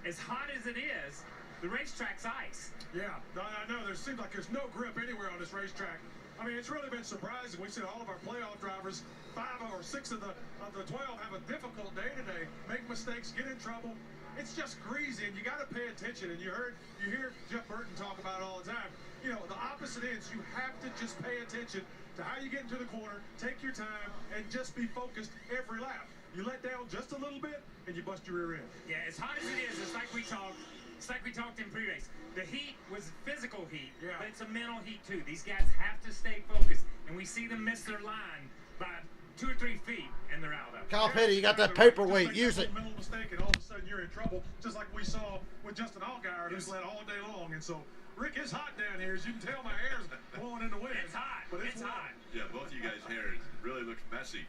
as hot as it is, the racetrack's ice. Yeah, I know. There seems like there's no grip anywhere on this racetrack. I mean, it's really been surprising. We've seen all of our playoff drivers, 5 or 6 of the 12, have a difficult day today, make mistakes, get in trouble. It's just greasy, and you got to pay attention. And you hear Jeff Burton talk about it all the time. You know, the opposite ends. You have to just pay attention to how you get into the corner, take your time, and just be focused every lap. You let down just a little bit, and you bust your rear end. Yeah, as hot as it is, it's like we talked. It's like we talked in pre-race. The heat was physical heat, but it's a mental heat too. These guys have to stay focused, and we see them miss their line by 2 or 3 feet, and they're out of it. Kyle Petty, you got that paperweight. Use it. Mental mistake, and all of a sudden you're in trouble, just like we saw with Justin Allgaier, who's led all day long. And so, Rick, is hot down here. As you can tell, my hair's blowing in the wind. It's hot. But it's hot. Yeah, both of you guys' hair really looks messy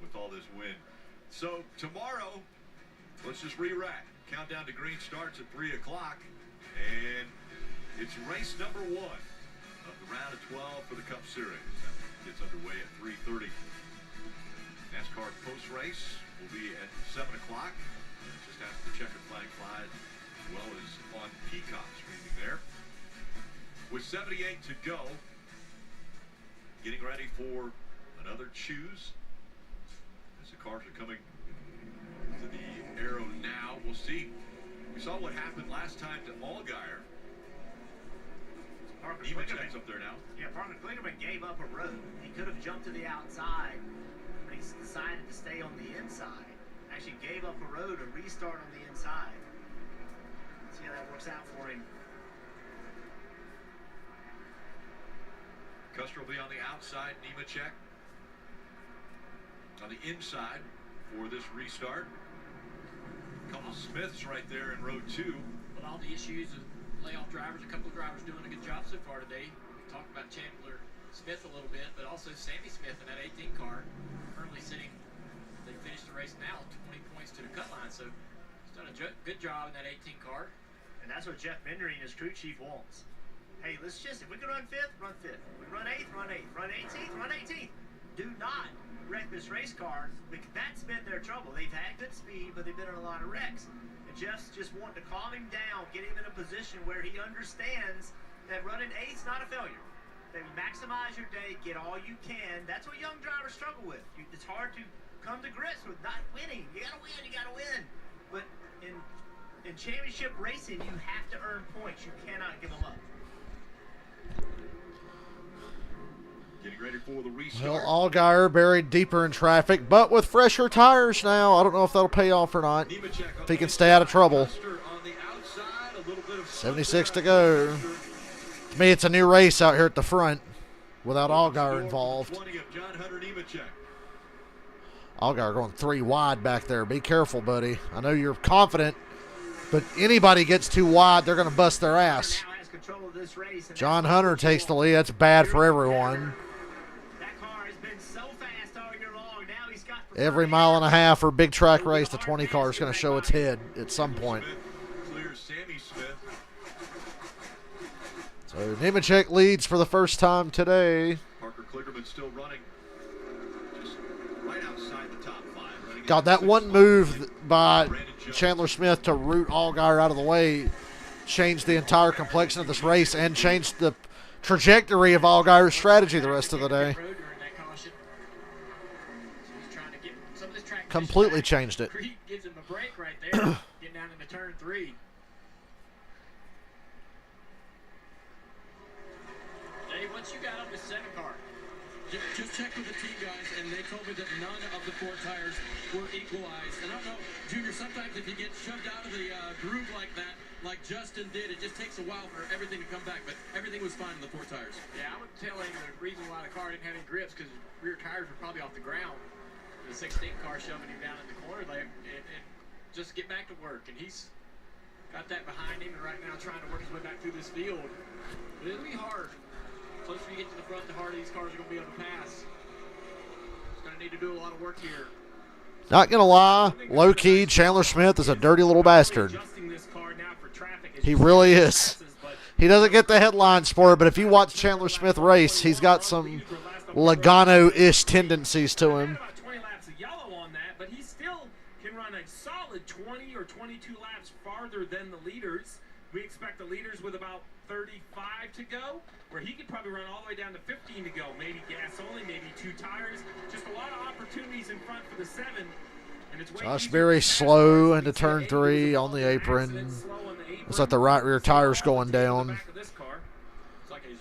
with all this wind. So tomorrow, let's just re-rack. Countdown to green starts at 3 o'clock, and it's race number 1 of the round of 12 for the Cup Series. That gets underway at 3:30. NASCAR post-race will be at 7 o'clock, just after the checkered flag flies, as well as on Peacock streaming there. With 78 to go, getting ready for another choose as the cars are coming to the arrow now. We'll see. We saw what happened last time to Allgaier. Nemechek's up there now. Yeah, Parker Kligerman gave up a road. He could have jumped to the outside, but he decided to stay on the inside. Actually gave up a road to restart on the inside. See how that works out for him. Custer will be on the outside, Nemechek on the inside for this restart. A couple Smiths right there in row 2. With all the issues of playoff drivers, a couple of drivers doing a good job so far today. We talked about Chandler Smith a little bit, but also Sammy Smith in that 18 car, currently sitting. They finished the race now 20 points to the cut line, so he's done a good job in that 18 car. And that's what Jeff Bendry and his crew chief wants. Hey, let's just, if we can run 5th, run 5th. If we run 8th, run 8th. Run 18th, run 18th. Do not wreck this race car, because that's been their trouble. They've had good speed, but they've been in a lot of wrecks. And Jeff's just wanting to calm him down, get him in a position where he understands that running 8th's not a failure. That you maximize your day, get all you can. That's what young drivers struggle with. It's hard to come to grips with not winning. You gotta win, you gotta win. But in championship racing, you have to earn points. You cannot give them up. Getting ready for the restart. Well, Allgaier buried deeper in traffic, but with fresher tires now. I don't know if that'll pay off or not. If he can stay out of trouble. 76 to go. To me, it's a new race out here at the front without Allgaier involved. Allgaier going 3 wide back there. Be careful, buddy. I know you're confident, but anybody gets too wide, they're going to bust their ass. John Hunter takes the lead. That's bad for everyone. Every mile and a half or big track race, the 20 car is going to show its head at some point. So Nemechek leads for the first time today. Parker Kligerman still running just right outside the top 5. God, that one move by Chandler Smith to root Allgaier out of the way changed the entire complexion of this race and changed the trajectory of Allgaier's strategy the rest of the day. Completely changed it. Creed gives him a break right there, getting down into turn 3. Dave, what you got on the 7 car? Just checked with the team guys, and they told me that none of the 4 tires were equalized. And I don't know, Junior, sometimes if you get shoved out of the groove like that, like Justin did, it just takes a while for everything to come back. But everything was fine in the 4 tires. Yeah, I would tell him the reason why the car didn't have any grips because rear tires were probably off the ground. The 16 car shoving him down in the corner there, and just get back to work. And he's got that behind him, and right now trying to work his way back through this field. But it'll be hard. The closer you get to the front, the harder these cars are going to be able to pass. It's going going to need to do a lot of work here. Not going to lie, low-key, Chandler Smith is a dirty little bastard. He really is. He doesn't get the headlines for it, but if you watch Chandler Smith race, he's got some Logano-ish tendencies to him. About 20 laps of yellow on that, but he still can run a solid 20 or 22 laps farther than the leaders. We expect the leaders with about 35 to go, where he could probably run all the way down to 15 to go. Maybe gas only, maybe 2 tires. Just a lot of opportunities in front for the 7. And it's Josh Berry slow into turn 3 on the apron. Looks like the right rear tire's going down. It's like he's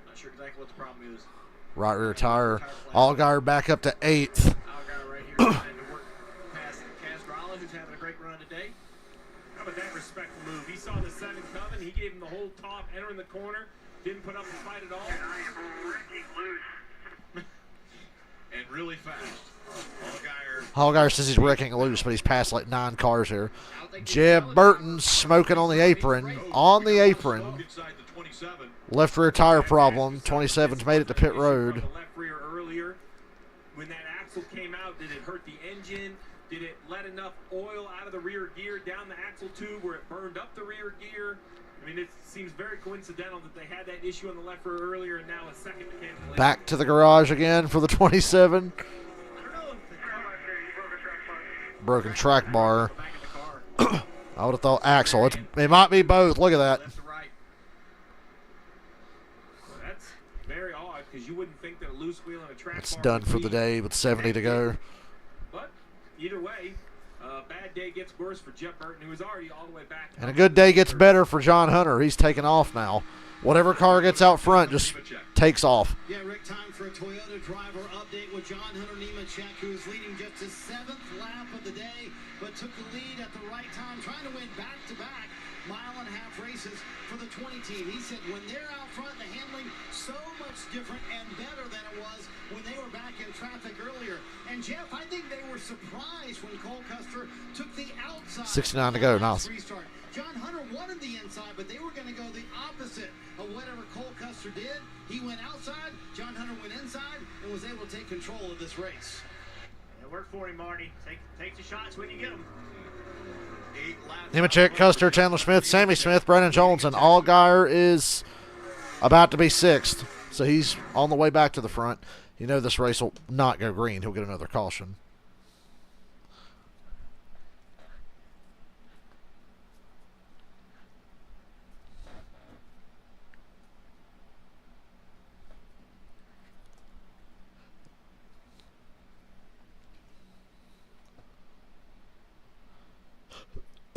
not sure exactly what the problem is. Right rear tire. Allgaier back up to 8th. Allgaier right here trying to work past Casgrala, who's having a great run today. How about that respectful move? He saw the 7 coming. He gave him the whole top, entering the corner. Didn't put up a fight at all. And I am wrecking loose. And really fast. Allgaier says he's wrecking loose, but he's passed like 9 cars here. Jeb Burton smoking on the apron. On the apron. Left rear tire problem. 27's made it to pit road. The left rear earlier. When that axle came out, did it hurt the engine? Did it let enough oil out of the rear gear down the axle tube where it burned up the rear gear? I mean, it seems very coincidental that they had that issue on the left rear earlier and now a second mechanical issue. Back to the garage again for the 27. Broken track bar. I would have thought axle. It might be both. Look at that. Well, that's very odd because you wouldn't think that a loose wheel and a track It's bar done would for be- the day with 70 to go. But either way, bad day gets worse for Jeff Burton, who was already all the way back. And a good day gets better for John Hunter. He's taking off now. Whatever car gets out front just takes off. Yeah, Rick, time for a Toyota driver update with John Hunter Nemechek, who is leading just his 7th lap of the day, but took the lead at the right time, trying to win back-to-back mile-and-a-half races for the 20 team. He said when they're out front, the handling so much different and better than it was when they were back in traffic earlier. And Jeff, I think they were surprised when Cole Custer took the outside. 69 to go. Nice. Restart. John Hunter wanted the inside, but they were going to go the opposite of whatever Cole Custer did. He went outside, John Hunter went inside, and was able to take control of this race. It worked for him, Marty. Take the shots when you get them. Nemechek, Custer, Chandler Smith, Sammy Smith, Brennan Jones, and Allgaier is about to be 6th. So he's on the way back to the front. You know this race will not go green. He'll get another caution.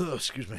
Oh, excuse me.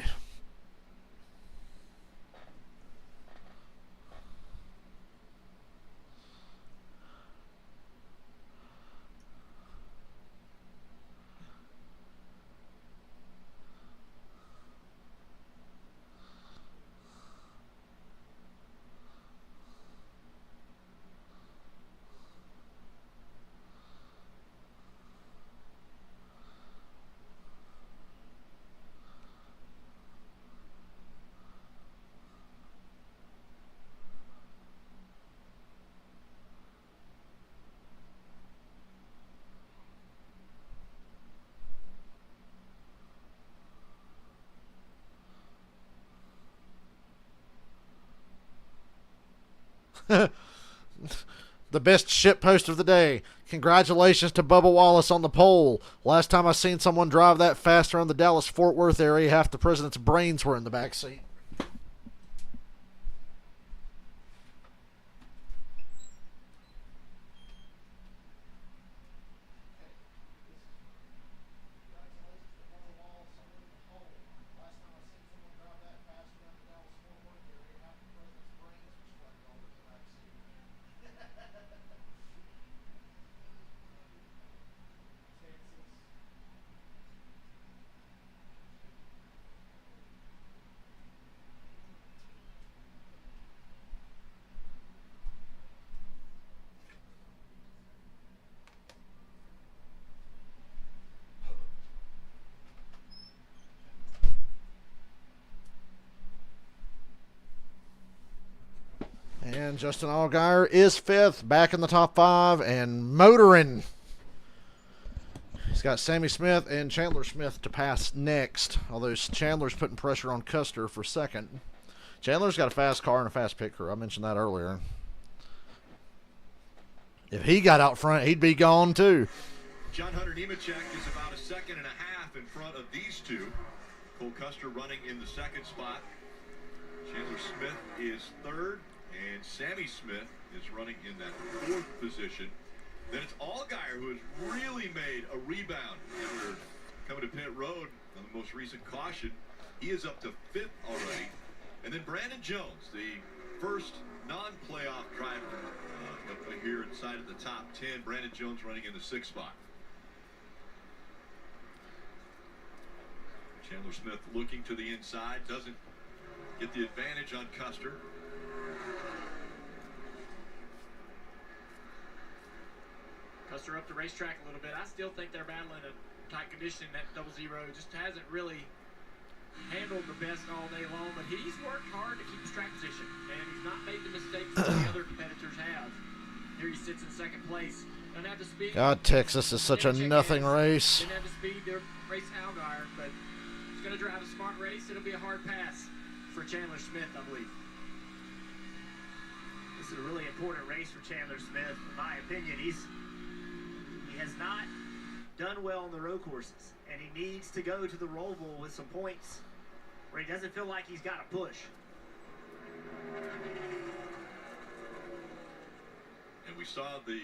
The best shit post of the day. Congratulations to Bubba Wallace on the pole. Last time I seen someone drive that fast around the Dallas-Fort Worth area, half the president's brains were in the back seat. And Justin Allgaier is 5th, back in the top 5, and motoring. He's got Sammy Smith and Chandler Smith to pass next, although Chandler's putting pressure on Custer for 2nd. Chandler's got a fast car and a fast pit crew. I mentioned that earlier. If he got out front, he'd be gone too. John Hunter Nemechek is about a 2.5 in front of these two. Cole Custer running in the 2nd spot. Chandler Smith is 3rd, and Sammy Smith is running in that 4th position. Then it's Allgaier who has really made a rebound after coming to pit road on the most recent caution. He is up to 5th already. And then Brandon Jones, the first non-playoff driver up here inside of the top 10. Brandon Jones running in the 6th spot. Chandler Smith looking to the inside, doesn't get the advantage on Custer. Custer up the racetrack a little bit. I still think they're battling a tight condition. That 00 just hasn't really handled the best all day long, but he's worked hard to keep his track position, and he's not made the mistakes that the other competitors have. Here he sits in 2nd place. Doesn't have the speed. God, Texas is such a nothing race. Didn't have the speed to race Allgaier, but he's going to drive a smart race. It'll be a hard pass for Chandler Smith, I believe. This is a really important race for Chandler Smith. In my opinion, he has not done well on the road courses, and he needs to go to the Roval with some points where he doesn't feel like he's got to push. And we saw the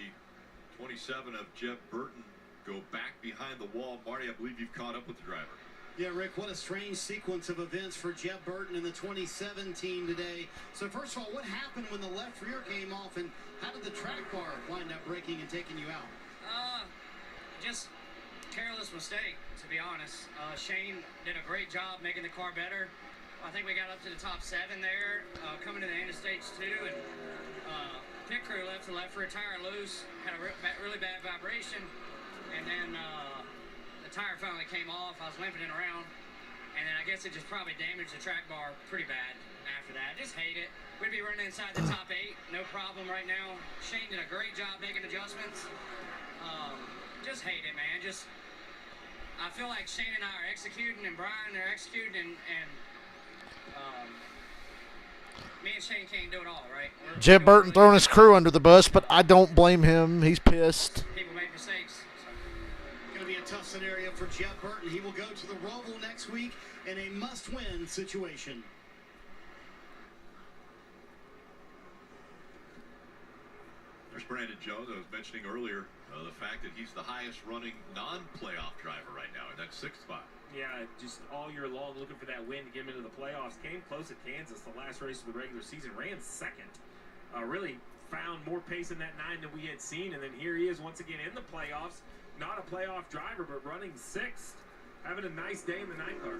27 of Jeb Burton go back behind the wall. Marty, I believe you've caught up with the driver. Yeah, Rick, what a strange sequence of events for Jeb Burton in the 2017 today. So first of all, what happened when the left rear came off, and how did the track bar wind up breaking and taking you out? Just careless mistake, to be honest. Shane did a great job making the car better. I think we got up to the top 7 there, coming to the end of stage 2, and pit crew left the left rear tire loose, had a really bad vibration, and then the tire finally came off. I was limping it around, and then I guess it just probably damaged the track bar pretty bad after that. Just hate it. We'd be running inside the top 8, no problem right now. Shane did a great job making adjustments. Just hate it, man. I feel like Shane and I are executing, and Brian are executing, and me and Shane can't do it all, right? Jeb Burton throwing his crew under the bus, but I don't blame him. He's pissed. People make mistakes. Going to be a tough scenario for Jeb Burton. He will go to the Roval next week in a must-win situation. There's Brandon Jones. I was mentioning earlier the fact that he's the highest running non-playoff driver right now in that 6th spot. Yeah, just all year long looking for that win to get him into the playoffs. Came close at Kansas, the last race of the regular season. Ran 2nd. Really found more pace in that 9 than we had seen. And then here he is once again in the playoffs. Not a playoff driver, but running 6th. Having a nice day in the 9 car.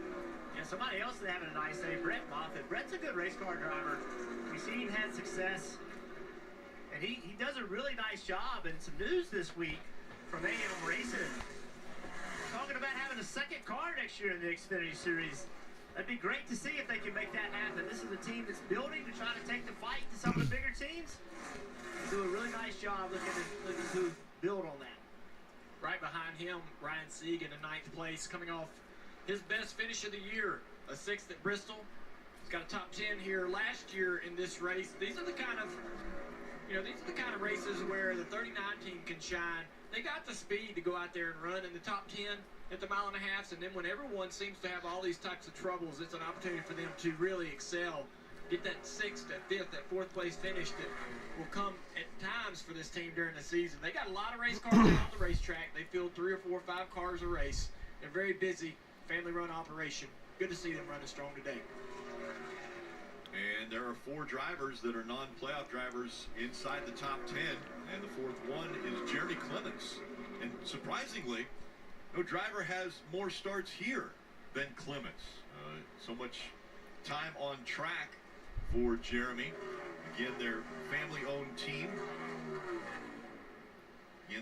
Yeah, somebody else is having a nice day. Brett Moffitt. Brett's a good race car driver. We've seen him had success. And he does a really nice job. And some news this week from AM Racing. Talking about having a 2nd car next year in the Xfinity Series. That'd be great to see if they can make that happen. This is a team that's building to try to take the fight to some of the bigger teams. They do a really nice job looking to build on that. Right behind him, Ryan Sieg in 9th place, coming off his best finish of the year, a 6th at Bristol. He's got a top 10 here last year in this race. These are the kind of races where the 39 team can shine. They got the speed to go out there and run in the top 10 at the 1.5 miles, and then when everyone seems to have all these types of troubles, it's an opportunity for them to really excel. Get that 6th, that 5th, that 4th place finish that will come at times for this team during the season. They got a lot of race cars on the racetrack. They field 3 or 4 or 5 cars a race. They're very busy, family-run operation. Good to see them running strong today. And there are 4 drivers that are non-playoff drivers inside the top 10. And the 4th one is Jeremy Clements. And surprisingly, no driver has more starts here than Clements. So much time on track for Jeremy. Again, their family-owned team. He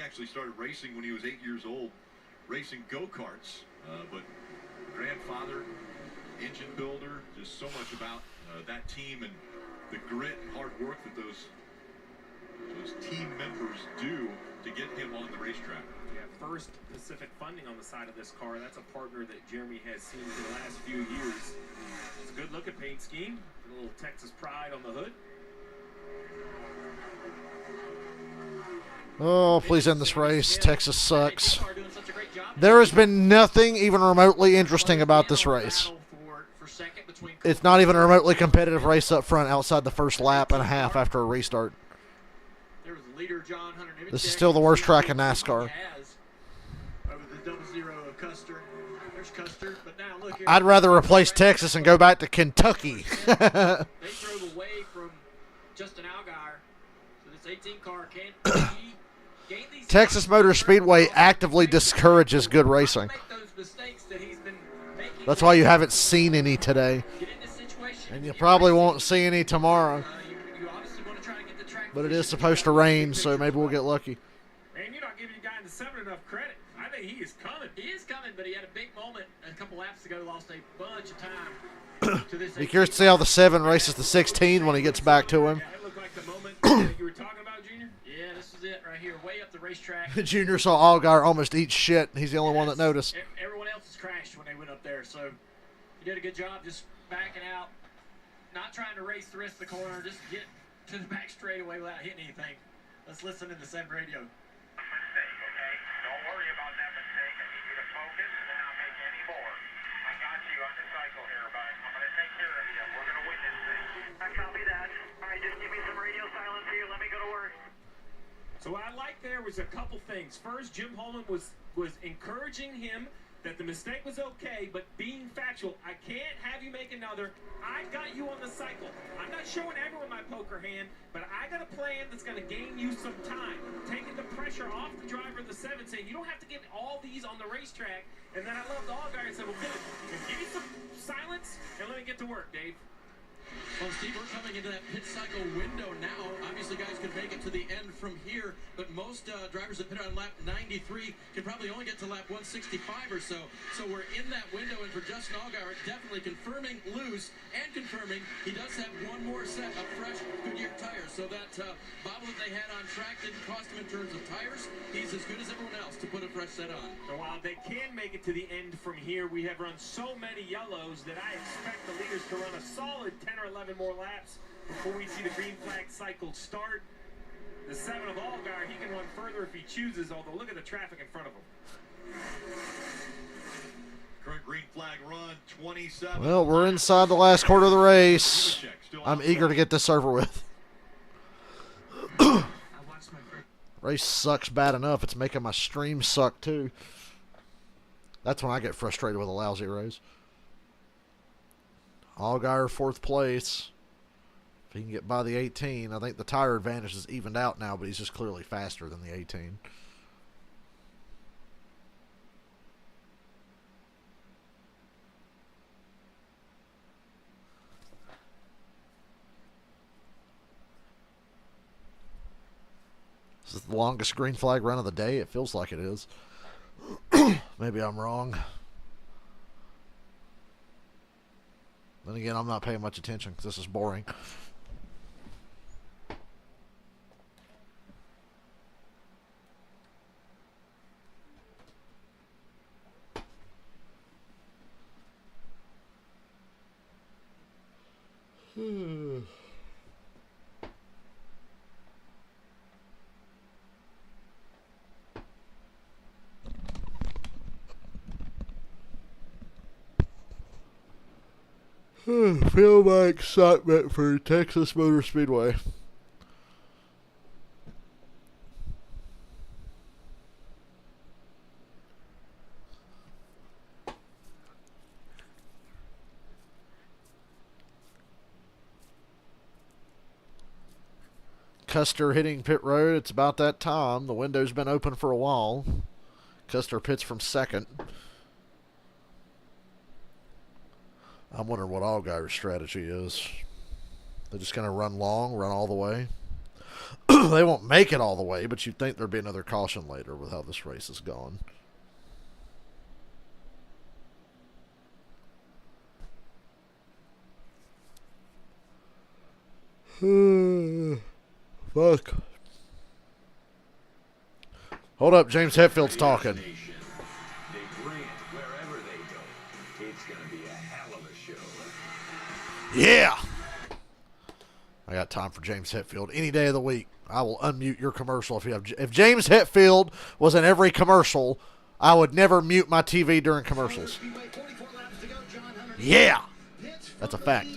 actually started racing when he was 8 years old, racing go-karts. But grandfather, engine builder, just so much about that team and the grit and hard work that those team members do to get him on the racetrack. Yeah, First Pacific Funding on the side of this car. That's a partner that Jeremy has seen for the last few years. It's a good looking paint scheme. A little Texas pride on the hood. Oh, please end this race. Texas sucks. There has been nothing even remotely interesting about this race. It's not even a remotely competitive race up front outside the first lap and a half after a restart. This is still the worst track in NASCAR. I'd rather replace Texas and go back to Kentucky. They drove away from Justin Allgaier, so this 18 car can't. Texas Motor Speedway actively discourages good racing. That's why you haven't seen any today. And you probably won't see any tomorrow. But it is supposed to rain, so maybe we'll get lucky. Man, you're not giving your guy in the 7 enough credit. I think he is coming. He is coming, but he had a big moment a couple laps ago, lost a bunch of time. Be curious to see how the 7 races the 16 when he gets back to him. That looked like the moment that you were talking about, Junior. Yeah, this is it right here, way up the racetrack. Junior saw Allgaier almost eat shit. He's the only one that noticed. Everyone else has crashed when they went up there, so he did a good job just backing out, not trying to race the rest of the corner, just get to the back straightaway without hitting anything. Let's listen to the 7 radio. Mistake, okay? Don't worry about that mistake. I need you to focus and not make any more. I got you on the cycle here, but I'm going to take care of you. We're going to win this thing. I copy that. All right, just give me some radio silence here. Let me go to work. So what I liked there was a couple things. First, Jim Holman was encouraging him that the mistake was okay, but being factual. I can't have you make another. I got you on the cycle. I'm not showing everyone my poker hand, but I got a plan that's going to gain you some time. Taking the pressure off the driver of the 7, saying you don't have to get all these on the racetrack. And then I loved Allgaier and said, well, good. Give me some silence and let me get to work, Dave. Well, Steve, we're coming into that pit cycle window now. Obviously, guys could make it to the end from here, but most drivers that pit on lap 93 can probably only get to lap 165 or so. So we're in that window, and for Justin Allgaier, definitely confirming loose and confirming he does have one more set of fresh Goodyear tires. So that bottle that they had on track didn't cost him in terms of tires. He's as good as everyone else to put a fresh set on. So while they can make it to the end from here, we have run so many yellows that I expect the leaders to run a solid 10 or 11 more laps before we see the green flag cycle start. The 7 of Allgaier, he can run further if he chooses, although look at the traffic in front of him. Current green flag run, 27. Well, we're inside the last quarter of the race. I'm eager to get this over with. Race sucks bad enough. It's making my stream suck, too. That's when I get frustrated with a lousy race. Allgaier 4th place. If he can get by the 18, I think the tire advantage is evened out now, but he's just clearly faster than the 18. This is the longest green flag run of the day. It feels like it is. Maybe I'm wrong. Then again, I'm not paying much attention because this is boring. Feel my excitement for Texas Motor Speedway. Custer hitting pit road. It's about that time. The window's been open for a while. Custer pits from 2nd. I'm wondering what Allgaier's strategy is. They're just going to run long, run all the way. They won't make it all the way, but you'd think there'd be another caution later with how this race is going. Fuck. Hold up, James Hetfield's talking. They bring it wherever they go. It's going to be a hell of a show. Yeah. I got time for James Hetfield any day of the week. I will unmute your commercial if James Hetfield was in every commercial, I would never mute my TV during commercials. Yeah. That's a fact.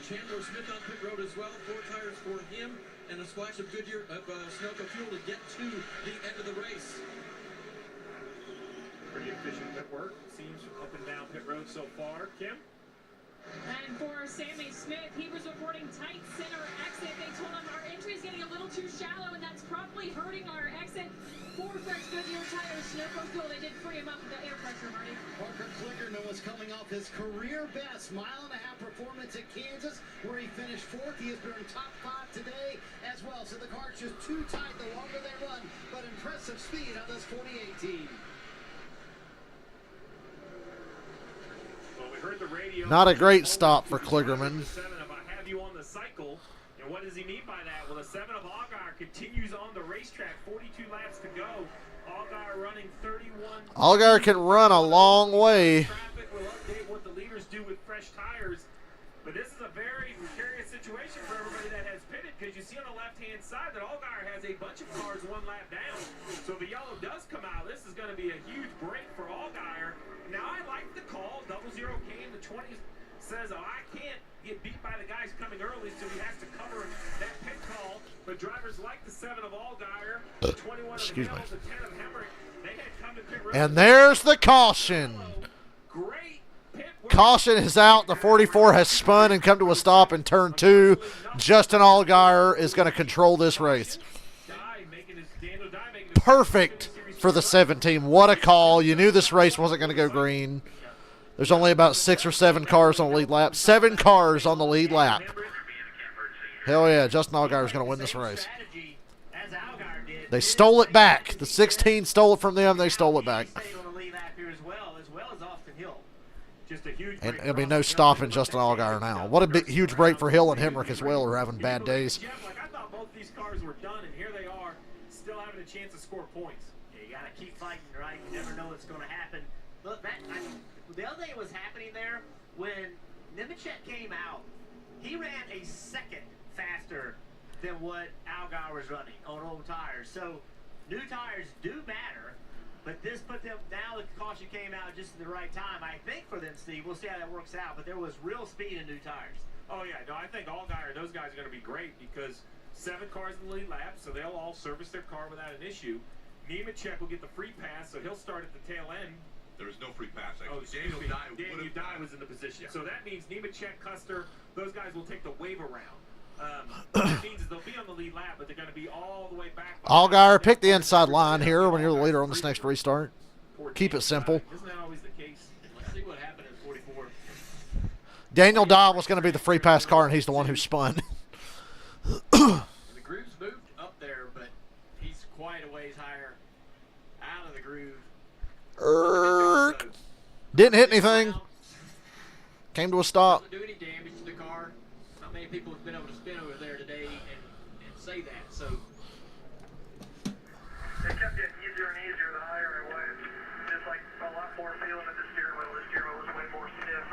Chandler Smith on pit road as well. 4 tires for him and a splash of Goodyear Sunoco fuel to get to the end of the race. Pretty efficient pit work, seems, up and down pit road so far. Kim? And for Sammy Smith, he was reporting tight center exit. They told him our entry is getting a little too shallow, and that's probably hurting our exit. 4 fresh Goodyear tires, Sunoco fuel. They did free him up with the air pressure, Marty. Parker Klickerman was coming off his career best mile-and-a-half performance at Kansas, where he finished 4th. He has been top 5 today as well. So the car's just too tight the longer they run, but impressive speed on this 2018. Well, we heard the radio. Not a great stop for Kligerman. I have you on the cycle. And what does he mean by that? Well, the 7 of Allgaier continues on the racetrack. 42 laps to go. Allgaier running 31. Allgaier can run a long way. Traffic will update what the leaders do with fresh tires. But this is a very precarious situation for everybody that has pitted, because you see on the left-hand side that Allgaier has a bunch of cars 1 lap down. So if the yellow does come out, this is going to be a huge break for Allgaier. Now, I like the call. 00 came. The 20 says, oh, I can't get beat by the guys coming early, so he has to cover that pit call. But drivers like the 7 of Allgaier, the 21 of Hill, the 10 of Hemrick, they had come to pit road. And there's the caution. Great pit work. Caution is out. The 44 has spun and come to a stop in turn 2. Justin Allgaier is going to control this race. Perfect for the 17. What a call. You knew this race wasn't going to go green. There's only about 6 or 7 cars on the lead lap. 7 cars on the lead lap. Hell yeah, Justin Allgaier is going to win this race. They stole it back. The 16 stole it from them. They stole it back. And there'll be no stopping Justin Allgaier now. What a big, huge break for Hill and Hemrick as well, who are having bad days. I thought both these cars were done, and here they are, still having a chance to score points. Yeah, you got to keep fighting, right? You never know what's going to happen. Look, the other thing that was happening there, when Nemechek came out, he ran a second faster than what Allgaier was running on old tires. So new tires do matter, but this put them, now the caution came out just at the right time, I think, for them, Steve. We'll see how that works out, but there was real speed in new tires. Oh, yeah. No, I think Allgaier, those guys are going to be great, because 7 cars in the lead lap, so they'll all service their car without an issue. Nemechek will get the free pass, so he'll start at the tail end. There is no free pass, Oh, actually. Daniel Dye was in the position. Yeah. So that means Nemechek, Custer, those guys will take the wave around. What that means is they'll be on the lead lap, but they're going to be all the way back. Allgaier, pick the inside line here when you're the leader on this next restart. Keep it simple. Isn't that always the case? Let's see what happened at 44. Daniel Dye was going to be the free pass car, and he's the one who spun. The groove's moved up there, but he's quite a ways higher out of the groove. Didn't hit anything. Came to a stop. Doesn't do any damage to the car. Not many people have been able to spin over there today and say that. So It kept getting easier and easier the higher it went. Just like a lot more feeling at the steering wheel. The steering wheel was way more stiff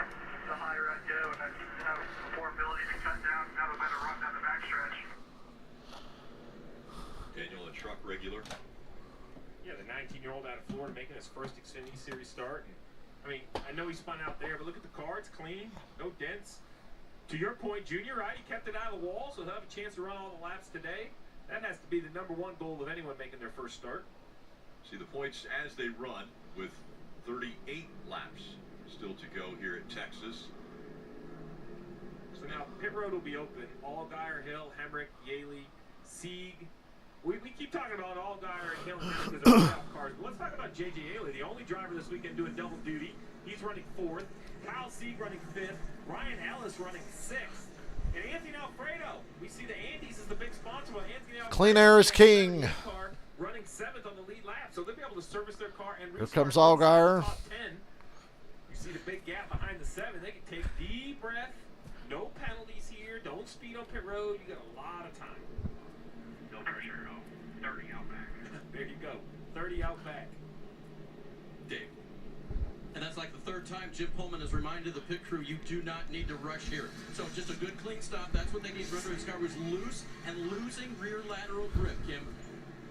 the higher I'd go, and I'd have more ability to cut down and have a better run down the backstretch. Daniel, a truck regular. Yeah, the 19-year-old out of Florida making his first Xfinity Series start. And, I mean, I know he spun out there, but look at the car. It's clean. No dents. To your point, Junior, right? He kept it out of the wall, so he'll have a chance to run all the laps today. That has to be the #1 goal of anyone making their first start. See the points as they run with 38 laps still to go here at Texas. So now pit road will be open. Allgaier, Hill, Hemrick, Yaley, Sieg. We keep talking about Allgaier and Hill and Hemrick because they're playoff cars. But let's talk about J.J. Yaley, the only driver this weekend doing double duty. He's running 4th. Kyle Sieg running 5th. Ryan Ellis running 6th. And Anthony Alfredo, we see the Andes is the big sponsor. Well, Anthony Alfredo, Clean air is king. Car running 7th on the lead lap, so they'll be able to service their car and Here restart comes Allgaier. top 10. You see the big gap behind the 7. They can take deep breath. No penalties here. Don't speed on pit road. You got a lot of time. No pressure, no. 30 out back. There you go. 30 out back. Dave. And that's like the third time Jim Pullman has reminded the pit crew, you do not need to rush here. So just a good clean stop. That's what they need. Render his car was loose and losing rear lateral grip, Kim.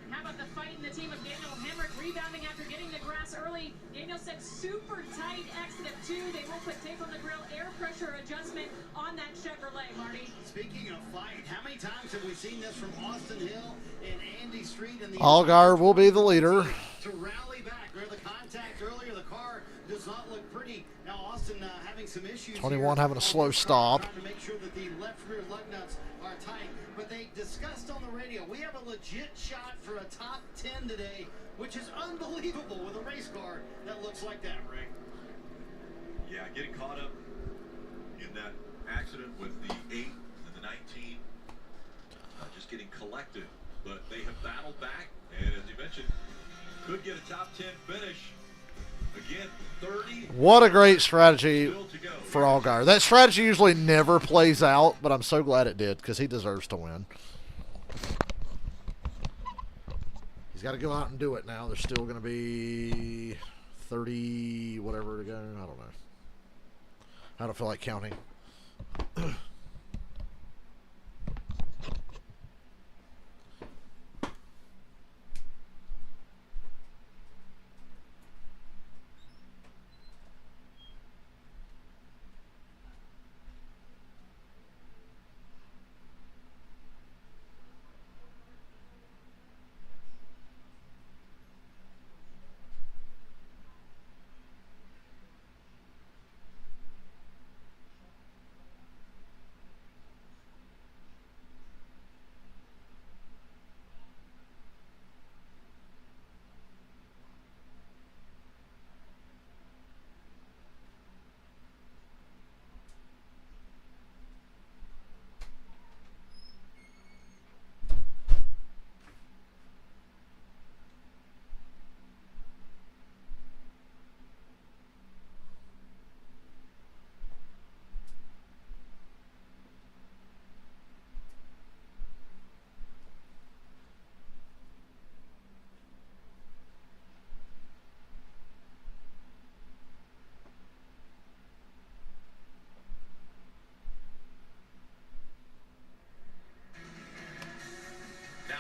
How about the fight in the team of Daniel Hemrick rebounding after getting the grass early? Daniel said super tight exit of 2. They will put tape on the grill, air pressure adjustment on that Chevrolet, Marty. Speaking of fight, how many times have we seen this from Austin Hill and Andy Street? And the Allgaier will be the leader. To rally back, where the contact earlier, the car does not look pretty. Now Austin having some issues. 21 here. having a slow stop. Trying to make sure that the left rear lug nuts are tight. But they discussed on the radio, we have a legit shot for a top 10 today, which is unbelievable with a race car that looks like that, Rick. Yeah, getting caught up in that accident with the 8 and the 19, just getting collected. But they have battled back, and as you mentioned, could get a top 10 finish. Again, 30. What a great strategy for Allgaier. That strategy usually never plays out, but I'm so glad it did because he deserves to win. He's got to go out and do it now. There's still going to be 30 whatever to go. I don't know. I don't feel like counting.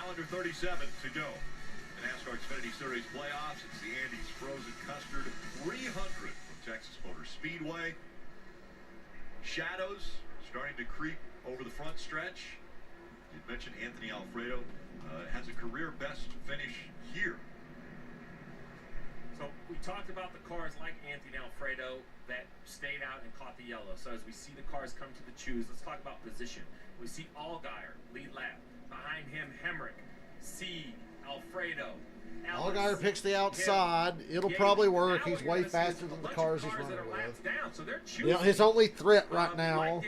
Under 37 to go. The NASCAR Xfinity Series Playoffs. It's the Andy's Frozen Custard 300 from Texas Motor Speedway. Shadows starting to creep over the front stretch. You mentioned Anthony Alfredo has a career best finish here. So we talked about the cars like Anthony Alfredo that stayed out and caught the yellow. So as we see the cars come to the choose, let's talk about position. We see Allgaier lead lap. Behind him, Hemrick, Sieg, Alfredo. Allgaier picks the outside. It'll probably work. He's way faster than the cars he's running with. You know, his only threat right now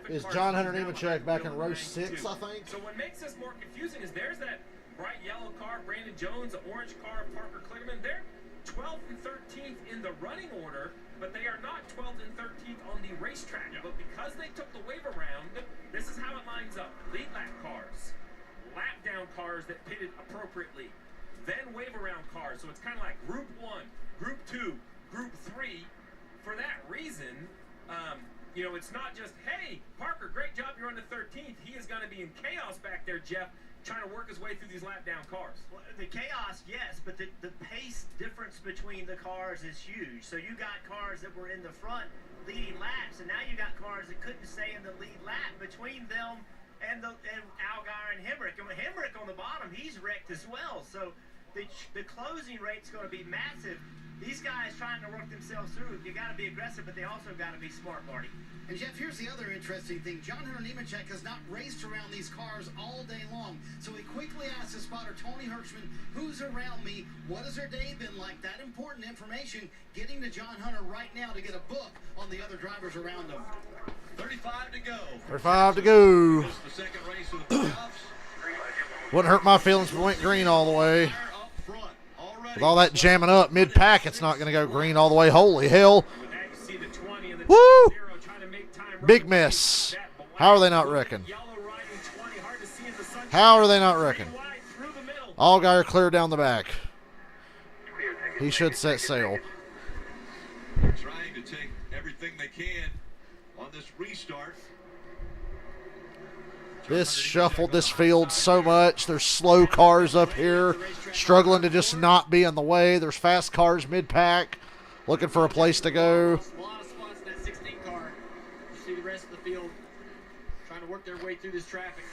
is John Hunter Nemechek back in row 6, I think. So what makes this more confusing is there's that bright yellow car, Brandon Jones, the orange car, Parker Kligerman. They're 12th and 13th in the running order, but they are not 12th and 13th on the racetrack. Yeah. But because they took the wave around, this is how it lines up. Lead lap cars, lap down cars that pitted appropriately, then wave around cars. So it's kind of like group 1, group 2, group 3. For that reason, you know, it's not just, hey, Parker, great job, you're on the 13th. He is going to be in chaos back there, Jeff, trying to work his way through these lap down cars. Well, the chaos, yes, but the pace difference between the cars is huge. So you got cars that were in the front leading laps, and now you got cars that couldn't stay in the lead lap between them and Allgaier and Hemrick. And with Hemrick on the bottom, he's wrecked as well. So the closing rate's going to be massive. These guys trying to work themselves through. You got to be aggressive, but they also got to be smart, Marty. And Jeff, here's the other interesting thing. John Hunter Nemechek has not raced around these cars all day long. So he quickly asked his spotter, Tony Hirschman, who's around me? What has their day been like? That important information getting to John Hunter right now to get a book on the other drivers around him. 35 to go. 35 to go. This is the second race of the playoffs. Wouldn't hurt my feelings if it went green all the way. With all that jamming up mid-pack, it's not going to go green all the way. Holy hell. Woo! Big miss. How are they not wrecking? How are they not wrecking? Allgaier clear down the back. He should set sail. Trying to take everything they can on this restart. This shuffled this field so much. There's slow cars up here struggling to just not be in the way. There's fast cars mid-pack looking for a place to go. A lot of spots in that 16 car. You see the rest of the field trying to work their way through this traffic.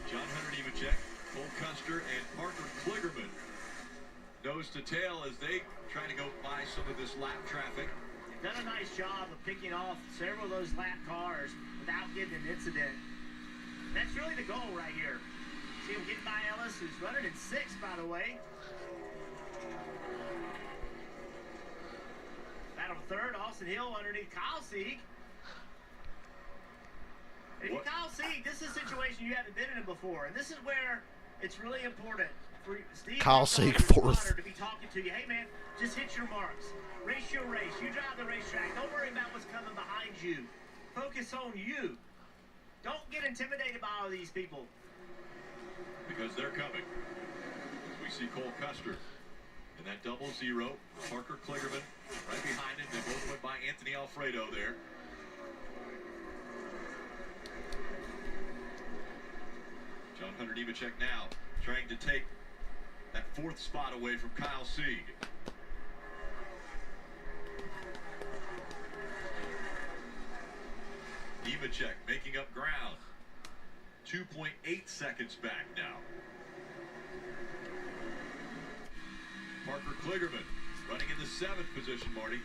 John Hunter Nemechek, Cole Custer, and Parker Kligerman nose to tail as they try to go by some of this lap traffic. They've done a nice job of picking off several of those lap cars without getting an incident. That's really the goal right here. See him getting by Ellis, who's running in 6th, by the way. Battle 3rd, Austin Hill underneath Kyle Sieg. If you Kyle Sieg, this is a situation you haven't been in before, and this is where it's really important for Steve Kyle Sieg 4th. to be talking to you. Hey man, just hit your marks. Race your race. You drive the racetrack. Don't worry about what's coming behind you. Focus on you. Don't get intimidated by all these people. Because they're coming. We see Cole Custer in that 0-0. Parker Kligerman right behind him. They both went by Anthony Alfredo there. John Hunter Nemechek now trying to take that 4th spot away from Kyle Sieg. Nemechek making up ground. 2.8 seconds back now. Parker Kligerman running in the 7th position, Marty.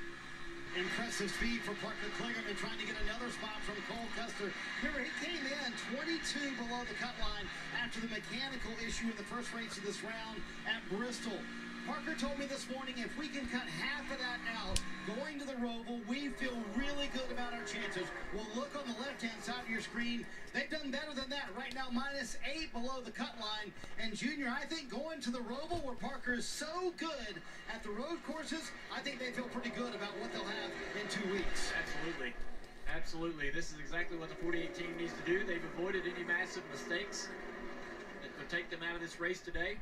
Impressive speed for Parker Kligerman, trying to get another spot from Cole Custer. Remember, he came in 22 below the cut line after the mechanical issue in the first race of this round at Bristol. Parker told me this morning, if we can cut half of that out going to the Roval, we feel really good about our chances. Well, look on the left-hand side of your screen. They've done better than that. Right now, -8 below the cut line. And, Junior, I think going to the Roval, where Parker is so good at the road courses, I think they feel pretty good about what they'll have in 2 weeks. Absolutely. Absolutely. This is exactly what the 48 team needs to do. They've avoided any massive mistakes that would take them out of this race today.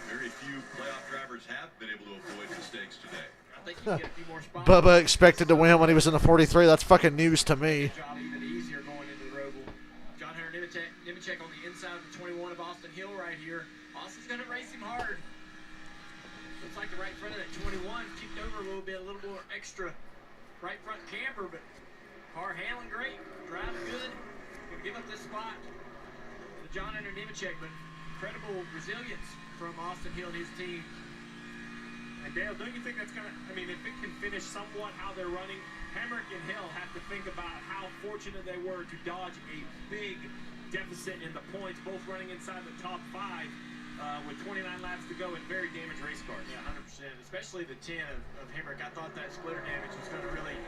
Very few playoff drivers have been able to avoid mistakes today. I think you can get a few more spots. Bubba expected to win when he was in the 43. That's fucking news to me. Job even easier going into the Roval. John Hunter Nemechek on the inside of the 21 of Austin Hill right here. Austin's going to race him hard. Looks like the right front of that 21 kicked over a little bit, a little more extra right front camber, but car handling great, driving good. Going to give up this spot to John Hunter Nemechek, but incredible resilience from Austin Hill and his team. And Dale, don't you think that's gonna? I mean, if it can finish somewhat how they're running, Hemrick and Hill have to think about how fortunate they were to dodge a big deficit in the points, both running inside the top 5 with 29 laps to go in very damaged race cars. Yeah, 100%. Especially the 10 of Hemrick. I thought that splitter damage was going to really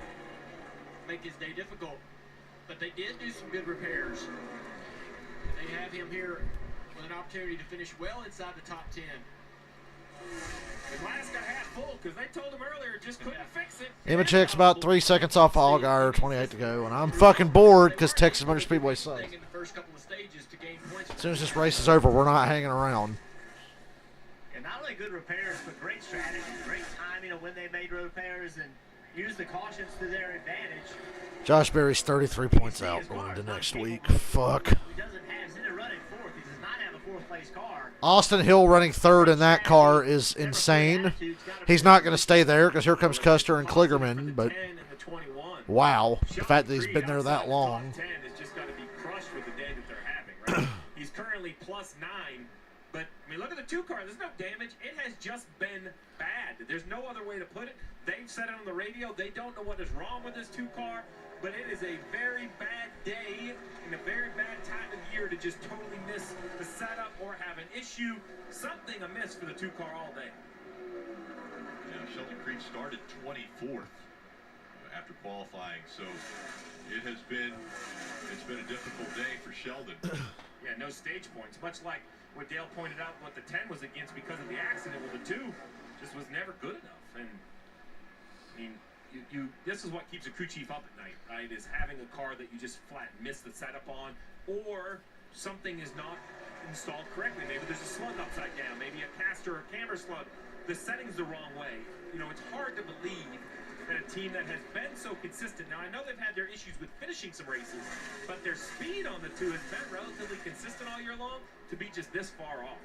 make his day difficult, but they did do some good repairs. They have him here with an opportunity to finish well inside the top 10. The glass got half full because they told him earlier just couldn't fix it. Nemechek's about 3 seconds off Allgaier, 28 to go, and I'm fucking bored because Texas Motor Speedway sucks. In the first couple of stages to gain points. As soon as this race is over, we're not hanging around. And not only good repairs, but great strategy, great timing of when they made repairs and used the cautions to their advantage. Josh Berry's 33 points out going into next week. Fuck. He doesn't have, he's in running 4th. He does not have a 4th place car. Austin Hill running 3rd in that car is insane. He's not going to stay there because here comes Custer and Kligerman, but wow, the fact that he's been there that long. 10 is just going to be crushed with the day that they're having, right? He's currently +9, but I mean, look at the 2 car. There's no damage. It has just been bad. There's no other way to put it. They've said it on the radio. They don't know what is wrong with this 2 car, but it is a very bad day and a very bad time of year to just totally miss the setup or have an issue, something amiss for the 2 car all day. Yeah, Sheldon Creek started 24th after qualifying, so it's been a difficult day for Sheldon. Yeah, no stage points. Much like what Dale pointed out, what the 10 was against because of the accident, well, the 2 just was never good enough. And I mean, this is what keeps a crew chief up at night, right? Is having a car that you just flat miss the setup on, or something is not installed correctly. Maybe there's a slug upside down, maybe a caster or camber slug. The setting's the wrong way. You know, it's hard to believe that a team that has been so consistent. Now, I know they've had their issues with finishing some races, but their speed on the 2 has been relatively consistent all year long to be just this far off.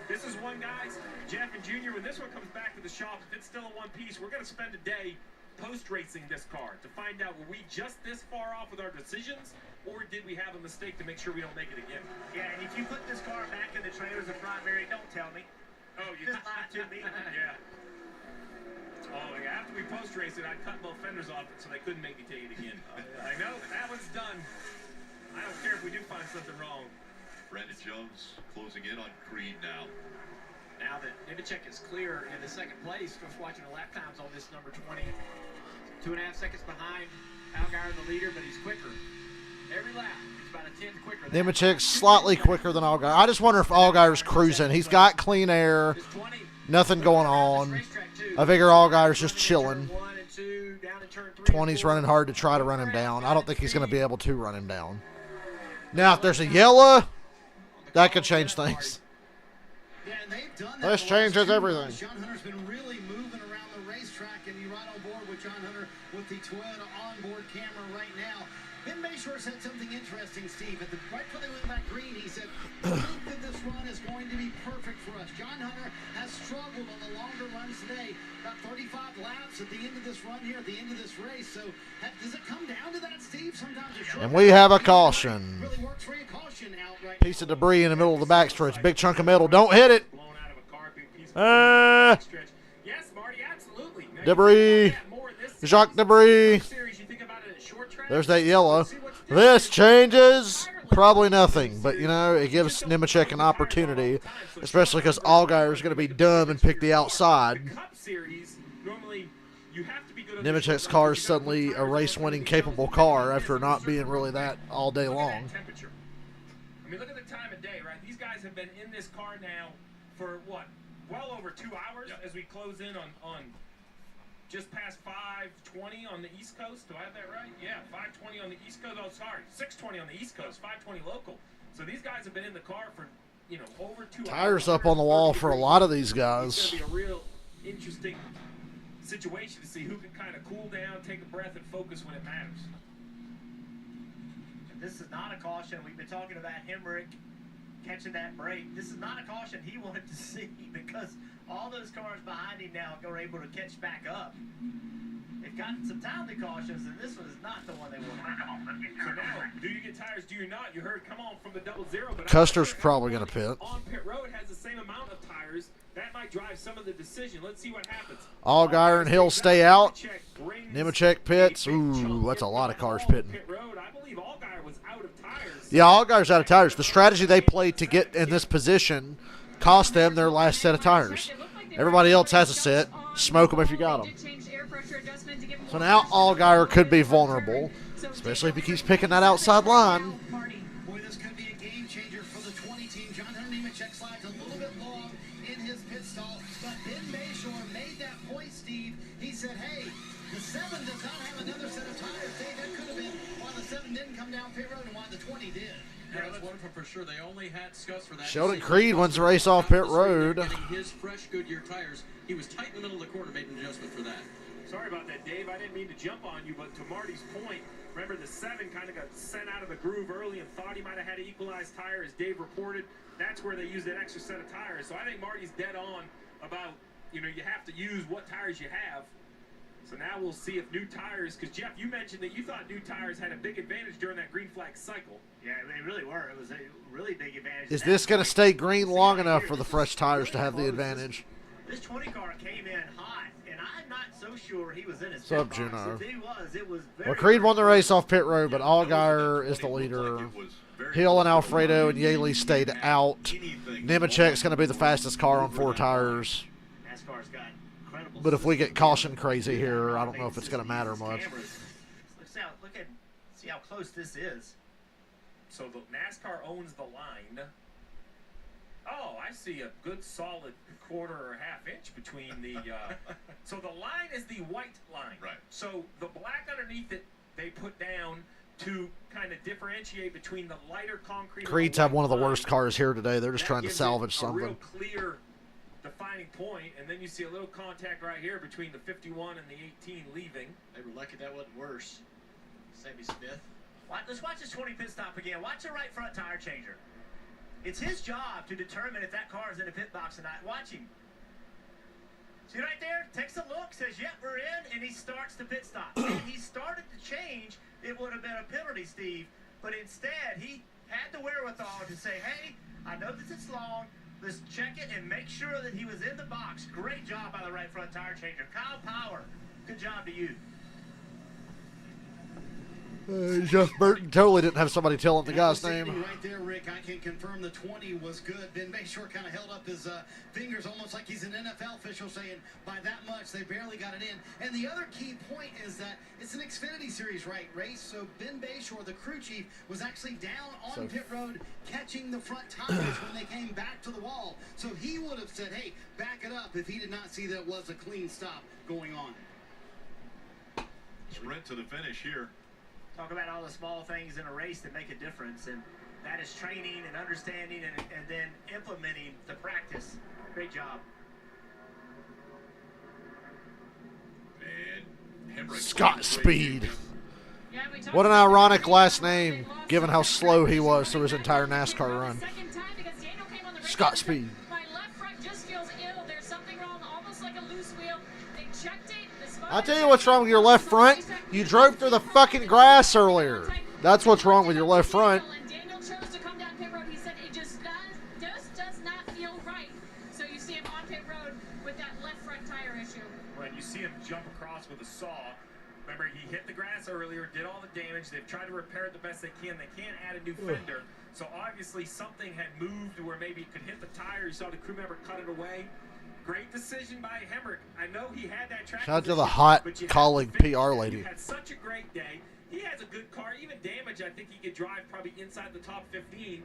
This is one, guys, Jeff and Junior, when this one comes back to the shop, if it's still in one piece, we're going to spend a day post-racing this car to find out, were we just this far off with our decisions, or did we have a mistake to make sure we don't make it again? Yeah, and if you put this car back in the trailers of primary, don't tell me. Oh, you just lie to me. Yeah. Oh, yeah, after we post-race it, I cut both fenders off it so they couldn't make me take it again. I know, that one's done. I don't care if we do find something wrong. Brandon Jones closing in on Creed now. Now that Nemechek is clear in the second place, just watching the lap times on this number 20. 2.5 seconds behind Allgaier, the leader, but he's quicker. Every lap, he's about a 10th quicker. Nemechek's slightly quicker than Allgaier. I just wonder if Allgaier's cruising. He's got clean air, nothing going on. I figure Allgaier's just chilling. 20's running hard to try to run him down. I don't think he's going to be able to run him down. Now, if there's a yellow, that could change things. Yeah, and they've done that. This changes everything. John Hunter's been really moving around the racetrack, and you're right on board with John Hunter with the Toyota onboard camera right now. Ben Bayshore said something interesting, Steve. Right before they went back green, he said, I think that this run is going to be perfect for us. John Hunter has struggled on the longer runs today. About 35 laps at the end of this run here, at the end of this race. So does it come down to that, Steve? Sometimes it's And we have a caution. really works for you. Caution out right Piece of debris in the middle of the backstretch. Big chunk of metal. Don't hit it. Yes, Marty, absolutely. Debris. Jacques debris. There's that yellow. This changes probably nothing, but you know, it gives Nemechek an opportunity, especially because Allgaier is going to be dumb and pick the outside. Nemechek's car is suddenly a race-winning capable car after not being really that all day long. I mean, look at the time of day, right? These guys have been in this car now for what? Well over 2 hours as we close in on just past 5:20 on the East Coast. Do I have that right? Yeah, 5:20 on the East Coast. Oh, sorry, 6:20 on the East Coast, 5:20 local. So these guys have been in the car for, you know, over 2 hours. Tires up on the wall for a lot of these guys. It's going to be a real interesting situation to see who can kind of cool down, take a breath, and focus when it matters. This is not a caution. We've been talking about Hemrick catching that break. This is not a caution he wanted to see because all those cars behind him now are able to catch back up. They've gotten some timely cautions, and this one is not the one they wanted. So now, do you get tires? Do you not? You heard, come on, from the 00. But Custer's probably going to pit. On pit road has the same amount of tires. That might drive some of the decision. Let's see what happens. Allgaier and Hill stay out. Nemechek pits. Ooh, that's a lot of cars pitting. Yeah, Allgaier's out of tires. The strategy they played to get in this position cost them their last set of tires. Everybody else has a set. Smoke them if you got them. So now Allgaier could be vulnerable, especially if he keeps picking that outside line. Boy, this could be a game changer for the 20 team. John Hunter Nemechek slides a little bit long in his pit stall, but Ben Bayshore made that point, Steve. He said, hey, the 7 does not have another set of tires. Dave, that could have been why the 7 didn't come down pit road and why the 20 did. Yeah, that's one for sure. They only had scuffs for that. Sheldon Creed wins the race off pit road. Getting his fresh Goodyear tires. He was tight in the middle of the corner, made an adjustment for that. Sorry about that, Dave. I didn't mean to jump on you, but to Marty's point, remember the 7 kind of got sent out of the groove early and thought he might have had an equalized tire, as Dave reported. That's where they used that extra set of tires. So I think Marty's dead on about, you know, you have to use what tires you have. So now we'll see if new tires, because Jeff, you mentioned that you thought new tires had a big advantage during that green flag cycle. Yeah, they really were. It was a really big advantage. Is this going to stay green long enough for the fresh tires to have the advantage? This 20 car came in hot, and I'm not so sure he was in his What's up, pit box. Juno? If he was, it was very Well, Creed won the race off pit road, but Allgaier is the leader. Hill and Alfredo and Yaley stayed out. Nemechek's going to be the fastest car on 4 tires. NASCAR's got incredible. But if we get caution crazy here, I don't know if it's going to matter much. See how close this is. So the NASCAR owns the line. Oh, I see a good solid quarter or half inch between the. So the line is the white line. Right. So the black underneath it, they put down to kind of differentiate between the lighter concrete. Creeds have one of the worst cars here today. They're just trying to salvage A something. real clear defining point, and then you see a little contact right here between the 51 and the 18 leaving. They were lucky that wasn't worse. Sammy Smith. Let's watch this 20 pit stop again. Watch the right front tire changer. It's his job to determine if that car is in the pit box or not. Watch him. See right there? Takes a look, says, yep, we're in, and he starts the pit stop. And he started to change. It would have been a penalty, Steve. But instead, he had the wherewithal to say, hey, I know this is long. Let's check it and make sure that he was in the box. Great job by the right front tire changer. Kyle Power, good job to you. Jeff Burton totally didn't have somebody tell him the guy's name. Right there, Rick. I can confirm the 20 was good. Ben Bayshore kind of held up his fingers almost like he's an NFL official saying, by that much, they barely got it in. And the other key point is that it's an Xfinity Series race, so Ben Bayshore, the crew chief, was actually down on pit road catching the front tires when they came back to the wall. So he would have said, hey, back it up if he did not see that it was a clean stop going on. Sprint to the finish here. Talk about all the small things in a race that make a difference, and that is training and understanding and then implementing the practice. Great job. And Scott Speed. Yeah, we talked What an about ironic the last they name, lost given some how of the slow he pressure was through his running entire back NASCAR for the run. second time because Daniel came on the Scott radio. Speed. My left front just feels ill. There's something wrong, almost like a loose wheel. They checked it. The smoke I tell you what's wrong with your left front. You drove through the fucking grass earlier. That's what's wrong with your left front. And Daniel chose to come down pit road. He said it just does not feel right. So you see him on pit road with that left front tire issue. When you see him jump across with a saw, remember he hit the grass earlier, did all the damage. They've tried to repair it the best they can. They can't add a new fender. So obviously something had moved where maybe it could hit the tire. You saw the crew member cut it away. Great decision by Hemrick. I know he had that track. Shout out to the position, hot but you colleague had to finish PR it. lady. You had such a great day. He has a good car. Even damage, I think he could drive probably inside the top 15.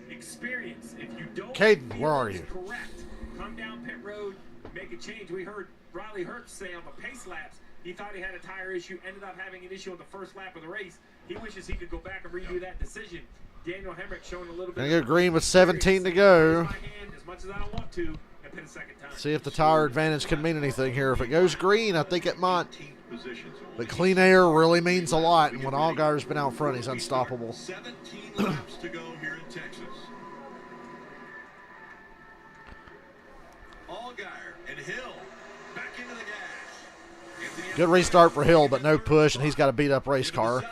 Experience. If you don't Caden, feel where are it's you? correct, come down pit road, make a change. We heard Riley Hurts say on the pace laps, he thought he had a tire issue, ended up having an issue on the first lap of the race. He wishes he could go back and redo that decision. Daniel Hemrick showing a little bit. Gonna go green with 17 to go. As much as I don't want to, and pit a second time. See if the tire advantage can mean anything here. If it goes green, I think it might. 18th position. So But clean air really means a lot, and when Allgaier's been out front, he's unstoppable. 17 laps to go here in Texas. Allgaier and Hill back into the gas. Good restart for Hill, but no push, and he's got a beat-up race car.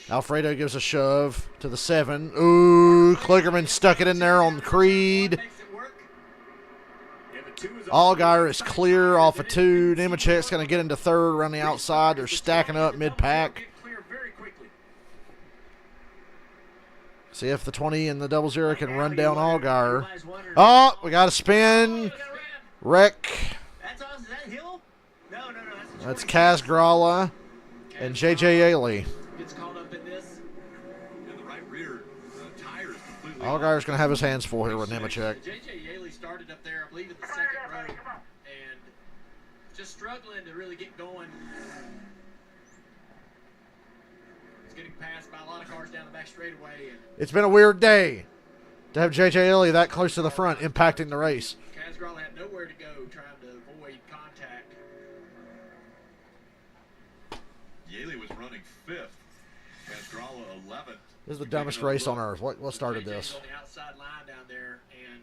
Alfredo gives a shove to the 7. Ooh, Kligerman stuck it in there on Creed. Allgaier is clear off of 2. Nemechek's going to get into 3rd around the outside. They're stacking up mid-pack. See if the 20 and the 00 can run down Allgaier. Oh, we got a spin. Wreck. That's us. Is that Hill? No. That's Kaz Gralla and J.J. Ailey. Gets caught up in this. And the right rear tire is completely. Allgaier's going to have his hands full here with Nemechek. J.J. Yaley started up there, I believe, at the second row, and just struggling to really get going. He's getting passed by a lot of cars down the back straightaway. And It's been a weird day to have J.J. Ailey that close to the front, impacting the race. Casgralla had nowhere to go trying to avoid contact. Yaley was running 5th. Casgralla 11th. This is the dumbest race on earth. What started this? On the outside line down there, and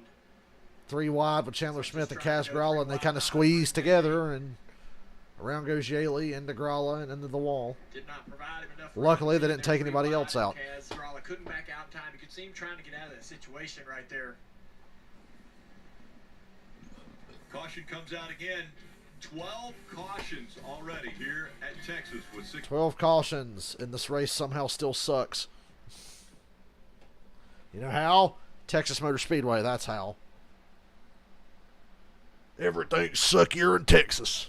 3 wide with Chandler Smith and Kaz Gralla, and they kind of squeeze together, and around goes Yaley into Gralla and into the wall. did not provide him enough. Luckily, they didn't take anybody else out. Casgralla couldn't back out in time. You could see him trying to get out of that situation right there. Caution comes out again. 12 cautions already here at Texas with 6. 12 cautions, and this race somehow still sucks. You know how? Texas Motor Speedway, that's how. Everything's suckier in Texas.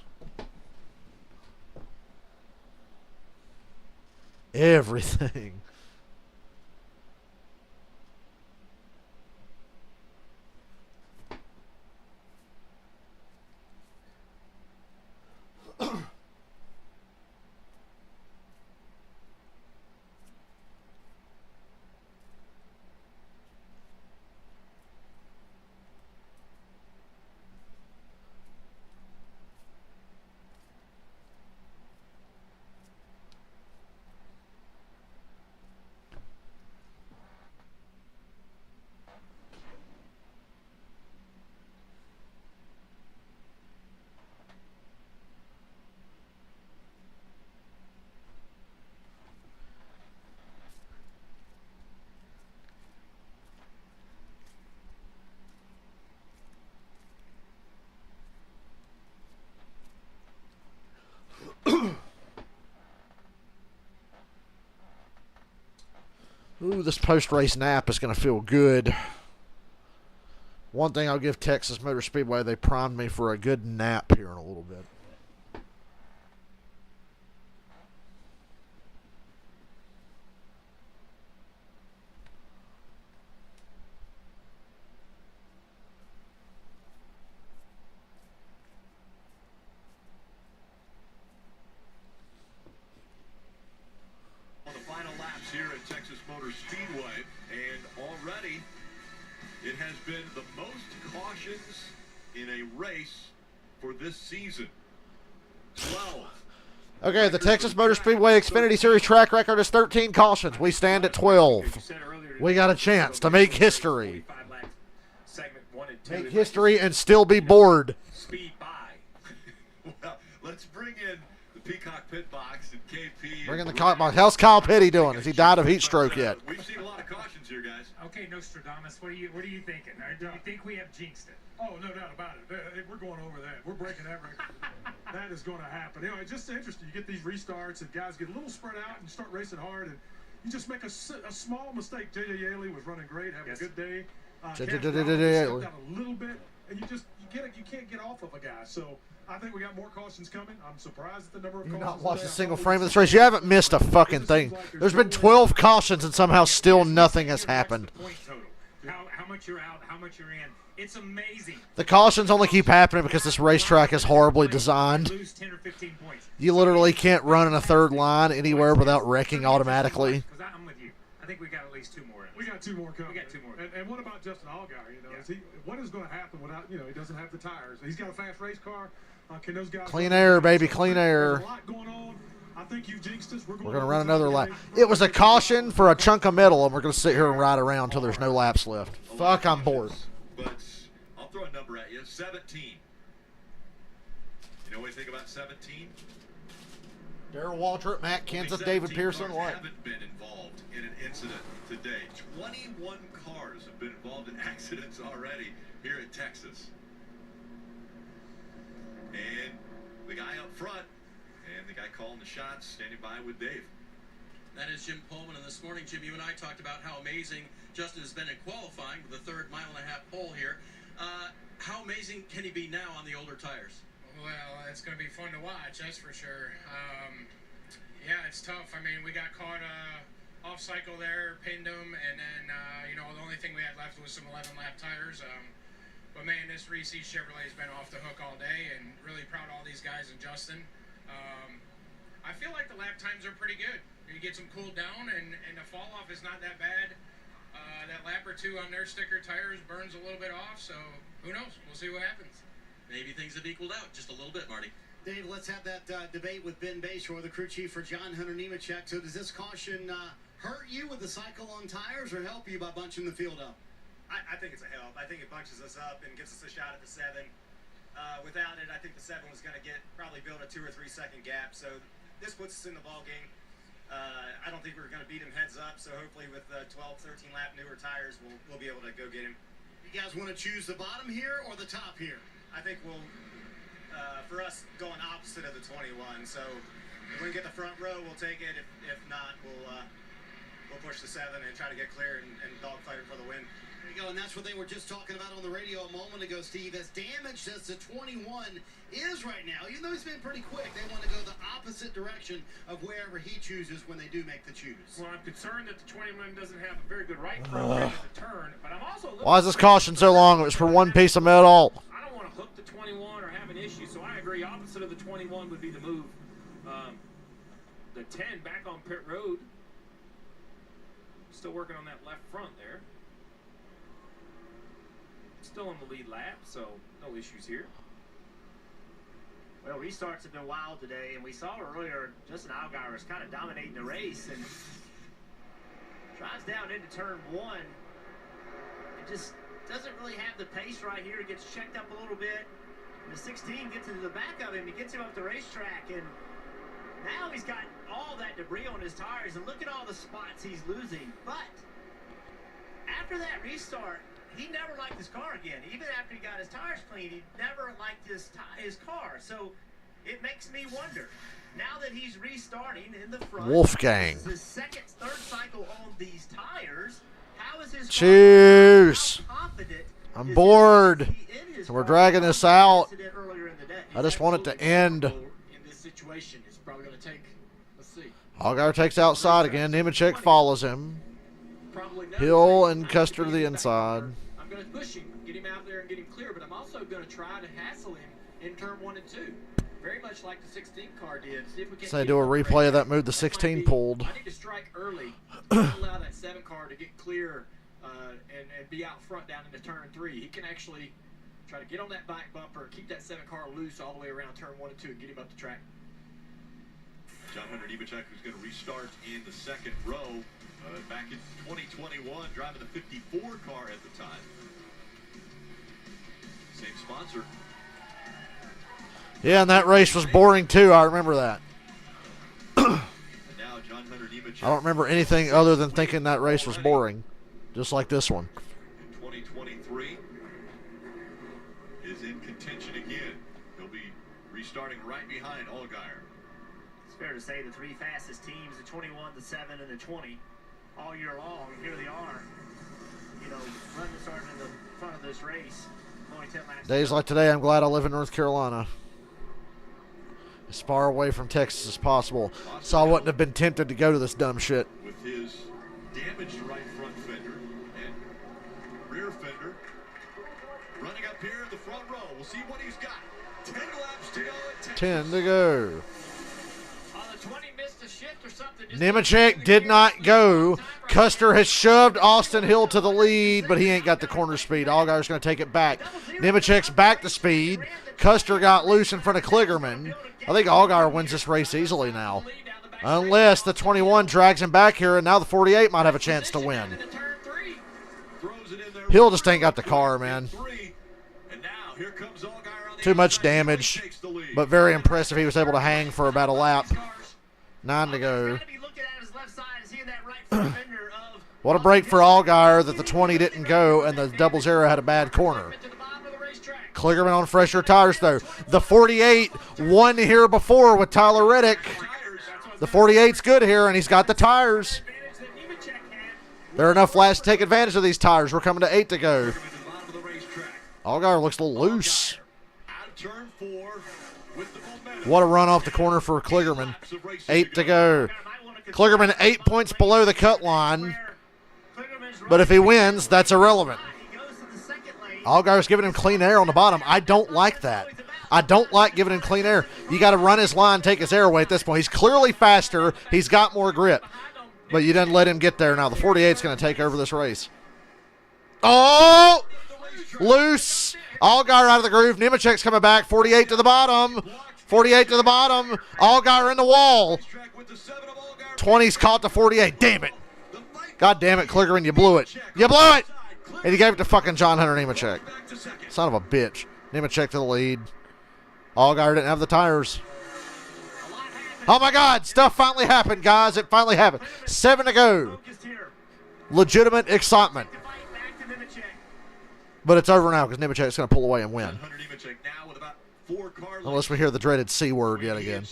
Everything. Ooh, this post-race nap is going to feel good. One thing I'll give Texas Motor Speedway, they primed me for a good nap here in a little bit. Here at Texas Motor Speedway, and already it has been the most cautions in a race for this season. 12. Okay, the Texas Motor Speedway Xfinity Series track record is 13 cautions. We stand at 12. We got a chance to make history. Make history and still be bored. Speed by. Well, let's bring in the Peacock Pit Box and KP. Bring in the Kyle box. How's Kyle Petty doing? Has he died of heat stroke yet? We've seen a lot of cautions here, guys. Okay, Nostradamus, what are you thinking? Do you think we have jinxed it? Oh, no doubt about it. We're going over that. We're breaking that record. That is going to happen. It's just interesting. You get these restarts, and guys get a little spread out and start racing hard, and you just make a small mistake. J.J. Yaley was running great, having a good day. Stepped out a little bit, and you can't get off of a guy. So I think we got more cautions coming. I'm surprised at the number of cautions. You've not watched a single frame of this race. You haven't missed a fucking thing. There's been 12 cautions, and somehow still nothing has happened. How much you're out, how much you're in. It's amazing. The cautions only keep happening because this racetrack is horribly designed. Lose 10 or 15 points. You literally can't run in a third line anywhere without wrecking automatically. I'm with you. I think we got at least 2 more. We got 2 more coming. We got 2 more. And what about Justin Allgaier? What is going to happen without, he doesn't have the tires. He's got a fast race car. Can those guys clean air, baby, clean air. There's a lot going on. I think you've jinxed us. We're going to run another lap. It was a caution for a chunk of metal, and we're going to sit here and ride around until there's no laps left. Fuck, I'm bored. But I'll throw a number at you. 17. You know what you think about 17? Darrell Waltrip, Matt Kenseth, David Pearson. What? Haven't been involved in an incident today. 21 cars have been involved in accidents already here at Texas. And the guy up front and the guy calling the shots standing by with Dave. That is Jim Pullman, and this morning, Jim, you and I talked about how amazing Justin has been in qualifying with the 3rd mile-and-a-half pole here. How amazing can he be now on the older tires? Well, it's going to be fun to watch, that's for sure. Yeah, it's tough. I mean, we got caught off cycle there, pinned him, and then, the only thing we had left was some 11-lap tires. But, man, this Reese Chevrolet has been off the hook all day, and really proud of all these guys and Justin. I feel like the lap times are pretty good. You get them cooled down, and the fall-off is not that bad. That lap or 2 on their sticker tires burns a little bit off, so who knows? We'll see what happens. Maybe things have equaled out just a little bit, Marty. Dave, let's have that debate with Ben Bayshore, the crew chief for John Hunter Nemechek. So does this caution hurt you with the cycle on tires or help you by bunching the field up? I think it's a help. I think it bunches us up and gives us a shot at the 7. Without it, I think the 7 was going to probably build a 2 or 3 second gap. So this puts us in the ball game. I don't think we're going to beat him heads up. So hopefully with 12, 13 lap newer tires, we'll be able to go get him. You guys want to choose the bottom here or the top here? I think we'll, for us, going opposite of the 21. So if we can get the front row, we'll take it. If not, we'll push the 7 and try to get clear and dogfight it for the win. There you go, and that's what they were just talking about on the radio a moment ago, Steve. As damaged as the 21 is right now, even though he's been pretty quick, they want to go the opposite direction of wherever he chooses when they do make the choose. Well, I'm concerned that the 21 doesn't have a very good right front end of the turn, but I'm also a little Why is this caution so long? It was for one piece of metal. I don't want to hook the 21 or have an issue, so I agree. Opposite of the 21 would be the move. The 10 back on pit road. Still working on that left front there. Still on the lead lap, so no issues here. Well, restarts have been wild today, and we saw earlier Justin Allgaier was kind of dominating the race and drives down into turn 1. It just doesn't really have the pace right here. It gets checked up a little bit. And the 16 gets into the back of him. He gets him up the racetrack, and now he's got all that debris on his tires, and look at all the spots he's losing. But after that restart, he never liked his car again. Even after he got his tires cleaned, he never liked his car. So it makes me wonder, Now that he's restarting in the front, Wolfgang. this is his second, third cycle on these tires. How is his Cheers. confident I'm bored. And we're dragging this out. earlier in the day? I just want it to end. In this situation, it's probably going to take, let's see. Allgaier takes outside again. Nemechek follows him. Hill and Custer to the inside. I'm going to push him, get him out there and get him clear, but I'm also going to try to hassle him in turn 1 and 2. Very much like the 16 car did. See if we can So they do a replay of that move the 16 pulled. I need to strike early. Don't allow that 7 car to get clear and be out front down into turn 3. He can actually try to get on that back bumper, keep that 7 car loose all the way around turn 1 and 2 and get him up the track. John Hunter Nemechek, who's going to restart in the second row. Back in 2021, driving the 54 car at the time. Same sponsor. Yeah, and that race was boring too. I remember that. And now John Hunter Nemechek. I don't remember anything other than thinking that race was boring. Just like this one. In 2023 is in contention again. He'll be restarting right behind Allgaier. It's fair to say the 3 fastest teams, the 21, the 7, and the 20, all year long, here they are, running starting in the front of this race. Only 10 laps. Days like today, I'm glad I live in North Carolina. As far away from Texas as possible. So I wouldn't have been tempted to go to this dumb shit. With his damaged right front fender and rear fender. Running up here in the front row. We'll see what he's got. 10 laps to go at Texas. 10 to go. The 20 missed a shift or something. Nemechek did not go. Custer has shoved Austin Hill to the lead, but he ain't got the corner speed. Allgaier's going to take it back. Nemechek's back to speed. Custer got loose in front of Kligerman. I think Allgaier wins this race easily now. Unless the 21 drags him back here, and now the 48 might have a chance to win. Hill just ain't got the car, man. Too much damage, but very impressive. He was able to hang for about a lap. 9 to go. What a break for Allgaier that the 20 didn't go and the double zero had a bad corner. Kligerman on fresher tires, though. The 48 won here before with Tyler Reddick. The 48's good here, and he's got the tires. There are enough laps to take advantage of these tires. We're coming to 8 to go. Allgaier looks a little loose. What a run off the corner for Kligerman. 8 to go. Kligerman 8 points below the cut line. But if he wins, that's irrelevant. Allgaier's giving him clean air on the bottom. I don't like that. I don't like giving him clean air. You got to run his line, take his air away at this point. He's clearly faster. He's got more grip. But you didn't let him get there. Now the 48's going to take over this race. Oh! Loose. Allgaier out of the groove. Nemechek's coming back. 48 to the bottom. 48 to the bottom. Allgaier in the wall. 20's caught the 48. Damn it. God damn it, Kligerman, you blew it. You blew it! And he gave it to fucking John Hunter Nemechek. Son of a bitch. Nemechek to the lead. Allgaier didn't have the tires. Oh my God, stuff finally happened, guys. It finally happened. 7 to go. Legitimate excitement. But it's over now because Nemechek's going to pull away and win. Unless we hear the dreaded C word yet again.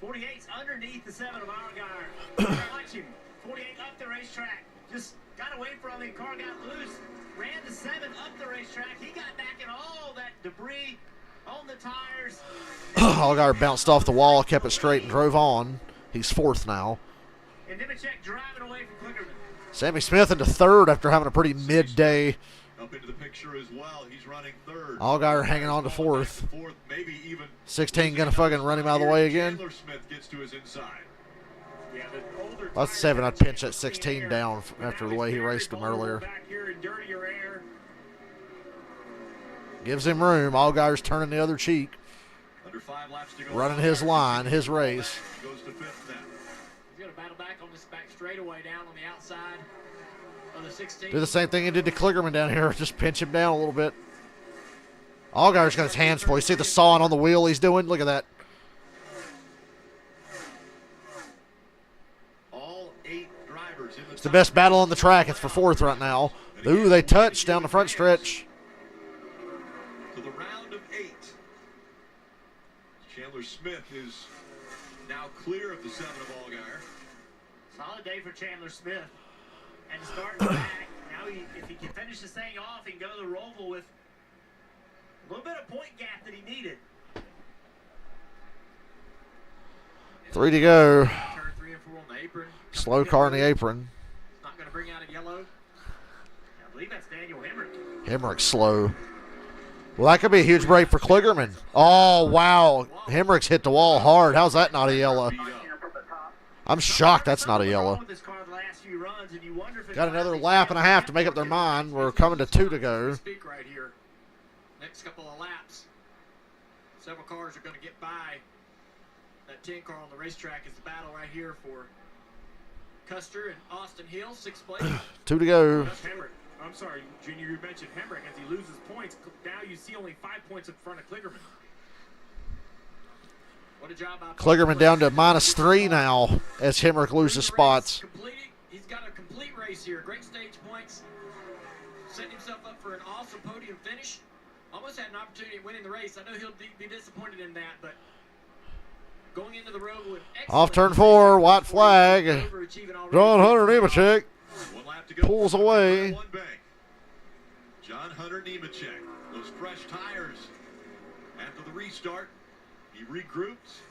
48's underneath the 7 of Allgaier. Watch him. 48 up the racetrack. Just got away from him. Car got loose. Ran the 7 up the racetrack. He got back in all that debris on the tires. Allgaier bounced off the wall, kept it straight, and drove on. He's 4th now. And Nemechek driving away from Kligerman. Sammy Smith into 3rd after having a pretty midday. Up into the picture as well. He's running 3rd. Allgaier hanging on to 4th. Maybe even 16 going to fucking run him out of the way again. Smith gets to his inside. That's 7. I'd pinch that 16 down after the way he raced him earlier. Gives him room. Allgaier's turning the other cheek. Running his line, his race. He's going to battle back on this back straightaway down on the outside of the 16. Do the same thing he did to Kligerman down here. Just pinch him down a little bit. Allgaier's got his hands full. You see the sawing on the wheel he's doing? Look at that. It's the best battle on the track. It's for 4th right now. Ooh, they touched down the front stretch. To the round of 8. Chandler Smith is now clear of the 7 of Allgaier. Solid day for Chandler Smith. And starting back, now if he can finish this thing off, he can go to the Roval with a little bit of point gap that he needed. 3 to go. Turn 3 and 4 on the apron. Slow car in the apron. Not going to bring out a yellow. I believe that's Daniel Hemrick. Hemrick's slow. Well, that could be a huge break for Kligerman. Oh, wow. Hemrick's hit the wall hard. How's that not a yellow? I'm shocked that's not a yellow. Got another lap and a half to make up their mind. We're coming to 2 to go. Speak right here. Next couple of laps. Several cars are going to get by. That 10 car on the racetrack is the battle right here for Custer and Austin Hill, 6th place. 2 to go. I'm sorry, Junior, you mentioned Hemrick. As he loses points, now you see only 5 points in front of Kligerman. What a job by Kligerman down to -3 now as Hemrick loses spots. He's got a complete race here. Great stage points. Setting himself up for an awesome podium finish. Almost had an opportunity at winning the race. I know he'll be disappointed in that, but going into the road with off turn 4, white flag. John Hunter Nemechek pulls away. John Hunter Nemechek, those fresh tires after the restart. He regrouped,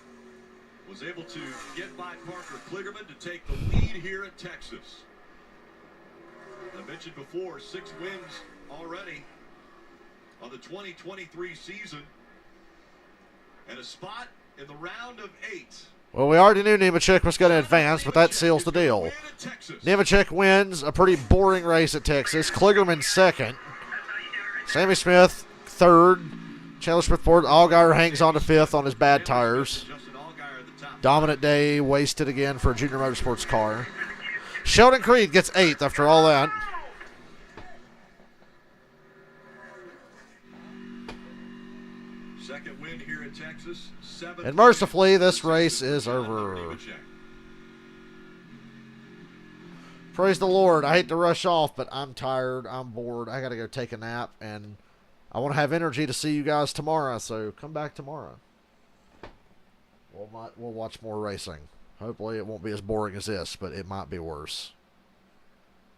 was able to get by Parker Kligerman to take the lead here at Texas. I mentioned before, 6 wins already on the 2023 season, and a spot in the round of 8. Well, we already knew Nemechek was going to advance, but that seals the deal. Nemechek wins a pretty boring race at Texas. Kligerman 2nd. Sammy Smith 3rd. Chandler Smith 4th. Allgaier hangs on to 5th on his bad tires. Dominant day wasted again for a Junior Motorsports car. Sheldon Creed gets 8th after all that. Second win here at Texas. 7th. And mercifully, this race is over. Praise the Lord. I hate to rush off, but I'm tired. I'm bored. I got to go take a nap, and I want to have energy to see you guys tomorrow, so come back tomorrow. We'll watch more racing. Hopefully it won't be as boring as this, but it might be worse.